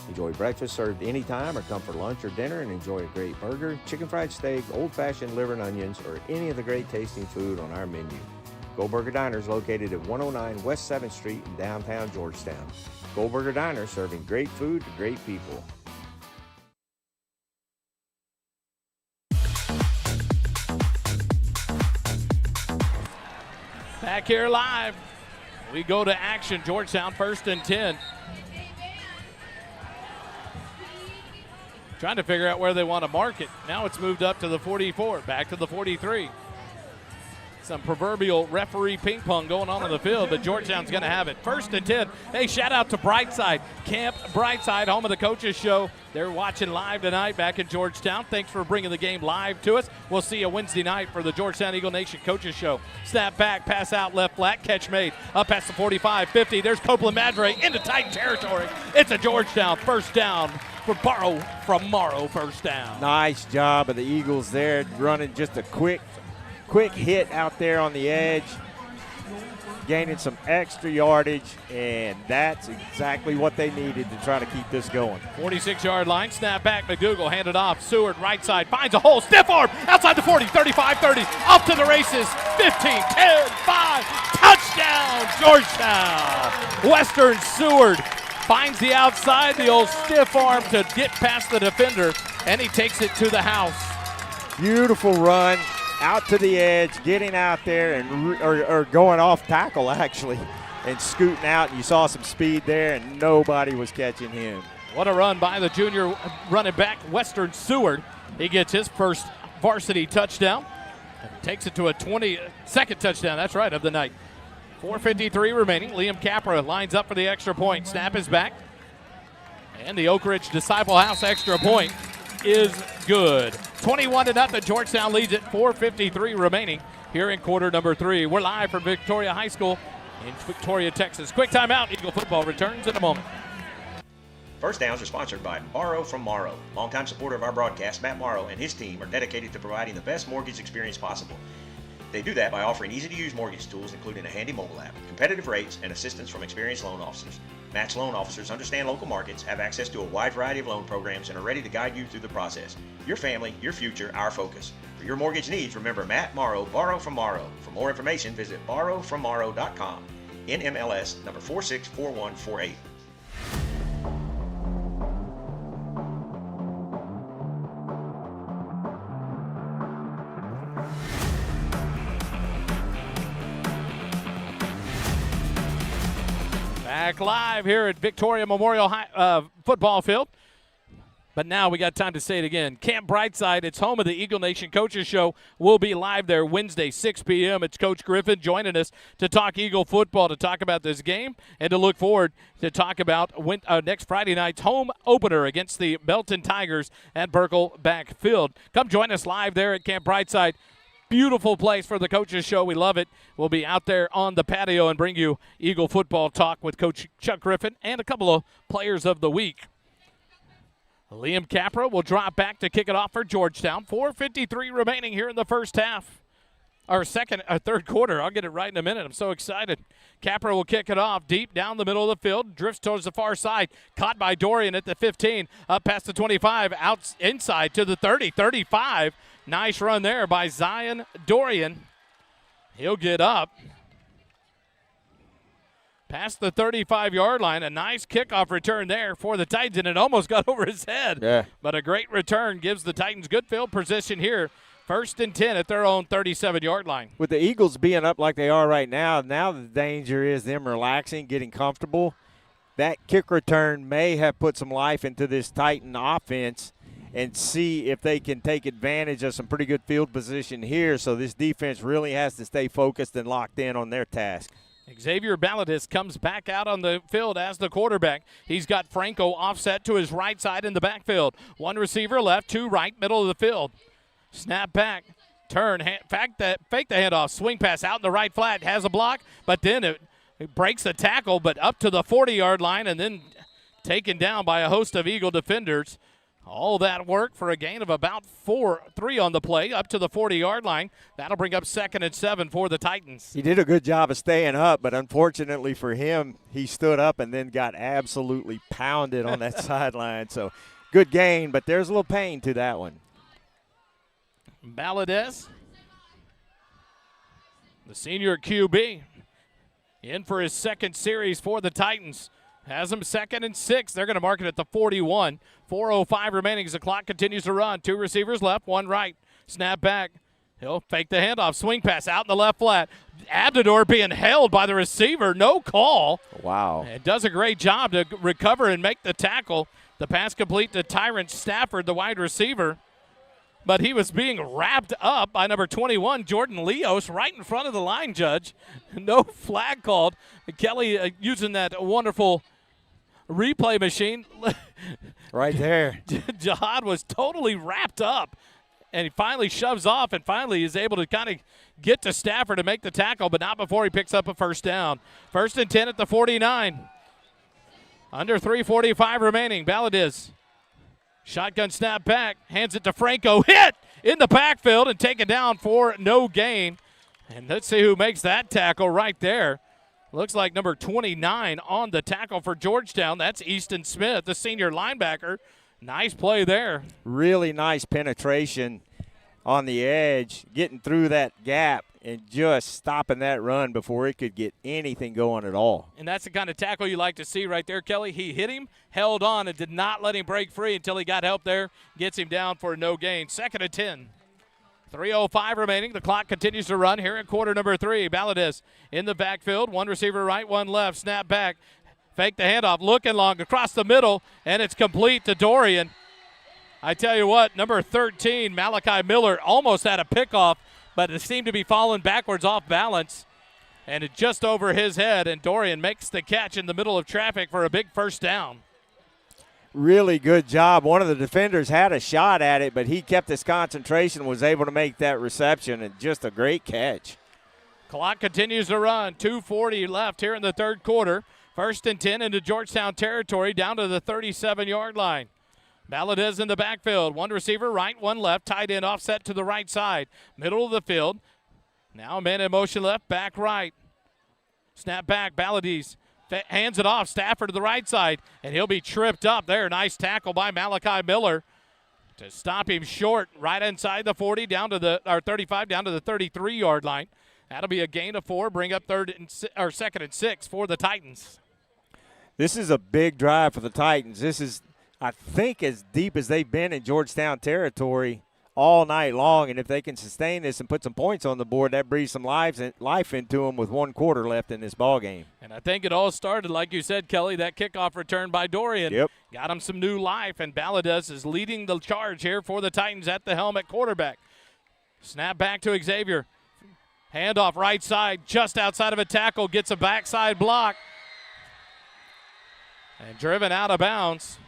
Enjoy breakfast served anytime or come for lunch or dinner and enjoy a great burger, chicken fried steak, old-fashioned liver and onions, or any of the great tasting food on our menu. Goldberger Diner is located at 109 West 7th Street in downtown Georgetown. Goldberger Diner, serving great food to great people. Back here live. We go to action. Georgetown 1st and 10. Trying to figure out where they want to mark it. Now it's moved up to the 44, back to the 43. Some proverbial referee ping pong going on the field, but Georgetown's going to have it. 1st and 10. Hey, shout out to Brightside. Camp Brightside, home of the Coaches Show. They're watching live tonight back in Georgetown. Thanks for bringing the game live to us. We'll see you Wednesday night for the Georgetown Eagle Nation Coaches Show. Snap back, pass out, left flat, catch made. Up past the 45, 50. There's Copeland Madre into tight territory. It's a Georgetown first down for Barrow from Morrow, first down. Nice job of the Eagles there, running just a quick hit out there on the edge, gaining some extra yardage, and that's exactly what they needed to try to keep this going. 46-yard line, snap back, McDougal handed off. Seward right side, finds a hole, stiff arm, outside the 40, 35, 30, up to the races, 15, 10, 5, touchdown, Georgetown. Western Seward finds the outside, the old stiff arm to get past the defender, and he takes it to the house. Beautiful run. Out to the edge, getting out there and or going off tackle actually, and scooting out. And you saw some speed there, and nobody was catching him. What a run by the junior running back, Western Seward. He gets his first varsity touchdown and takes it to a 22nd touchdown. That's right, of the night. 4:53 remaining. Liam Capra lines up for the extra point. Snap is back, and the Oak Ridge Disciple House extra point is good. 21-0. Georgetown leads it. 4:53 remaining here in quarter number 3. We're live from Victoria High School in Victoria, Texas. Quick timeout. Eagle football returns in a moment. First Downs are sponsored by Barrow from Morrow. Longtime supporter of our broadcast, Matt Morrow and his team are dedicated to providing the best mortgage experience possible. They do that by offering easy-to-use mortgage tools, including a handy mobile app, competitive rates, and assistance from experienced loan officers. Matt's loan officers understand local markets, have access to a wide variety of loan programs, and are ready to guide you through the process. Your family, your future, our focus. For your mortgage needs, remember Matt Morrow, Barrow from Morrow. For more information, visit borrowfrommorrow.com. NMLS number 464148. Back live here at Victoria Memorial Football Field. But now we got time to say it again. Camp Brightside, it's home of the Eagle Nation Coaches Show. We'll be live there Wednesday, 6 p.m. It's Coach Griffin joining us to talk Eagle football, to talk about this game, and to look forward to talk about next Friday night's home opener against the Belton Tigers at Birkelbach Field. Come join us live there at Camp Brightside. Beautiful place for the Coaches Show. We love it. We'll be out there on the patio and bring you Eagle football talk with Coach Chuck Griffin and a couple of players of the week. Liam Capra will drop back to kick it off for Georgetown. 4:53 remaining here in the first half. Third quarter. I'll get it right in a minute. I'm so excited. Capra will kick it off deep down the middle of the field. Drifts towards the far side. Caught by Dorian at the 15. Up past the 25. Out inside to the 30. 35. Nice run there by Zion Dorian. He'll get up. Past the 35-yard line, a nice kickoff return there for the Titans, and it almost got over his head. Yeah. But a great return gives the Titans good field position here. 1st and 10 at their own 37-yard line. With the Eagles being up like they are right now the danger is them relaxing, getting comfortable. That kick return may have put some life into this Titan offense and see if they can take advantage of some pretty good field position here. So this defense really has to stay focused and locked in on their task. Xavier Balladis comes back out on the field as the quarterback. He's got Franco offset to his right side in the backfield. One receiver left, two right, middle of the field. Snap back, turn, fake the handoff, swing pass out in the right flat, has a block, but then it breaks the tackle, but up to the 40-yard line and then taken down by a host of Eagle defenders. All that work for a gain of about 3 on the play, up to the 40-yard line. That'll bring up 2nd and 7 for the Titans. He did a good job of staying up, but unfortunately for him, he stood up and then got absolutely pounded on that sideline. So good gain, but there's a little pain to that one. Balladez, the senior QB, in for his 2nd series for the Titans. Has him 2nd and 6. They're going to mark it at the 41. 4:05 remaining as the clock continues to run. 2 receivers left, 1 right. Snap back. He'll fake the handoff. Swing pass out in the left flat. Abdador being held by the receiver. No call. Wow. And does a great job to recover and make the tackle. The pass complete to Tyrant Stafford, the wide receiver. But he was being wrapped up by number 21, Jordan Leos, right in front of the line judge. No flag called. Kelly using that wonderful replay machine. Right there. Jihad was totally wrapped up, and he finally shoves off and finally is able to kind of get to Stafford to make the tackle, but not before he picks up a 1st down. 1st and 10 at the 49. Under 3:45 remaining. Balladez. Shotgun snap back, hands it to Franco, hit in the backfield and taken down for no gain. And let's see who makes that tackle right there. Looks like number 29 on the tackle for Georgetown. That's Easton Smith, the senior linebacker. Nice play there. Really nice penetration on the edge, getting through that gap and just stopping that run before it could get anything going at all. And that's the kind of tackle you like to see right there, Kelly. He hit him, held on, and did not let him break free until he got help there. Gets him down for no gain. 2nd and 10. 3:05 remaining. The clock continues to run here at quarter number 3. Balladez in the backfield. 1 receiver right, 1 left. Snap back. Fake the handoff. Looking long across the middle, and it's complete to Dorian. I tell you what, number 13, Malachi Miller, almost had a pickoff, but it seemed to be falling backwards off balance. And it just over his head, and Dorian makes the catch in the middle of traffic for a big 1st down. Really good job. One of the defenders had a shot at it, but he kept his concentration, was able to make that reception, and just a great catch. Clock continues to run. 2:40 left here in the 3rd quarter. 1st and 10 into Georgetown territory, down to the 37-yard line. Balladez in the backfield. 1 receiver right, 1 left. Tight end offset to the right side. Middle of the field. Now a man in motion left, back right. Snap back, Balladez hands it off. Stafford to the right side, and he'll be tripped up there. Nice tackle by Malachi Miller to stop him short, right inside the 40, down to the 35, down to the 33-yard line. That'll be a gain of 4, bring up 2nd and 6 for the Titans. This is a big drive for the Titans. This is, I think, as deep as they've been in Georgetown territory all night long, and if they can sustain this and put some points on the board, that breathes some life into them with 1 quarter left in this ball game. And I think it all started, like you said, Kelly, that kickoff return by Dorian. Yep. Got him some new life, and Balladez is leading the charge here for the Titans at the helm at quarterback. Snap back to Xavier. Handoff right side, just outside of a tackle, gets a backside block. And driven out of bounds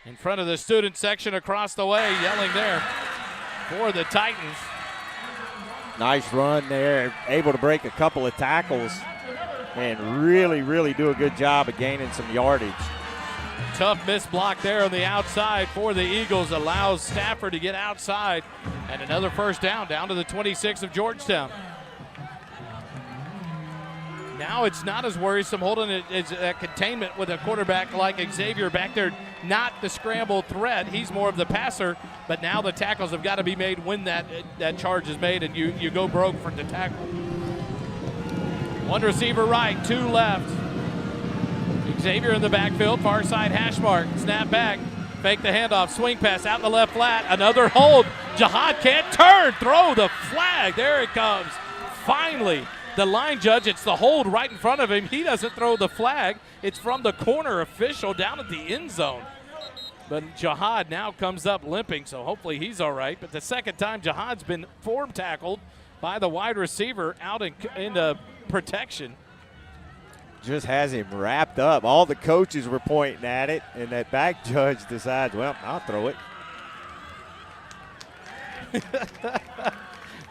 in front of the student section across the way, yelling there for the Titans. Nice run there, able to break a couple of tackles and really, really do a good job of gaining some yardage. Tough miss block there on the outside for the Eagles, allows Stafford to get outside, and another 1st down to the 26 of Georgetown. Now it's not as worrisome holding it as a containment with a quarterback like Xavier back there, not the scramble threat. He's more of the passer, but now the tackles have got to be made when that charge is made, and you go broke for the tackle. One receiver right, two left. Xavier in the backfield, far side hash mark. Snap back, fake the handoff, swing pass out in the left flat. Another hold. Jihad can't turn, throw the flag. There it comes. Finally, the line judge, it's the hold right in front of him. He doesn't throw the flag. It's from the corner official down at the end zone. But Jihad now comes up limping, so hopefully he's all right. But the second time Jihad's been form tackled by the wide receiver out into protection. Just has him wrapped up. All the coaches were pointing at it, and that back judge decides, well, I'll throw it.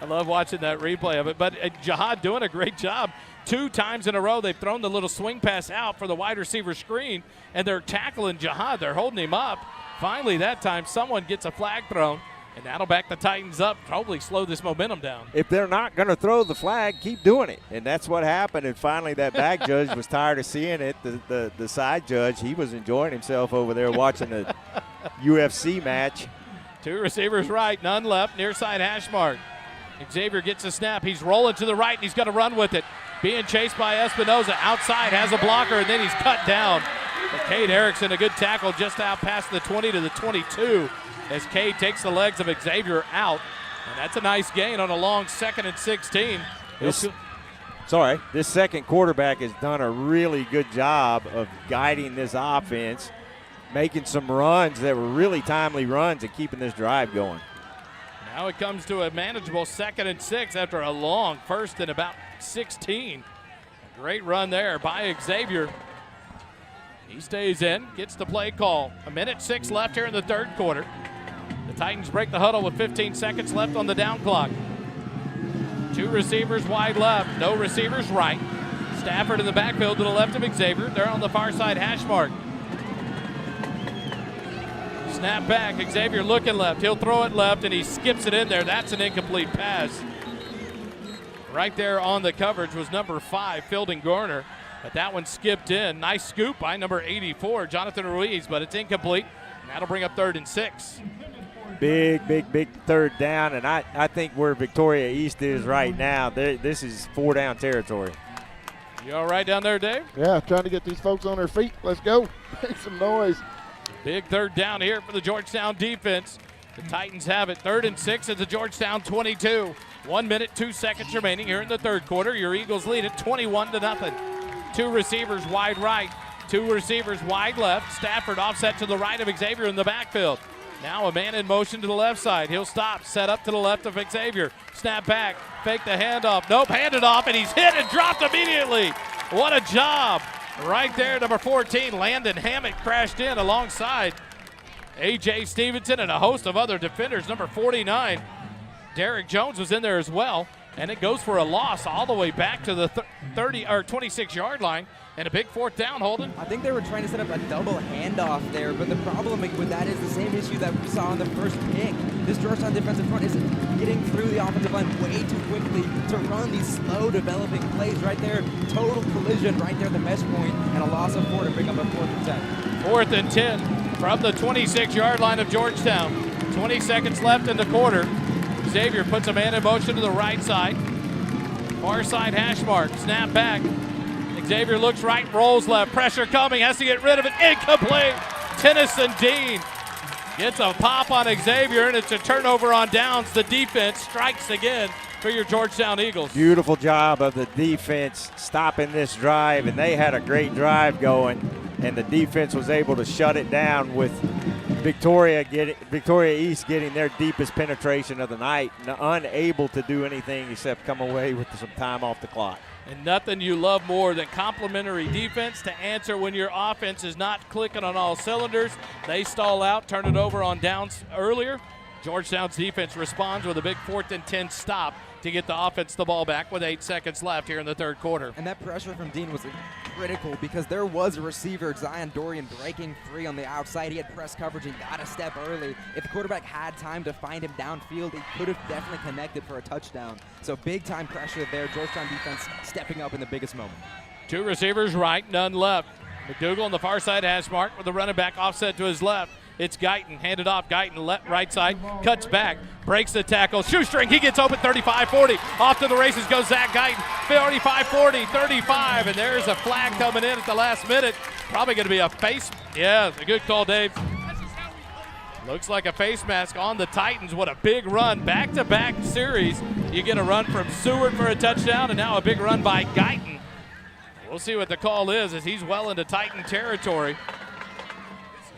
I love watching that replay of it. But Jihad doing a great job. 2 times in a row they've thrown the little swing pass out for the wide receiver screen, and they're tackling Jihad. They're holding him up. Finally, that time, someone gets a flag thrown, and that'll back the Titans up, probably slow this momentum down. If they're not going to throw the flag, keep doing it. And that's what happened. And finally, that back judge was tired of seeing it. The side judge, he was enjoying himself over there watching the UFC match. 2 receivers right, none left, near side hash mark. Xavier gets a snap. He's rolling to the right, and he's going to run with it. Being chased by Espinoza. Outside, has a blocker, and then he's cut down. But Cade Erickson, a good tackle just out past the 20 to the 22 as Cade takes the legs of Xavier out. And that's a nice gain on a long 2nd and 16. This second quarterback has done a really good job of guiding this offense, making some runs that were really timely runs and keeping this drive going. Now it comes to a manageable 2nd and 6 after a long 1st and about 16. A great run there by Xavier. He stays in, gets the play call. 1:06 left here in the 3rd quarter. The Titans break the huddle with 15 seconds left on the down clock. 2 receivers wide left, no receivers right. Stafford in the backfield to the left of Xavier. They're on the far side hash mark. Snap back, Xavier looking left. He'll throw it left, and he skips it in there. That's an incomplete pass. Right there on the coverage was number 5, Fielding Garner. But that one skipped in. Nice scoop by number 84, Jonathan Ruiz, but it's incomplete. And that'll bring up 3rd and 6. Big 3rd down, and I think where Victoria East is right now, this is 4-down territory. You all right down there, Dave? Yeah, trying to get these folks on their feet. Let's go. Make some noise. Big 3rd down here for the Georgetown defense. The Titans have it. 3rd and 6 at the Georgetown 22. 1 minute, 2 seconds remaining here in the 3rd quarter. Your Eagles lead it 21-0. 2 receivers wide right, 2 receivers wide left. Stafford offset to the right of Xavier in the backfield. Now a man in motion to the left side. He'll stop, set up to the left of Xavier. Snap back, fake the handoff. Nope, handed off, and he's hit and dropped immediately. What a job. Right there, number 14, Landon Hammett crashed in alongside A.J. Stevenson and a host of other defenders. Number 49, Derek Jones was in there as well. And it goes for a loss all the way back to the 26-yard line. And a big 4th down, Holden. I think they were trying to set up a double handoff there, but the problem with that is the same issue that we saw on the first pick. This Georgetown defensive front is getting through the offensive line way too quickly to run these slow developing plays right there. Total collision right there at the mesh point, and a loss of 4 to bring up a 4th and 10. 4th and 10 from the 26-yard line of Georgetown. 20 seconds left in the quarter. Xavier puts a man in motion to the right side. Far side hash mark. Snap back. Xavier looks right, rolls left. Pressure coming. Has to get rid of it. Incomplete. Tennyson Dean gets a pop on Xavier, and it's a turnover on downs. The defense strikes again for your Georgetown Eagles. Beautiful job of the defense stopping this drive, and they had a great drive going, and the defense was able to shut it down with Victoria East getting their deepest penetration of the night, unable to do anything except come away with some time off the clock. And nothing you love more than complimentary defense to answer when your offense is not clicking on all cylinders. They stall out, turn it over on downs earlier. Georgetown's defense responds with a big 4th and 10 stop to get the offense the ball back with 8 seconds left here in the 3rd quarter. And that pressure from Dean was critical because there was a receiver, Zion Dorian, breaking free on the outside. He had press coverage and got a step early. If the quarterback had time to find him downfield, he could have definitely connected for a touchdown. So big time pressure there. Georgetown defense stepping up in the biggest moment. 2 receivers right, none left. McDougal on the far side hash mark with the running back offset to his left. It's Guyton, handed off. Guyton, right side, cuts back, breaks the tackle. Shoestring, he gets open 35-40. Off to the races goes Zach Guyton. 45-40, 35, and there's a flag coming in at the last minute. Probably going to be a face. Yeah, a good call, Dave. Looks like a face mask on the Titans. What a big run. Back-to-back series. You get a run from Seward for a touchdown, and now a big run by Guyton. We'll see what the call is as he's well into Titan territory.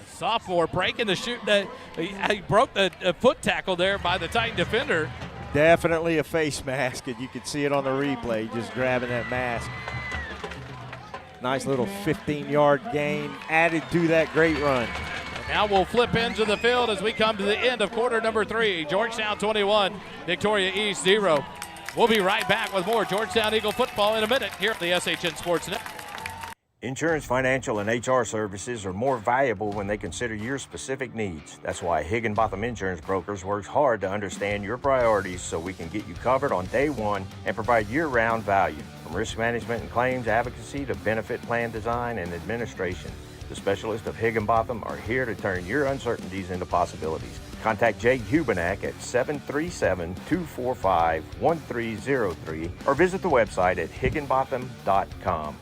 Sophomore breaking the shoot. He broke the foot tackle there by the Titan defender. Definitely a face mask, and you can see it on the replay, just grabbing that mask. Nice little 15-yard gain added to that great run. Now we'll flip into the field as we come to the end of quarter number 3. Georgetown 21, Victoria East 0. We'll be right back with more Georgetown Eagle football in a minute here at the SHN Sports Net. Insurance, financial, and HR services are more valuable when they consider your specific needs. That's why Higginbotham Insurance Brokers works hard to understand your priorities so we can get you covered on day one and provide year-round value. From risk management and claims advocacy to benefit plan design and administration, the specialists of Higginbotham are here to turn your uncertainties into possibilities. Contact Jay Hubenak at 737-245-1303 or visit the website at higginbotham.com.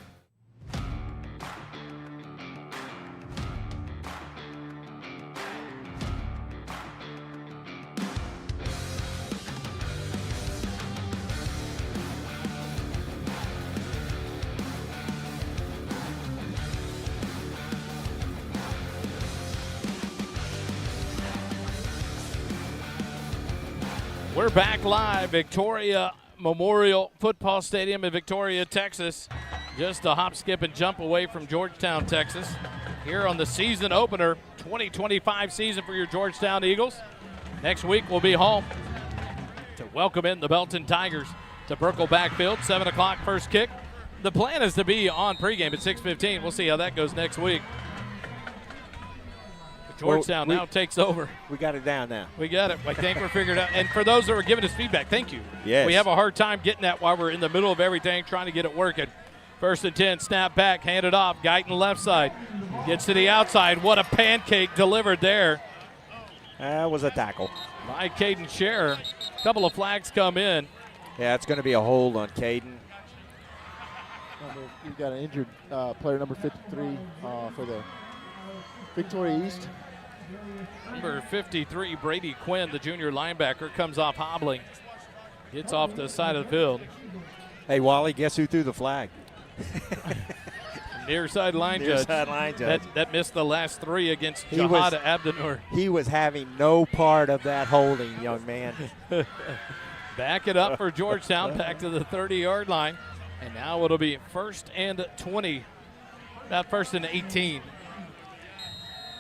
We're back live, Victoria Memorial Football Stadium in Victoria, Texas. Just a hop, skip, and jump away from Georgetown, Texas. Here on the season opener, 2025 season for your Georgetown Eagles. Next week we'll be home to welcome in the Belton Tigers to Burkle backfield, 7 o'clock first kick. The plan is to be on pregame at 6:15. We'll see how that goes next week. Georgetown now takes over. We got it down now. We got it. I think we're figured out. And for those that were giving us feedback, thank you. Yes. We have a hard time getting that while we're in the middle of everything, trying to get it working. 1st and 10, snap back, handed off. Guyton left side. Gets to the outside. What a pancake delivered there. That was a tackle. By Caden Scherer. A couple of flags come in. Yeah, it's going to be a hold on Caden. We've got an injured player, number 53, for the Victoria East. Number 53, Brady Quinn, the junior linebacker, comes off hobbling. Gets off the side of the field. Hey, Wally, guess who threw the flag? Near sideline judge. Sideline judge. That missed the last 3 against Jahada Abdenur. He was having no part of that holding, young man. Back it up for Georgetown, back to the 30-yard line. And now it'll be 1st and 20, not 1st and 18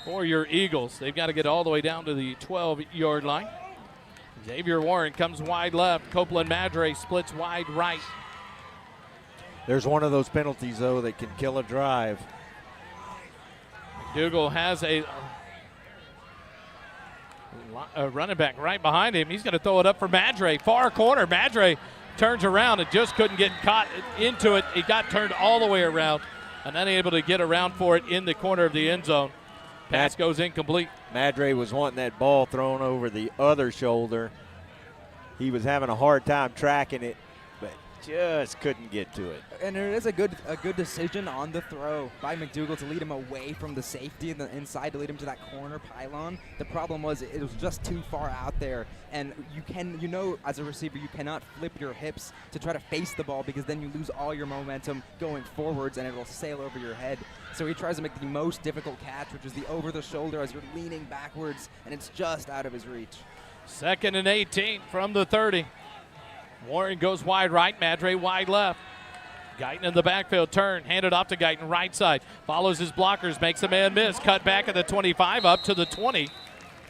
for your Eagles. They've got to get all the way down to the 12-yard line. Xavier Warren comes wide left. Copeland Madre splits wide right. There's one of those penalties, though, that can kill a drive. McDougal has a running back right behind him. He's going to throw it up for Madre. Far corner. Madre turns around and just couldn't get caught into it. He got turned all the way around and unable to get around for it in the corner of the end zone. Pass goes incomplete. Madre was wanting that ball thrown over the other shoulder. He was having a hard time tracking it, but just couldn't get to it. And it is a good decision on the throw by McDougal to lead him away from the safety and the inside to lead him to that corner pylon. The problem was it was just too far out there, and as a receiver you cannot flip your hips to try to face the ball because then you lose all your momentum going forwards and it will sail over your head. So he tries to make the most difficult catch, which is the over the shoulder as you're leaning backwards, and it's just out of his reach. 2nd and 18 from the 30. Warren goes wide right, Madre wide left. Guyton in the backfield, turn, handed off to Guyton, right side. Follows his blockers, makes a man miss. Cut back at the 25, up to the 20.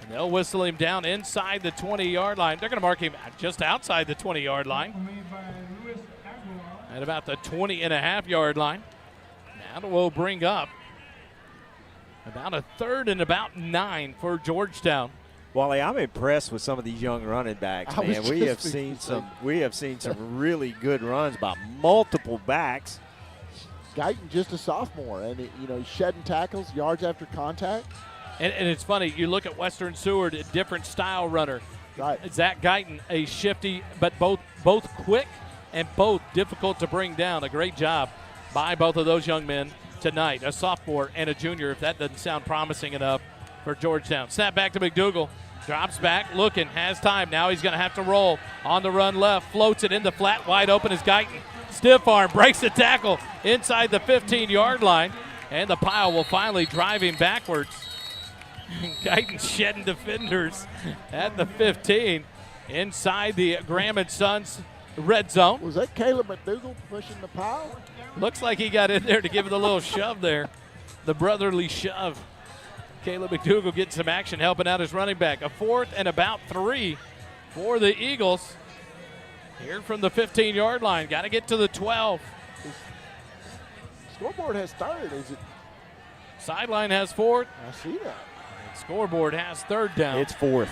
And they'll whistle him down inside the 20-yard line. They're going to mark him just outside the 20-yard line. At about the 20.5-yard line. Now we'll bring up about a 3rd and about 9 for Georgetown. Wally, I'm impressed with some of these young running backs, man. We have seen some really good runs by multiple backs. Guyton just a sophomore, and he's shedding tackles, yards after contact. And it's funny, you look at Western Seward, a different style runner. Right. Zach Guyton, a shifty, but both quick and both difficult to bring down. A great job by both of those young men tonight, a sophomore and a junior, if that doesn't sound promising enough for Georgetown. Snap back to McDougal. Drops back, looking, has time. Now he's going to have to roll. On the run left, floats it into flat, wide open is Guyton. Stiff arm, breaks the tackle inside the 15-yard line, and the pile will finally drive him backwards. Guyton shedding defenders at the 15 inside the Graham & Sons red zone. Was that Caleb McDougal pushing the pile? Looks like he got in there to give it a little shove there, the brotherly shove. Caleb McDougal getting some action, helping out his running back. A 4th and about 3 for the Eagles. Here from the 15-yard line. Got to get to the 12. Scoreboard has third, is it? Sideline has 4th. I see that. Scoreboard has 3rd down. It's 4th.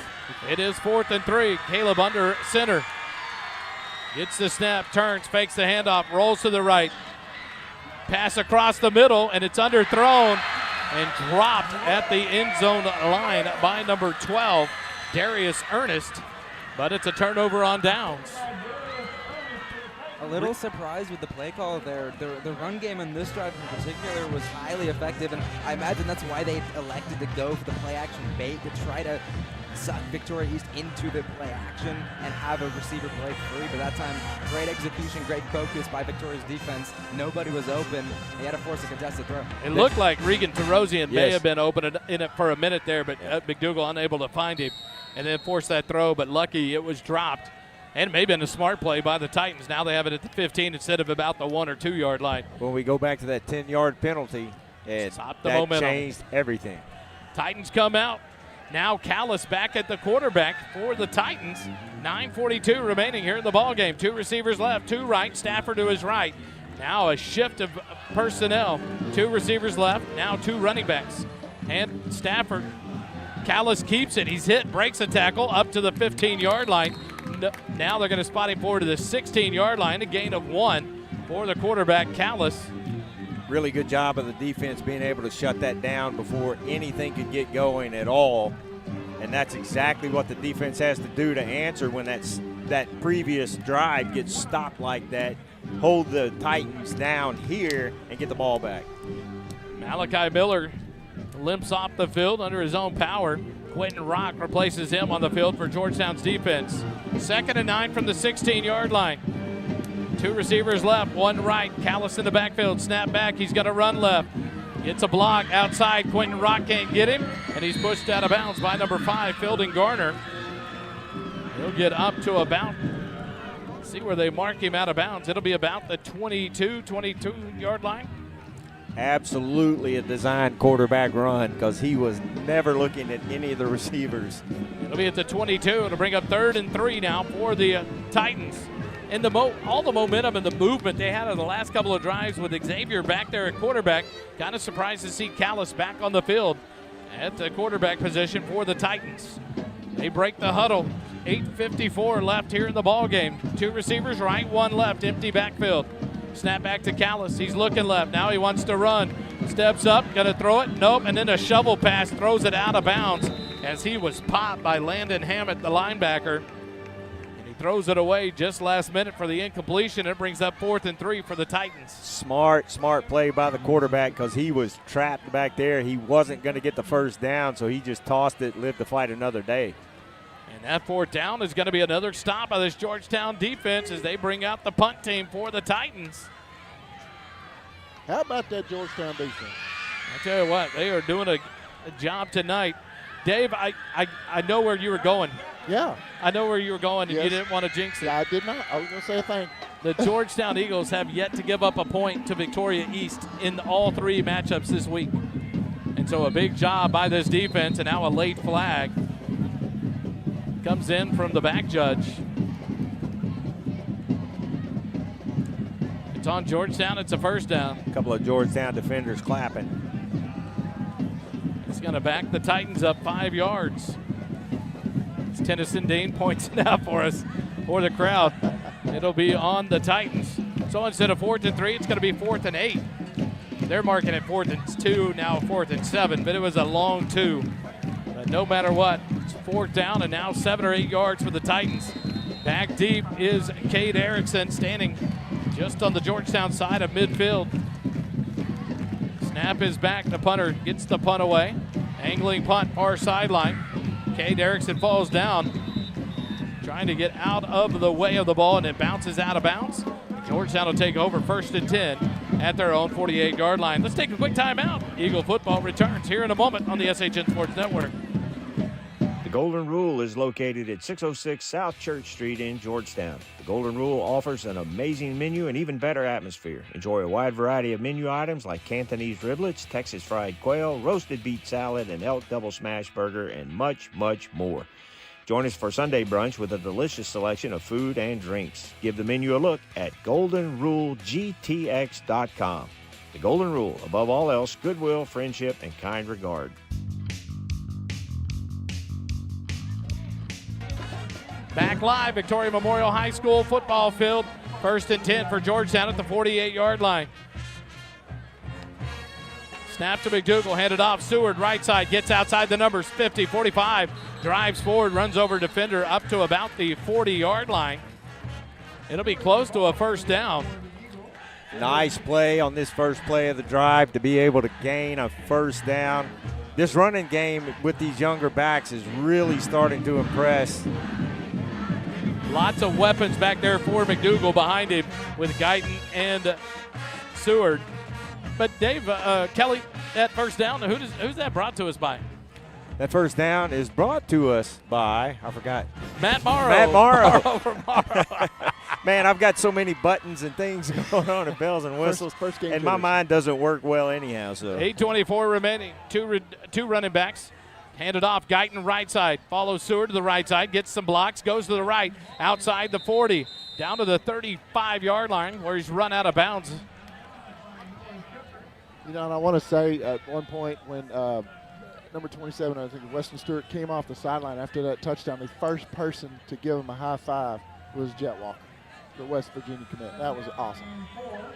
It is 4th and 3. Caleb under center. Gets the snap, turns, fakes the handoff, rolls to the right. Pass across the middle, and it's underthrown and dropped at the end zone line by number 12, Darius Ernest. But it's a turnover on downs. A little surprised with the play call there. The run game in this drive in particular was highly effective, and I imagine that's why they elected to go for the play-action bait to try to suck Victoria East into the play-action and have a receiver break free. But that time, great execution, great focus by Victoria's defense. Nobody was open. They had to force a contested throw. It looked like Regan Terosian may have been open in it for a minute there, but McDougal unable to find him and then forced that throw, but lucky it was dropped. And maybe in a smart play by the Titans. Now they have it at the 15 instead of about the 1 or 2 yard line. When we go back to that 10-yard penalty, and Stop the that momentum. changed everything. Titans come out. Now Callis back at the quarterback for the Titans. 9:42 remaining here in the ball game. 2 receivers left, 2 right, Stafford to his right. Now a shift of personnel. 2 receivers left, now 2 running backs. And Stafford, Callis keeps it. He's hit, breaks a tackle up to the 15-yard line. Now they're going to spot him forward to the 16-yard line, a gain of 1 for the quarterback, Callis. Really good job of the defense being able to shut that down before anything could get going at all. And that's exactly what the defense has to do to answer when that previous drive gets stopped like that. Hold the Titans down here and get the ball back. Malachi Miller limps off the field under his own power. Quentin Rock replaces him on the field for Georgetown's defense. 2nd and 9 from the 16-yard line. 2 receivers left, 1 right. Callis in the backfield, snap back. He's going to run left. Gets a block outside. Quentin Rock can't get him, and he's pushed out of bounds by number 5, Fielding Garner. He'll get up to about, see where they mark him out of bounds. It'll be about the 22-yard line. Absolutely a designed quarterback run because he was never looking at any of the receivers. It'll be at the 22. It'll bring up 3rd and 3 now for the Titans. And all the momentum and the movement they had in the last couple of drives with Xavier back there at quarterback. Kind of surprised to see Callis back on the field at the quarterback position for the Titans. They break the huddle. 8:54 left here in the ball game. 2 receivers right, 1 left, empty backfield. Snap back to Callis. He's looking left. Now he wants to run. Steps up, going to throw it. Nope. And then a shovel pass throws it out of bounds as he was popped by Landon Hammett, the linebacker. And he throws it away just last minute for the incompletion. It brings up 4th and 3 for the Titans. Smart play by the quarterback because he was trapped back there. He wasn't going to get the first down, so he just tossed it, lived to fight another day. And that 4th down is going to be another stop by this Georgetown defense as they bring out the punt team for the Titans. How about that Georgetown defense? I tell you what, they are doing a job tonight. Dave, I know where you were going. Yeah. I know where you were going, and Yes. you didn't want to jinx it. Yeah, I did not. I was going to say a thing. The Georgetown Eagles have yet to give up a point to Victoria East in all 3 matchups this week. And so a big job by this defense, and now a late flag comes in from the back judge. It's on Georgetown. It's a 1st down. A couple of Georgetown defenders clapping. It's going to back the Titans up 5 yards. It's Tennyson Dean points it out for us, for the crowd. It'll be on the Titans. So instead of 4th and 3, it's going to be 4th and 8. They're marking it 4th and 2, now 4th and 7, but it was a long 2. But no matter what, it's 4th down and now 7 or 8 yards for the Titans. Back deep is Cade Erickson standing just on the Georgetown side of midfield. Snap is back. The punter gets the punt away. Angling punt, far sideline. Cade Erickson falls down, trying to get out of the way of the ball, and it bounces out of bounds. Georgetown will take over 1st and 10 at their own 48-yard line. Let's take a quick timeout. Eagle football returns here in a moment on the SHN Sports Network. The Golden Rule is located at 606 South Church Street in Georgetown. The Golden Rule offers an amazing menu and even better atmosphere. Enjoy a wide variety of menu items like Cantonese riblets, Texas fried quail, roasted beet salad, an elk double smash burger, and much, much more. Join us for Sunday brunch with a delicious selection of food and drinks. Give the menu a look at goldenrulegtx.com. The Golden Rule, above all else, goodwill, friendship, and kind regard. Back live, Victoria Memorial High School football field. 1st and 10 for Georgetown at the 48-yard line. Snap to McDougal, handed off. Seward, right side, gets outside the numbers, 50, 45, drives forward, runs over defender up to about the 40-yard line. It'll be close to a 1st down. Nice play on this first play of the drive to be able to gain a 1st down. This running game with these younger backs is really starting to impress. Lots of weapons back there for McDougal behind him with Guyton and Seward. But Dave, Kelly, that 1st down, who's that brought to us by? That 1st down is brought to us by, I forgot. Matt Morrow. Matt Morrow. Morrow. Man, I've got so many buttons and things going on and bells and whistles, first game and my mind doesn't work well anyhow. So 8:24 remaining, two running backs. Handed off, Guyton right side, follows Seward to the right side, gets some blocks, goes to the right, outside the 40, down to the 35-yard line where he's run out of bounds. You know, and I want to say at one point when number 27, I think Weston Stewart, came off the sideline after that touchdown, the first person to give him a high five was Jet Walker, the West Virginia commit. That was awesome.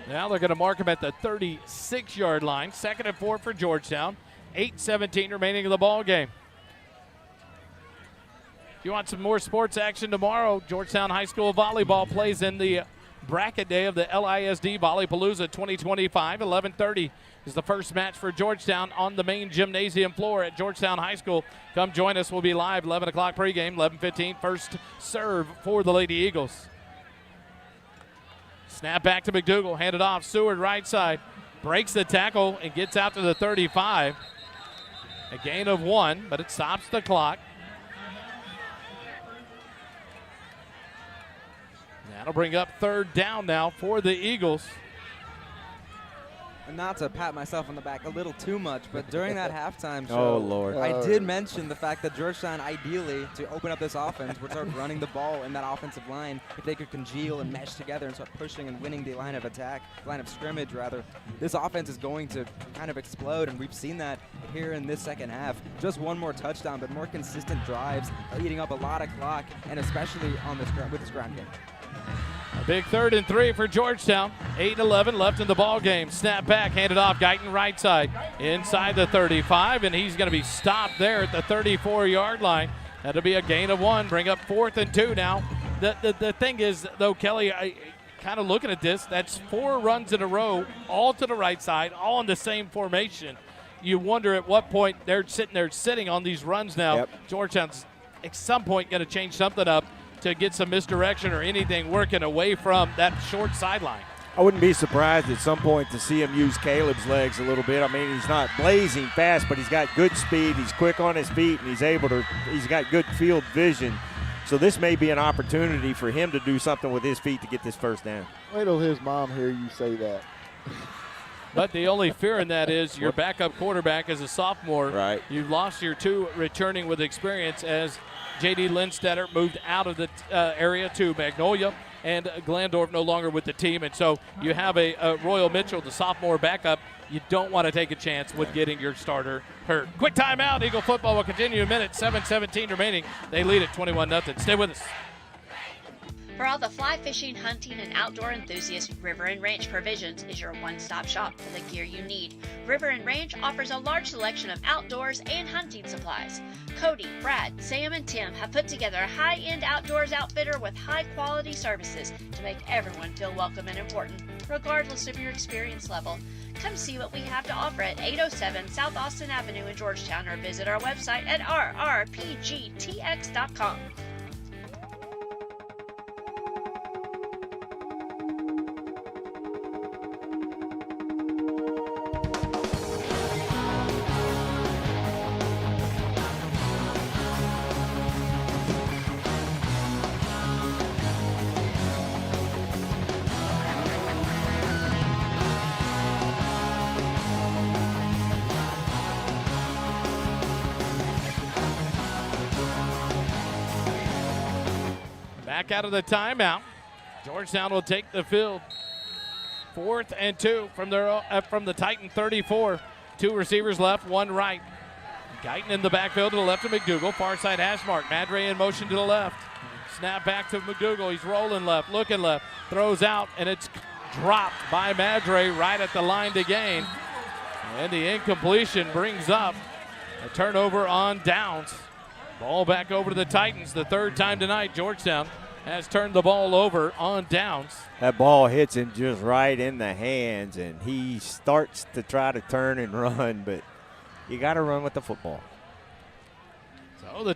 Now they're going to mark him at the 36-yard line. 2nd and 4 for Georgetown. 8:17 remaining in the ball game. If you want some more sports action tomorrow, Georgetown High School volleyball plays in the bracket day of the LISD Volleypalooza 2025. 11:30 is the first match for Georgetown on the main gymnasium floor at Georgetown High School. Come join us. We'll be live 11 o'clock pregame, 11:15 first serve for the Lady Eagles. Snap back to McDougal, handed off. Seward right side, breaks the tackle and gets out to the 35. A gain of 1, but it stops the clock. That'll bring up 3rd down now for the Eagles. And not to pat myself on the back a little too much, but during that halftime show, Oh, Lord. I did mention the fact that Georgetown, ideally, to open up this offense, would start running the ball in that offensive line. If they could congeal and mesh together and start pushing and winning the line of attack, line of scrimmage, rather, this offense is going to kind of explode, and we've seen that here in this second half. Just one more touchdown, but more consistent drives, eating up a lot of clock, and especially on this with this ground game. A big 3rd and 3 for Georgetown. 8:11 left in the ball game. Snap back, handed off. Guyton right side, inside the 35, and he's going to be stopped there at the 34-yard line. That'll be a gain of 1. Bring up 4th and 2 now. The thing is, though, Kelly, I kind of looking at this, that's 4 runs in a row, all to the right side, all in the same formation. You wonder at what point they're sitting on these runs now. Yep. Georgetown's at some point going to change something up to get some misdirection or anything working away from that short sideline. I wouldn't be surprised at some point to see him use Caleb's legs a little bit. I mean, he's not blazing fast, but he's got good speed. He's quick on his feet, and he's got good field vision. So this may be an opportunity for him to do something with his feet to get this 1st down. Wait till his mom hear you say that. But the only fear in that is your backup quarterback is a sophomore. Right. You've lost your 2 returning with experience as J.D. Lindstetter moved out of the area to Magnolia, and Glandorf no longer with the team. And so you have a Royal Mitchell, the sophomore backup. You don't want to take a chance with getting your starter hurt. Quick timeout. Eagle football will continue in a minute. 7:17 remaining. They lead at 21-0. Stay with us. For all the fly fishing, hunting, and outdoor enthusiasts, River and Ranch Provisions is your one-stop shop for the gear you need. River and Ranch offers a large selection of outdoors and hunting supplies. Cody, Brad, Sam, and Tim have put together a high-end outdoors outfitter with high-quality services to make everyone feel welcome and important, regardless of your experience level. Come see what we have to offer at 807 South Austin Avenue in Georgetown, or visit our website at rrpgtx.com. Back out of the timeout. Georgetown will take the field. 4th and 2 from the Titan 34. 2 receivers left, 1 right. Guyton in the backfield to the left of McDougal. Far side hash mark. Madre in motion to the left. Snap back to McDougal. He's rolling left, looking left. Throws out, and it's dropped by Madre right at the line to gain. And the incompletion brings up a turnover on downs. Ball back over to the Titans. The 3rd time tonight, Georgetown has turned the ball over on downs. That ball hits him just right in the hands, and he starts to try to turn and run, but you got to run with the football. So the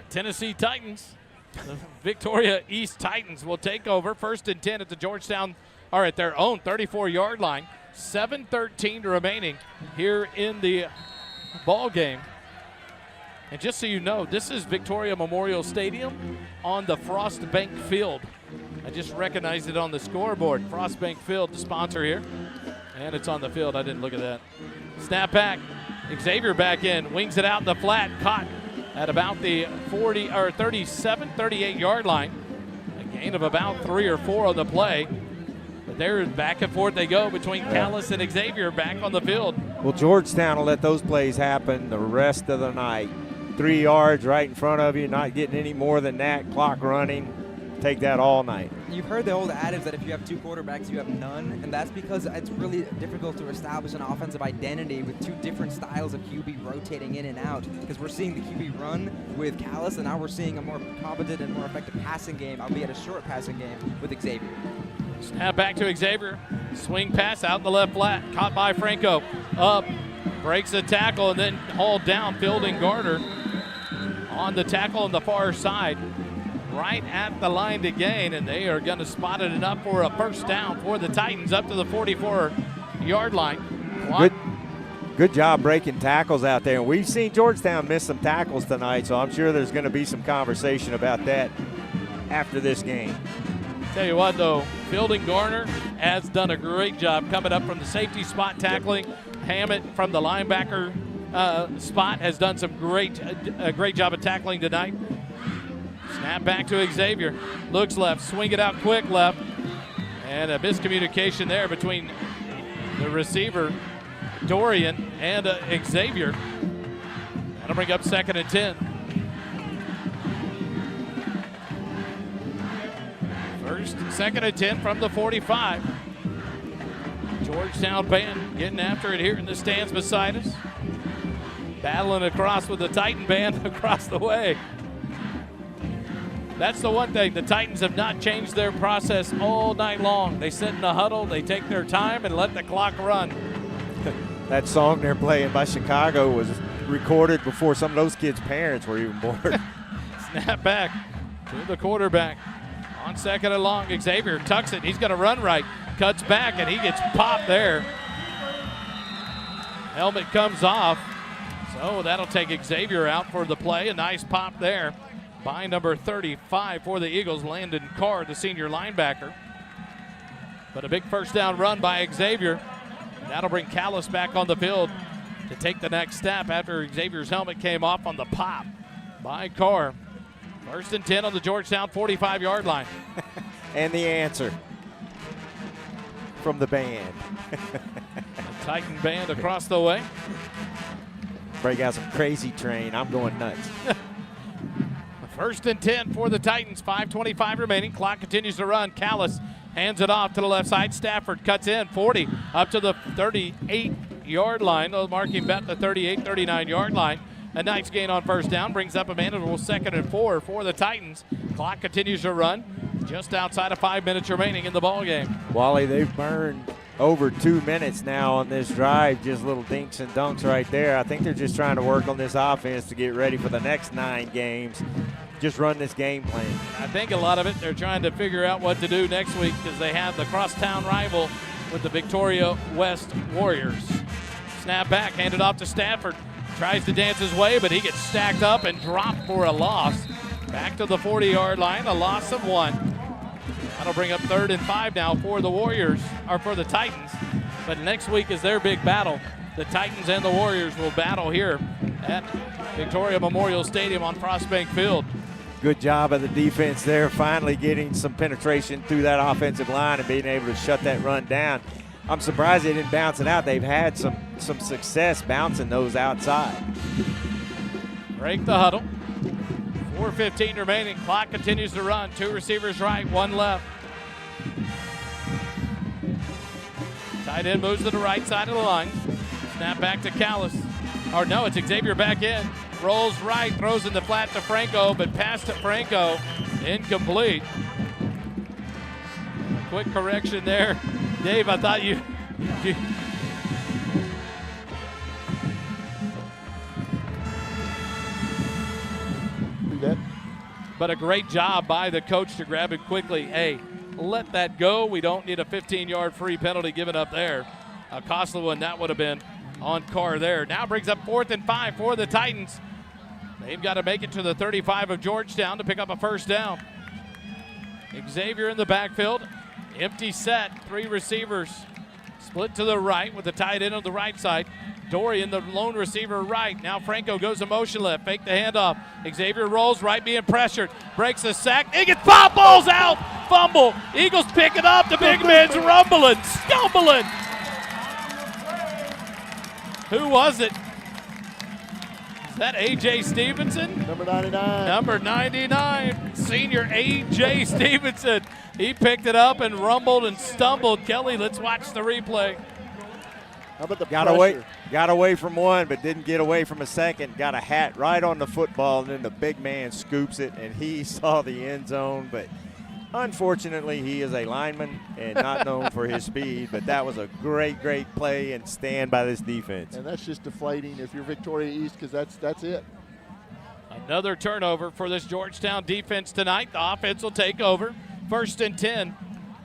Tennessee Titans, the Victoria East Titans will take over. 1st and 10 at the Georgetown, or at their own 34-yard line. 7:13 remaining here in the ball game. And just so you know, this is Victoria Memorial Stadium on the Frostbank Field. I just recognized it on the scoreboard. Frostbank Field, the sponsor here. And it's on the field. I didn't look at that. Snap back. Xavier back in. Wings it out in the flat. Caught at about the 38-yard line. A gain of about 3 or 4 on the play. But they're back and forth they go between Callis and Xavier back on the field. Well, Georgetown will let those plays happen the rest of the night. 3 yards right in front of you, not getting any more than that, clock running. Take that all night. You've heard the old adage that if you have 2 quarterbacks, you have none, and that's because it's really difficult to establish an offensive identity with 2 different styles of QB rotating in and out, because we're seeing the QB run with Callis, and now we're seeing a more competent and more effective passing game, albeit a short passing game, with Xavier. Snap back to Xavier. Swing pass out in the left flat. Caught by Franco. Up. Breaks the tackle and then hauled down. Fielding Garter on the tackle on the far side. Right at the line to gain. And they are going to spot it enough for a 1st down for the Titans up to the 44-yard line. Good job breaking tackles out there. And we've seen Georgetown miss some tackles tonight, so I'm sure there's going to be some conversation about that after this game. Tell you what, though, Fielding Garner has done a great job coming up from the safety spot tackling. Hammett from the linebacker spot has done some great job of tackling tonight. Snap back to Xavier. Looks left, swing it out quick left. And a miscommunication there between the receiver, Dorian, and Xavier. That'll bring up 2nd and 10. Second and 10 from the 45. Georgetown band getting after it here in the stands beside us. Battling across with the Titan band across the way. That's the one thing. The Titans have not changed their process all night long. They sit in the huddle, they take their time, and let the clock run. That song they're playing by Chicago was recorded before some of those kids' parents were even born. Snap back to the quarterback. On 2nd and long, Xavier tucks it. He's going to run right. Cuts back, and he gets popped there. Helmet comes off. So that'll take Xavier out for the play. A nice pop there by number 35 for the Eagles, Landon Carr, the senior linebacker. But a big 1st down run by Xavier. That'll bring Callis back on the field to take the next step after Xavier's helmet came off on the pop by Carr. 1st and 10 on the Georgetown 45-yard line. And the answer from the band. The Titan band across the way. Break out some Crazy Train. I'm going nuts. First and 10 for the Titans. 5:25 remaining. Clock continues to run. Callis hands it off to the left side. Stafford cuts in 40 up to the 38-yard line. Marking bet the 38, 39-yard line. A nice gain on first down. Brings up a manageable 2nd and 4 for the Titans. Clock continues to run. Just outside of 5 minutes remaining in the ball game. Wally, they've burned over 2 minutes now on this drive. Just little dinks and dunks right there. I think they're just trying to work on this offense to get ready for the next 9 games. Just run this game plan. I think a lot of it, they're trying to figure out what to do next week because they have the crosstown rival with the Victoria West Warriors. Snap back, handed off to Stafford. Tries to dance his way, but he gets stacked up and dropped for a loss. Back to the 40-yard line, a loss of 1. That'll bring up 3rd and 5 now for the Warriors, or for the Titans. But next week is their big battle. The Titans and the Warriors will battle here at Victoria Memorial Stadium on Frostbank Field. Good job of the defense there, finally getting some penetration through that offensive line and being able to shut that run down. I'm surprised they didn't bounce it out. They've had some success bouncing those outside. Break the huddle. 4:15 remaining. Clock continues to run. 2 receivers right, 1 left. Tight end moves to the right side of the line. Snap back to Callis. Or no, it's Xavier back in. Rolls right, throws in the flat to Franco, but pass to Franco. Incomplete. A quick correction there. Dave, I thought you that. But a great job by the coach to grab it quickly. Hey, let that go. We don't need a 15-yard free penalty given up there. A costly one that would have been on Carr there. Now brings up 4th and 5 for the Titans. They've got to make it to the 35 of Georgetown to pick up a first down. Xavier in the backfield. Empty set. 3 receivers. Split to the right with the tight end on the right side. Dorian, the lone receiver, right. Now Franco goes a motion left. Fake the handoff. Xavier rolls right, being pressured. Breaks the sack. He gets pop balls out. Fumble. Eagles pick it up. The big man's rumbling, stumbling. Who was it? Is that A.J. Stevenson? Number 99. Number 99. Senior A.J. Stevenson. He picked it up and rumbled and stumbled. Kelly, let's watch the replay. How about the Got away from one, but didn't get away from a second. Got a hat right on the football, and then the big man scoops it, and he saw the end zone. But unfortunately, he is a lineman and not known for his speed. But that was a great, great play and stand by this defense. And that's just deflating if you're Victoria East, because that's it. Another turnover for this Georgetown defense tonight. The offense will take over. 1st and 10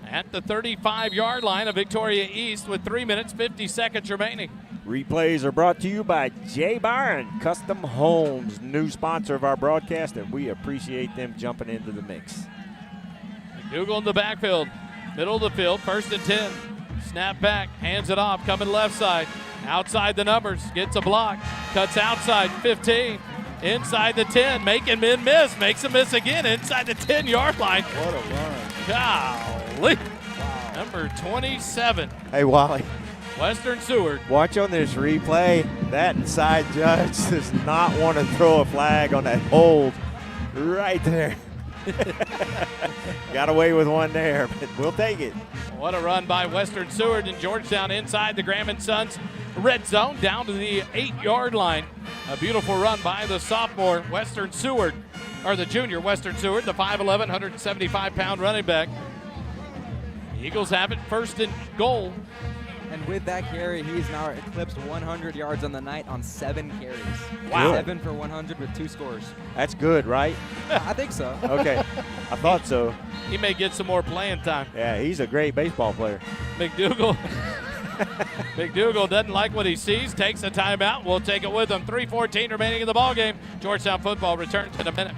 at the 35-yard line of Victoria East with 3 minutes, 50 seconds remaining. Replays are brought to you by J. Byron Custom Homes, new sponsor of our broadcast, and we appreciate them jumping into the mix. McDougal in the backfield, middle of the field, 1st and 10. Snap back, hands it off, coming left side. Outside the numbers, gets a block, cuts outside, 15. Inside the 10, making men miss, makes a miss again inside the 10-yard line. What a run. Golly. Wow. Number 27. Hey, Wally. Western Seward. Watch on this replay. That side judge does not want to throw a flag on that hold right there. Got away with one there, but we'll take it. What a run by Western Seward and Georgetown inside the Graham & Sons red zone down to the 8-yard line. A beautiful run by the sophomore Western Seward, or the junior Western Seward, the 5'11", 175-pound running back. The Eagles have it 1st and goal. And with that carry, he's now eclipsed 100 yards on the night on 7 carries. Wow. 7 for 100 with 2 scores. That's good, right? I think so. Okay. I thought so. He may get some more playing time. Yeah, he's a great baseball player. McDougal doesn't like what he sees, takes a timeout. We'll take it with him. 3:14 remaining in the ballgame. Georgetown football returns in a minute.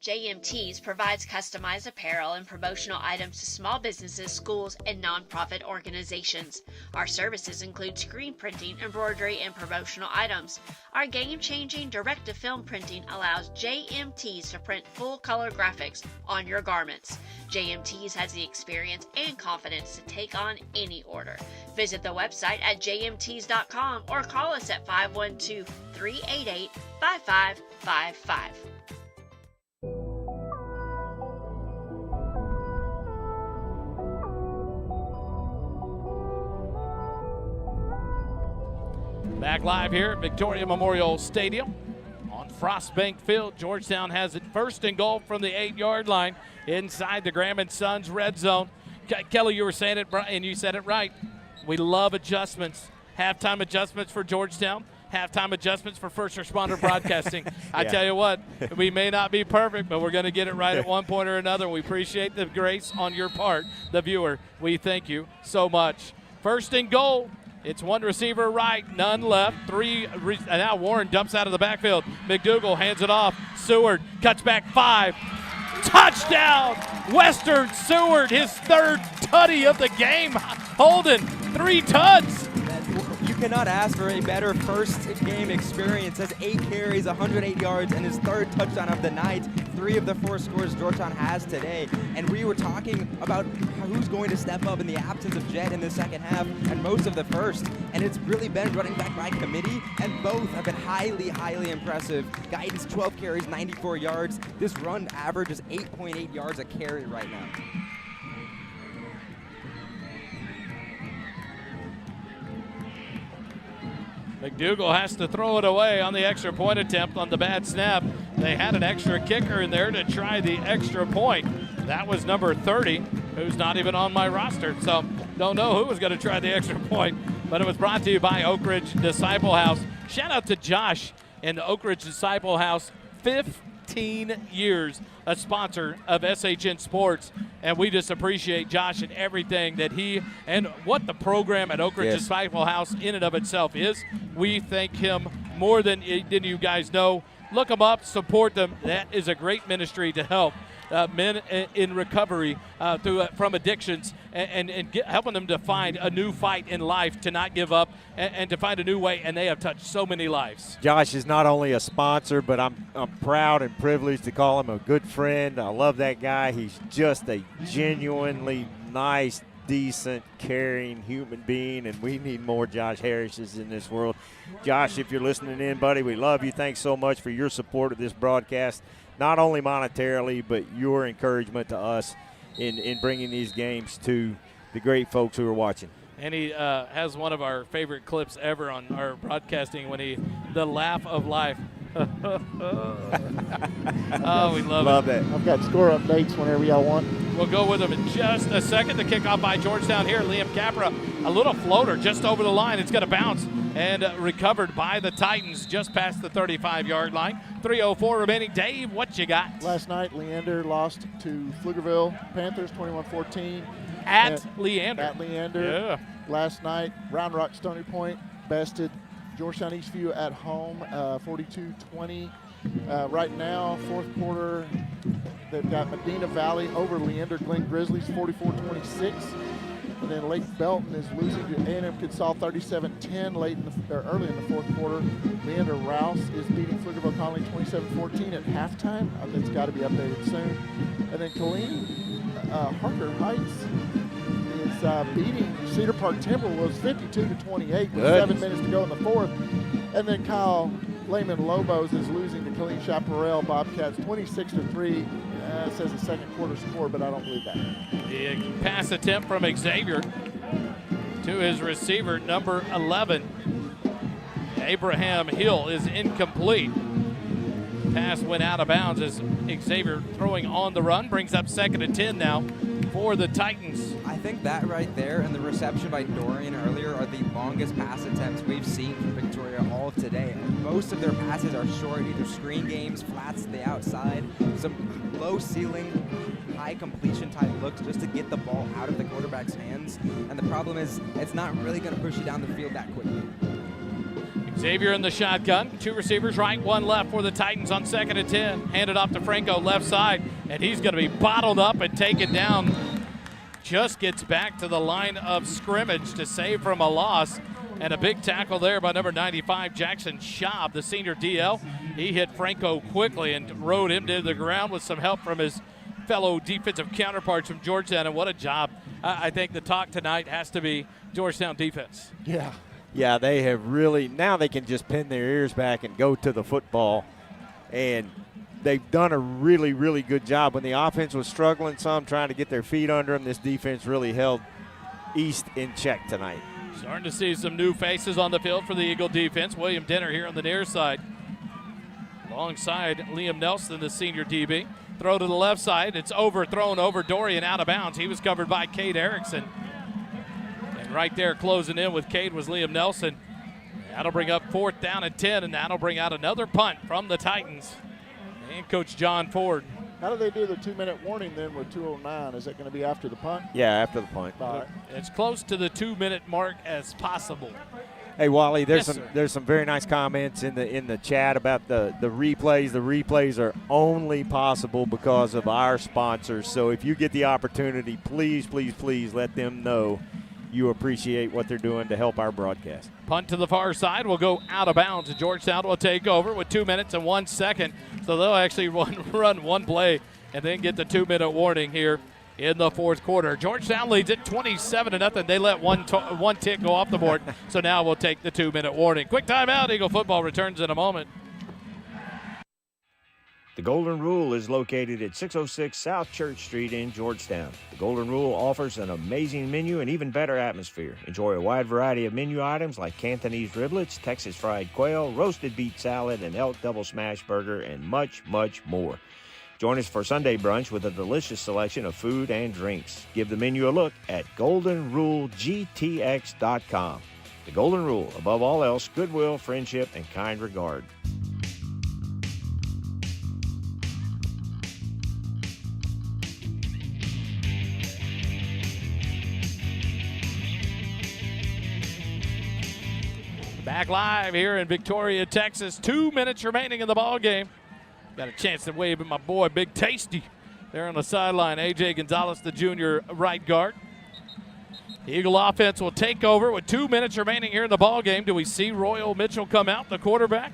JMT's provides customized apparel and promotional items to small businesses, schools, and nonprofit organizations. Our services include screen printing, embroidery, and promotional items. Our game-changing direct-to-film printing allows JMT's to print full-color graphics on your garments. JMT's has the experience and confidence to take on any order. Visit the website at jmts.com or call us at 512-388-5555. Back live here at Victoria Memorial Stadium on Frostbank Field. Georgetown has it first and goal from the 8-yard line inside the Graham & Sons red zone. Kelly, you were saying it, and you said it right. We love adjustments. Halftime adjustments for Georgetown. Halftime adjustments for first responder broadcasting. I tell you what, we may not be perfect, but we're going to get it right at one point or another. We appreciate the grace on your part, the viewer. We thank you so much. First and goal. It's one receiver right, none left. Now Warren dumps out of the backfield. McDougal hands it off. Seward cuts back 5. Touchdown! Western Seward, his third tutty of the game. Holden, 3 tuds. You cannot ask for a better first game experience. Has 8 carries, 108 yards, and his third touchdown of the night. 3 of the 4 scores Georgetown has today. And we were talking about who's going to step up in the absence of Jet in the second half and most of the first. And it's really been running back by committee, and both have been highly, highly impressive. Guidance, 12 carries, 94 yards. This run average is 8.8 yards a carry right now. McDougal has to throw it away on the extra point attempt on the bad snap. They had an extra kicker in there to try the extra point. That was number 30, who's not even on my roster. So don't know who was going to try the extra point, but it was brought to you by Oak Ridge Disciple House. Shout out to Josh and the Oak Ridge Disciple House. 15 years a sponsor of SHN Sports, and we just appreciate Josh and everything that he and what the program at Oak Ridge Disciple House in and of itself is. We thank him more than you guys know. Look them up, support them. That is a great ministry to help men in recovery from addictions and helping them to find a new fight in life, to not give up and to find a new way, and they have touched so many lives. Josh is not only a sponsor, but I'm proud and privileged to call him a good friend. I love that guy. He's just a genuinely nice, decent, caring human being, and we need more Josh Harrises in this world. Josh, if you're listening in, buddy, we love you. Thanks so much for your support of this broadcast, not only monetarily, but your encouragement to us in bringing these games to the great folks who are watching. And he has one of our favorite clips ever on our broadcasting when the laugh of life. Oh, we love it. That. I've got score updates whenever y'all want. We'll go with them in just a second. The kickoff by Georgetown here. Liam Capra, a little floater just over the line. It's going to bounce and recovered by the Titans just past the 35-yard line. 3:04 remaining. Dave, what you got? Last night, Leander lost to Pflugerville Panthers 21-14. At Leander. At Leander. Yeah. Last night, Round Rock Stony Point bested Georgetown Eastview at home, 42-20. Right now, fourth quarter, they've got Medina Valley over Leander Glen Grizzlies, 44-26. And then Lake Belton is losing to A&M Kinsall 37-10 early in the fourth quarter. Leander Rouse is beating Pflugerville Colony 27-14 at halftime. It's got to be updated soon. And then Killeen Harker Heights is beating Cedar Park Timberwolves 52-28 with 7 minutes to go in the fourth. And then Kyle Lehman Lobos is losing to Killeen Chaparral Bobcats 26-3. It says the second quarter score, but I don't believe that. The pass attempt from Xavier to his receiver, number 11. Abraham Hill is incomplete. Pass went out of bounds as Xavier throwing on the run. Brings up 2nd and 10 now for the Titans. I think that right there and the reception by Dorian earlier are the longest pass attempts we've seen from Victoria all today. Most of their passes are short, either screen games, flats to the outside, some low ceiling, high completion type looks just to get the ball out of the quarterback's hands. And the problem is it's not really going to push you down the field that quickly. Xavier in the shotgun. 2 receivers right, 1 left for the Titans on 2nd and 10. Handed off to Franco left side, and he's going to be bottled up and taken down. Just gets back to the line of scrimmage to save from a loss. And a big tackle there by number 95, Jackson Schaub, the senior DL. He hit Franco quickly and rode him to the ground with some help from his fellow defensive counterparts from Georgetown. And what a job. I think the talk tonight has to be Georgetown defense. Yeah. Yeah, they have really, now they can just pin their ears back and go to the football. And they've done a really, really good job. When the offense was struggling some, trying to get their feet under them, this defense really held East in check tonight. Starting to see some new faces on the field for the Eagle defense. William Denner here on the near side. Alongside Liam Nelson, the senior DB. Throw to the left side. It's overthrown over Dorian out of bounds. He was covered by Cade Erickson. And right there closing in with Cade was Liam Nelson. That'll bring up 4th down and 10, and that'll bring out another punt from the Titans. And Coach John Ford. How do they do the 2-minute warning then with 2:09? Is that going to be after the punt? Yeah, after the punt. All right. As close to the 2-minute mark as possible. Hey Wally, there's Yes, there's some very nice comments in the chat about the replays. The replays are only possible because of our sponsors. So if you get the opportunity, please let them know you appreciate what they're doing to help our broadcast. Punt to the far side will go out of bounds. Georgetown will take over with 2 minutes and 1 second. So they'll actually run one play and then get the 2-minute warning here in the fourth quarter. Georgetown leads it 27-0. They let one tick go off the board. So now we'll take the 2-minute warning. Quick timeout. Eagle football returns in a moment. The Golden Rule is located at 606 South Church Street in Georgetown. The Golden Rule offers an amazing menu and even better atmosphere. Enjoy a wide variety of menu items like Cantonese riblets, Texas fried quail, roasted beet salad, an elk double smash burger, and much, much more. Join us for Sunday brunch with a delicious selection of food and drinks. Give the menu a look at goldenrulegtx.com. The Golden Rule, above all else, goodwill, friendship, and kind regard. Back live here in Victoria, Texas. 2 minutes remaining in the ball game. Got a chance to wave at my boy, Big Tasty, there on the sideline. A.J. Gonzalez, the junior right guard. The Eagle offense will take over with 2 minutes remaining here in the ball game. Do we see Royal Mitchell come out, the quarterback?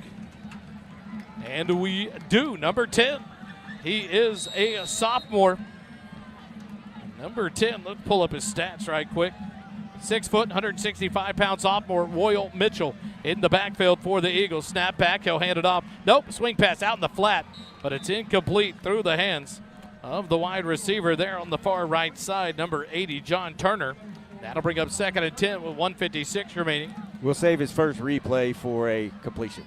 And we do. Number 10. He is a sophomore. Number 10, let's pull up his stats right quick. 6 foot, 165-pound sophomore Royal Mitchell in the backfield for the Eagles. Snap back, he'll hand it off. Nope, swing pass out in the flat, but it's incomplete through the hands of the wide receiver there on the far right side, number 80, John Turner. That'll bring up 2nd and 10 with 1:56 remaining. We'll save his first replay for a completion.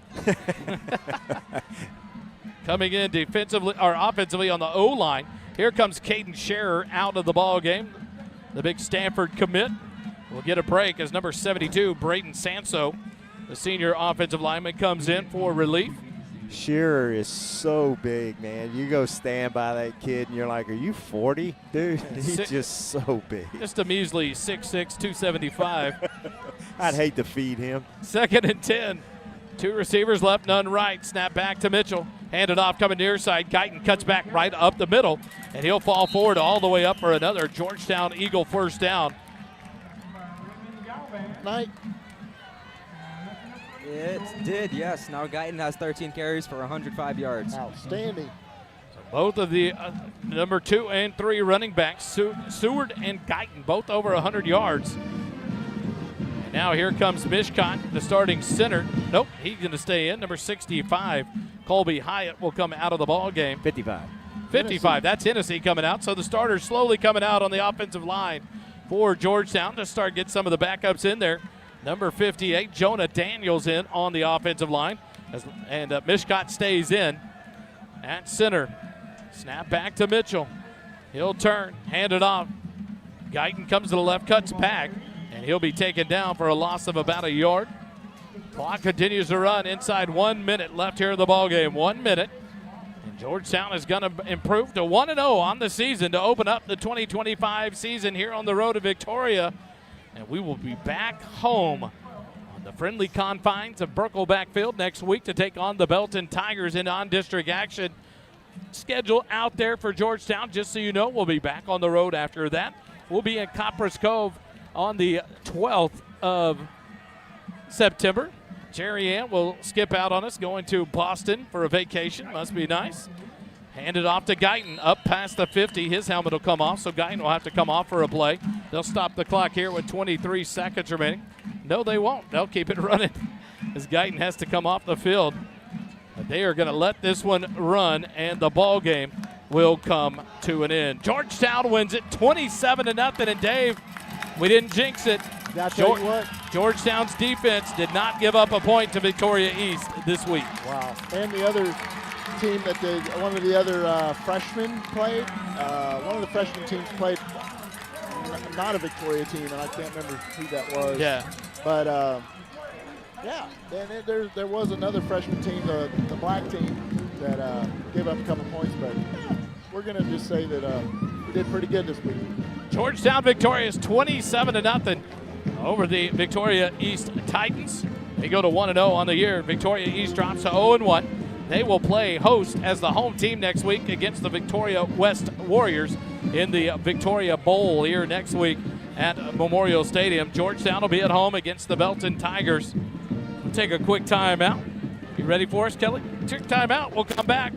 Coming in defensively or offensively on the O-line, here comes Caden Scherer out of the ball game. The big Stanford commit will get a break as number 72, Braden Sanso, the senior offensive lineman, comes in for relief. Shearer is so big, man. You go stand by that kid and you're like, are you 40? Dude, he's just so big. Just a measly 6'6", 275. I'd hate to feed him. 2nd and 10. 2 receivers left, none right. Snap back to Mitchell. Handed off, coming near side. Guyton cuts back right up the middle, and he'll fall forward all the way up for another Georgetown Eagle first down. Night. It did, yes. Now Guyton has 13 carries for 105 yards. Outstanding. So both of the number 2 and 3 running backs, Seward and Guyton, both over 100 yards. And now here comes Mishcott, the starting center. Nope, he's going to stay in. Number 65, Colby Hyatt, will come out of the ball game. 55. 55, that's Hennessy coming out. So the starter's slowly coming out on the offensive line for Georgetown to start get some of the backups in there. Number 58, Jonah Daniels, in on the offensive line. And Mishcott stays in at center. Snap back to Mitchell. He'll turn, hand it off. Guyton comes to the left, cuts back, and he'll be taken down for a loss of about a yard. Clock continues to run. Inside 1 minute left here in the ballgame. 1 minute. And Georgetown is going to improve to 1-0 on the season to open up the 2025 season here on the road to Victoria. And we will be back home on the friendly confines of Birkelbach Field next week to take on the Belton Tigers in on-district action. Schedule out there for Georgetown, just so you know. We'll be back on the road after that. We'll be in Copperas Cove on the 12th of September. Jerry Ann will skip out on us, going to Boston for a vacation. Must be nice. Handed off to Guyton, up past the 50. His helmet will come off, so Guyton will have to come off for a play. They'll stop the clock here with 23 seconds remaining. No, they won't. They'll keep it running as Guyton has to come off the field. But they are going to let this one run, and the ball game will come to an end. Georgetown wins it 27-0, and Dave, we didn't jinx it. I tell you what, Georgetown's defense did not give up a point to Victoria East this week. Wow. And the other team that one of the other freshmen played, one of the freshman teams played not a Victoria team, and I can't remember who that was. Yeah. But, yeah, and there was another freshman team, the black team, that gave up a couple points, but we're going to just say that we did pretty good this week. Georgetown victorious 27-0 over the Victoria East Titans. They go to 1-0 on the year. Victoria East drops to 0-1. They will play host as the home team next week against the Victoria West Warriors in the Victoria Bowl here next week at Memorial Stadium. Georgetown will be at home against the Belton Tigers. We'll take a quick timeout. You ready for us, Kelly? Quick timeout. We'll come back.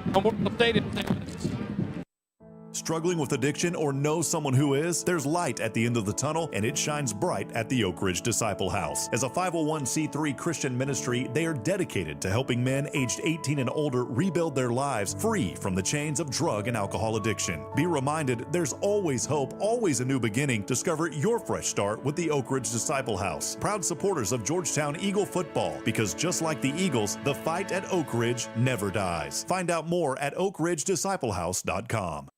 Memorial Stadium. Struggling with addiction or know someone who is? There's light at the end of the tunnel, and it shines bright at the Oak Ridge Disciple House. As a 501c3 Christian ministry, they are dedicated to helping men aged 18 and older rebuild their lives free from the chains of drug and alcohol addiction. Be reminded, there's always hope, always a new beginning. Discover your fresh start with the Oak Ridge Disciple House. Proud supporters of Georgetown Eagle football, because just like the Eagles, the fight at Oak Ridge never dies. Find out more at oakridgedisciplehouse.com.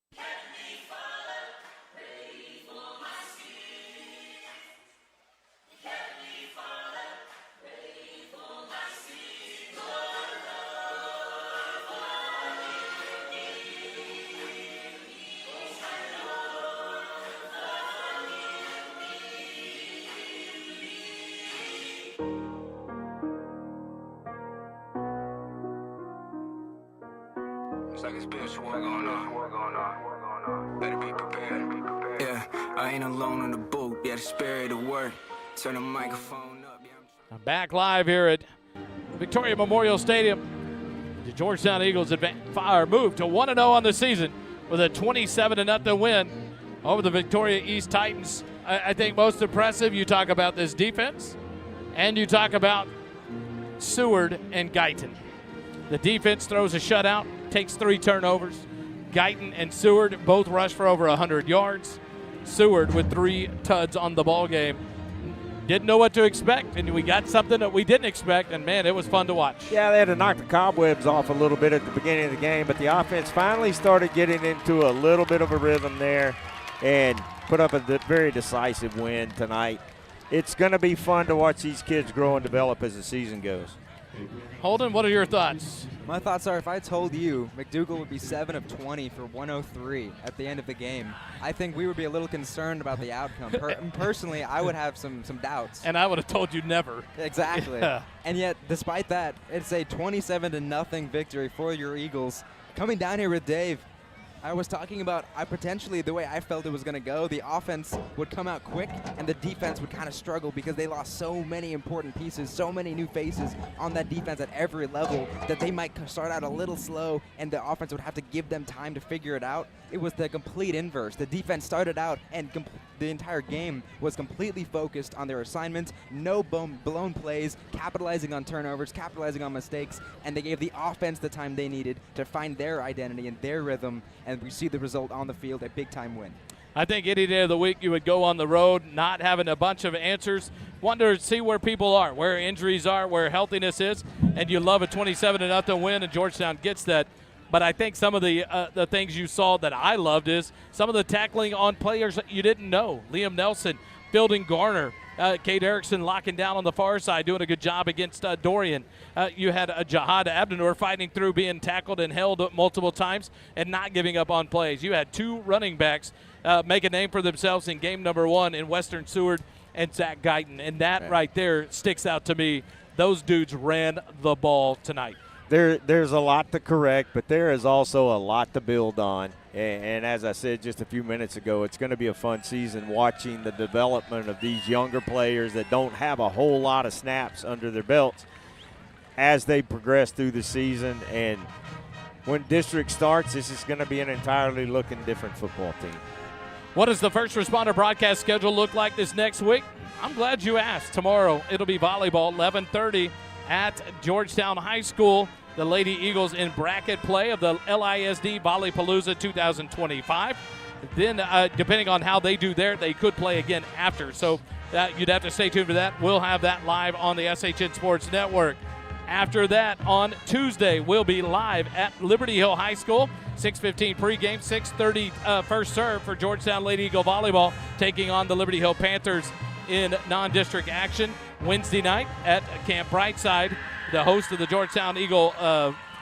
It's like a spiritual war going on. Better be prepared. Yeah, I ain't alone in the booth. Yeah, the spirit of work. Turn the microphone up. I'm back live here at Victoria Memorial Stadium. The Georgetown Eagles moved to 1-0 on the season with a 27-0 win over the Victoria East Titans. I think most impressive, you talk about this defense, and you talk about Seward and Guyton. The defense throws a shutout, takes 3 turnovers. Guyton and Seward both rush for over 100 yards. Seward with 3 tuds on the ball game. Didn't know what to expect, and we got something that we didn't expect, and, man, it was fun to watch. Yeah, they had to knock the cobwebs off a little bit at the beginning of the game, but the offense finally started getting into a little bit of a rhythm there and put up a very decisive win tonight. It's going to be fun to watch these kids grow and develop as the season goes. Holden, what are your thoughts? My thoughts are, if I told you McDougal would be 7 of 20 for 103 at the end of the game, I think we would be a little concerned about the outcome. Personally, I would have some doubts. And I would have told you never. Exactly. Yeah. And yet, despite that, it's a 27-0 victory for your Eagles. Coming down here with Dave, I was talking about potentially the way I felt it was going to go. The offense would come out quick, and the defense would kind of struggle because they lost so many important pieces, so many new faces on that defense at every level that they might start out a little slow, and the offense would have to give them time to figure it out. It was the complete inverse. The defense started out, and the entire game was completely focused on their assignments, no blown plays, capitalizing on turnovers, capitalizing on mistakes, and they gave the offense the time they needed to find their identity and their rhythm, and we see the result on the field, a big-time win. I think any day of the week you would go on the road not having a bunch of answers, see where people are, where injuries are, where healthiness is, and you love a 27-0 win, and Georgetown gets that. But I think some of the things you saw that I loved is some of the tackling on players that you didn't know. Liam Nelson, Fielding Garner, Kate Erickson locking down on the far side, doing a good job against Dorian. You had Jihad Abdenur fighting through, being tackled and held multiple times and not giving up on plays. You had 2 running backs make a name for themselves in game number 1 in Western Seward and Zach Guyton. And that right there sticks out to me. Those dudes ran the ball tonight. There's a lot to correct, but there is also a lot to build on. And as I said just a few minutes ago, it's going to be a fun season watching the development of these younger players that don't have a whole lot of snaps under their belts as they progress through the season. And when district starts, this is going to be an entirely looking different football team. What does the first responder broadcast schedule look like this next week? I'm glad you asked. Tomorrow it'll be volleyball, 11:30 at Georgetown High School. The Lady Eagles in bracket play of the LISD Volleypalooza 2025. Then, depending on how they do there, they could play again after. So You'd have to stay tuned for that. We'll have that live on the SHN Sports Network. After that, on Tuesday, we'll be live at Liberty Hill High School. 6:15 pregame, 6:30 first serve for Georgetown Lady Eagle Volleyball taking on the Liberty Hill Panthers in non-district action. Wednesday night at Camp Brightside, the host of the Georgetown Eagle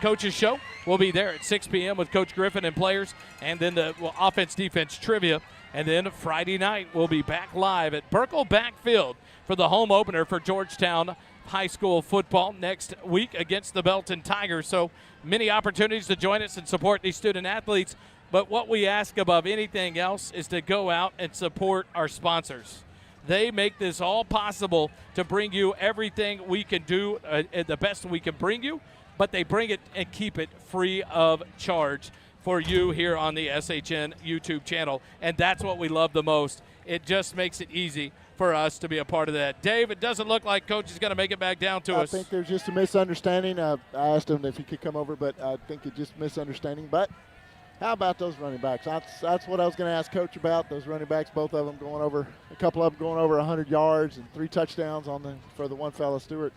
Coaches Show will be there at 6 p.m. with Coach Griffin and players, and then the offense-defense trivia. And then Friday night, we'll be back live at Burkle Backfield for the home opener for Georgetown High School football next week against the Belton Tigers. So many opportunities to join us and support these student athletes. But what we ask above anything else is to go out and support our sponsors. They make this all possible to bring you everything we can do, the best we can bring you, but they bring it and keep it free of charge for you here on the SHN YouTube channel. And that's what we love the most. It just makes it easy for us to be a part of that. Dave, it doesn't look like Coach is going to make it back down to us. I think there's just a misunderstanding. I asked him if he could come over, but I think it's just a misunderstanding. But how about those running backs? That's what I was going to ask Coach about. Those running backs, both of them going over, a couple of them going over 100 yards and 3 touchdowns for the one fella, Stewart.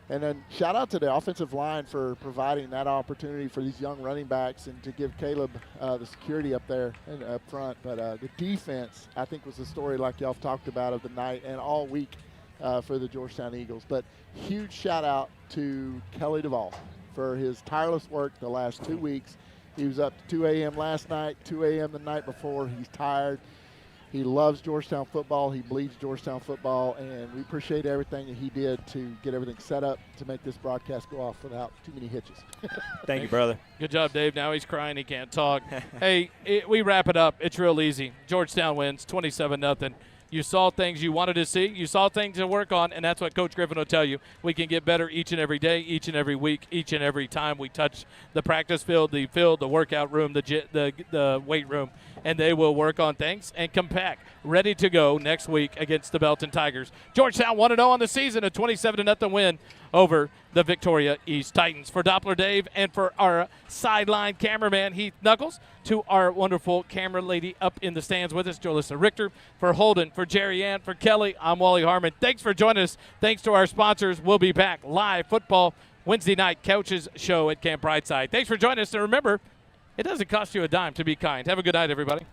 And then shout out to the offensive line for providing that opportunity for these young running backs and to give Caleb the security up there and up front. But the defense, I think, was the story like y'all have talked about of the night and all week for the Georgetown Eagles. But huge shout out to Kelly Duvall for his tireless work the last 2 weeks. He was up to 2 a.m. last night, 2 a.m. the night before. He's tired. He loves Georgetown football. He bleeds Georgetown football, and we appreciate everything that he did to get everything set up to make this broadcast go off without too many hitches. Thank you, brother. Good job, Dave. Now he's crying. He can't talk. Hey, we wrap it up. It's real easy. Georgetown wins 27-0. You saw things you wanted to see. You saw things to work on, and that's what Coach Griffin will tell you. We can get better each and every day, each and every week, each and every time we touch the practice field, the workout room, the weight room, and they will work on things and come back ready to go next week against the Belton Tigers. Georgetown 1-0 on the season, a 27-0 win over the Victoria East Titans. For Doppler Dave and for our sideline cameraman Heath Knuckles, to our wonderful camera lady up in the stands with us, Jolissa Richter, for Holden, for Jerry Ann, for Kelly, I'm Wally Harmon. Thanks for joining us. Thanks to our sponsors. We'll be back live football Wednesday night Coaches Show at Camp Brightside. Thanks for joining us, and remember, it doesn't cost you a dime to be kind. Have a good night, everybody.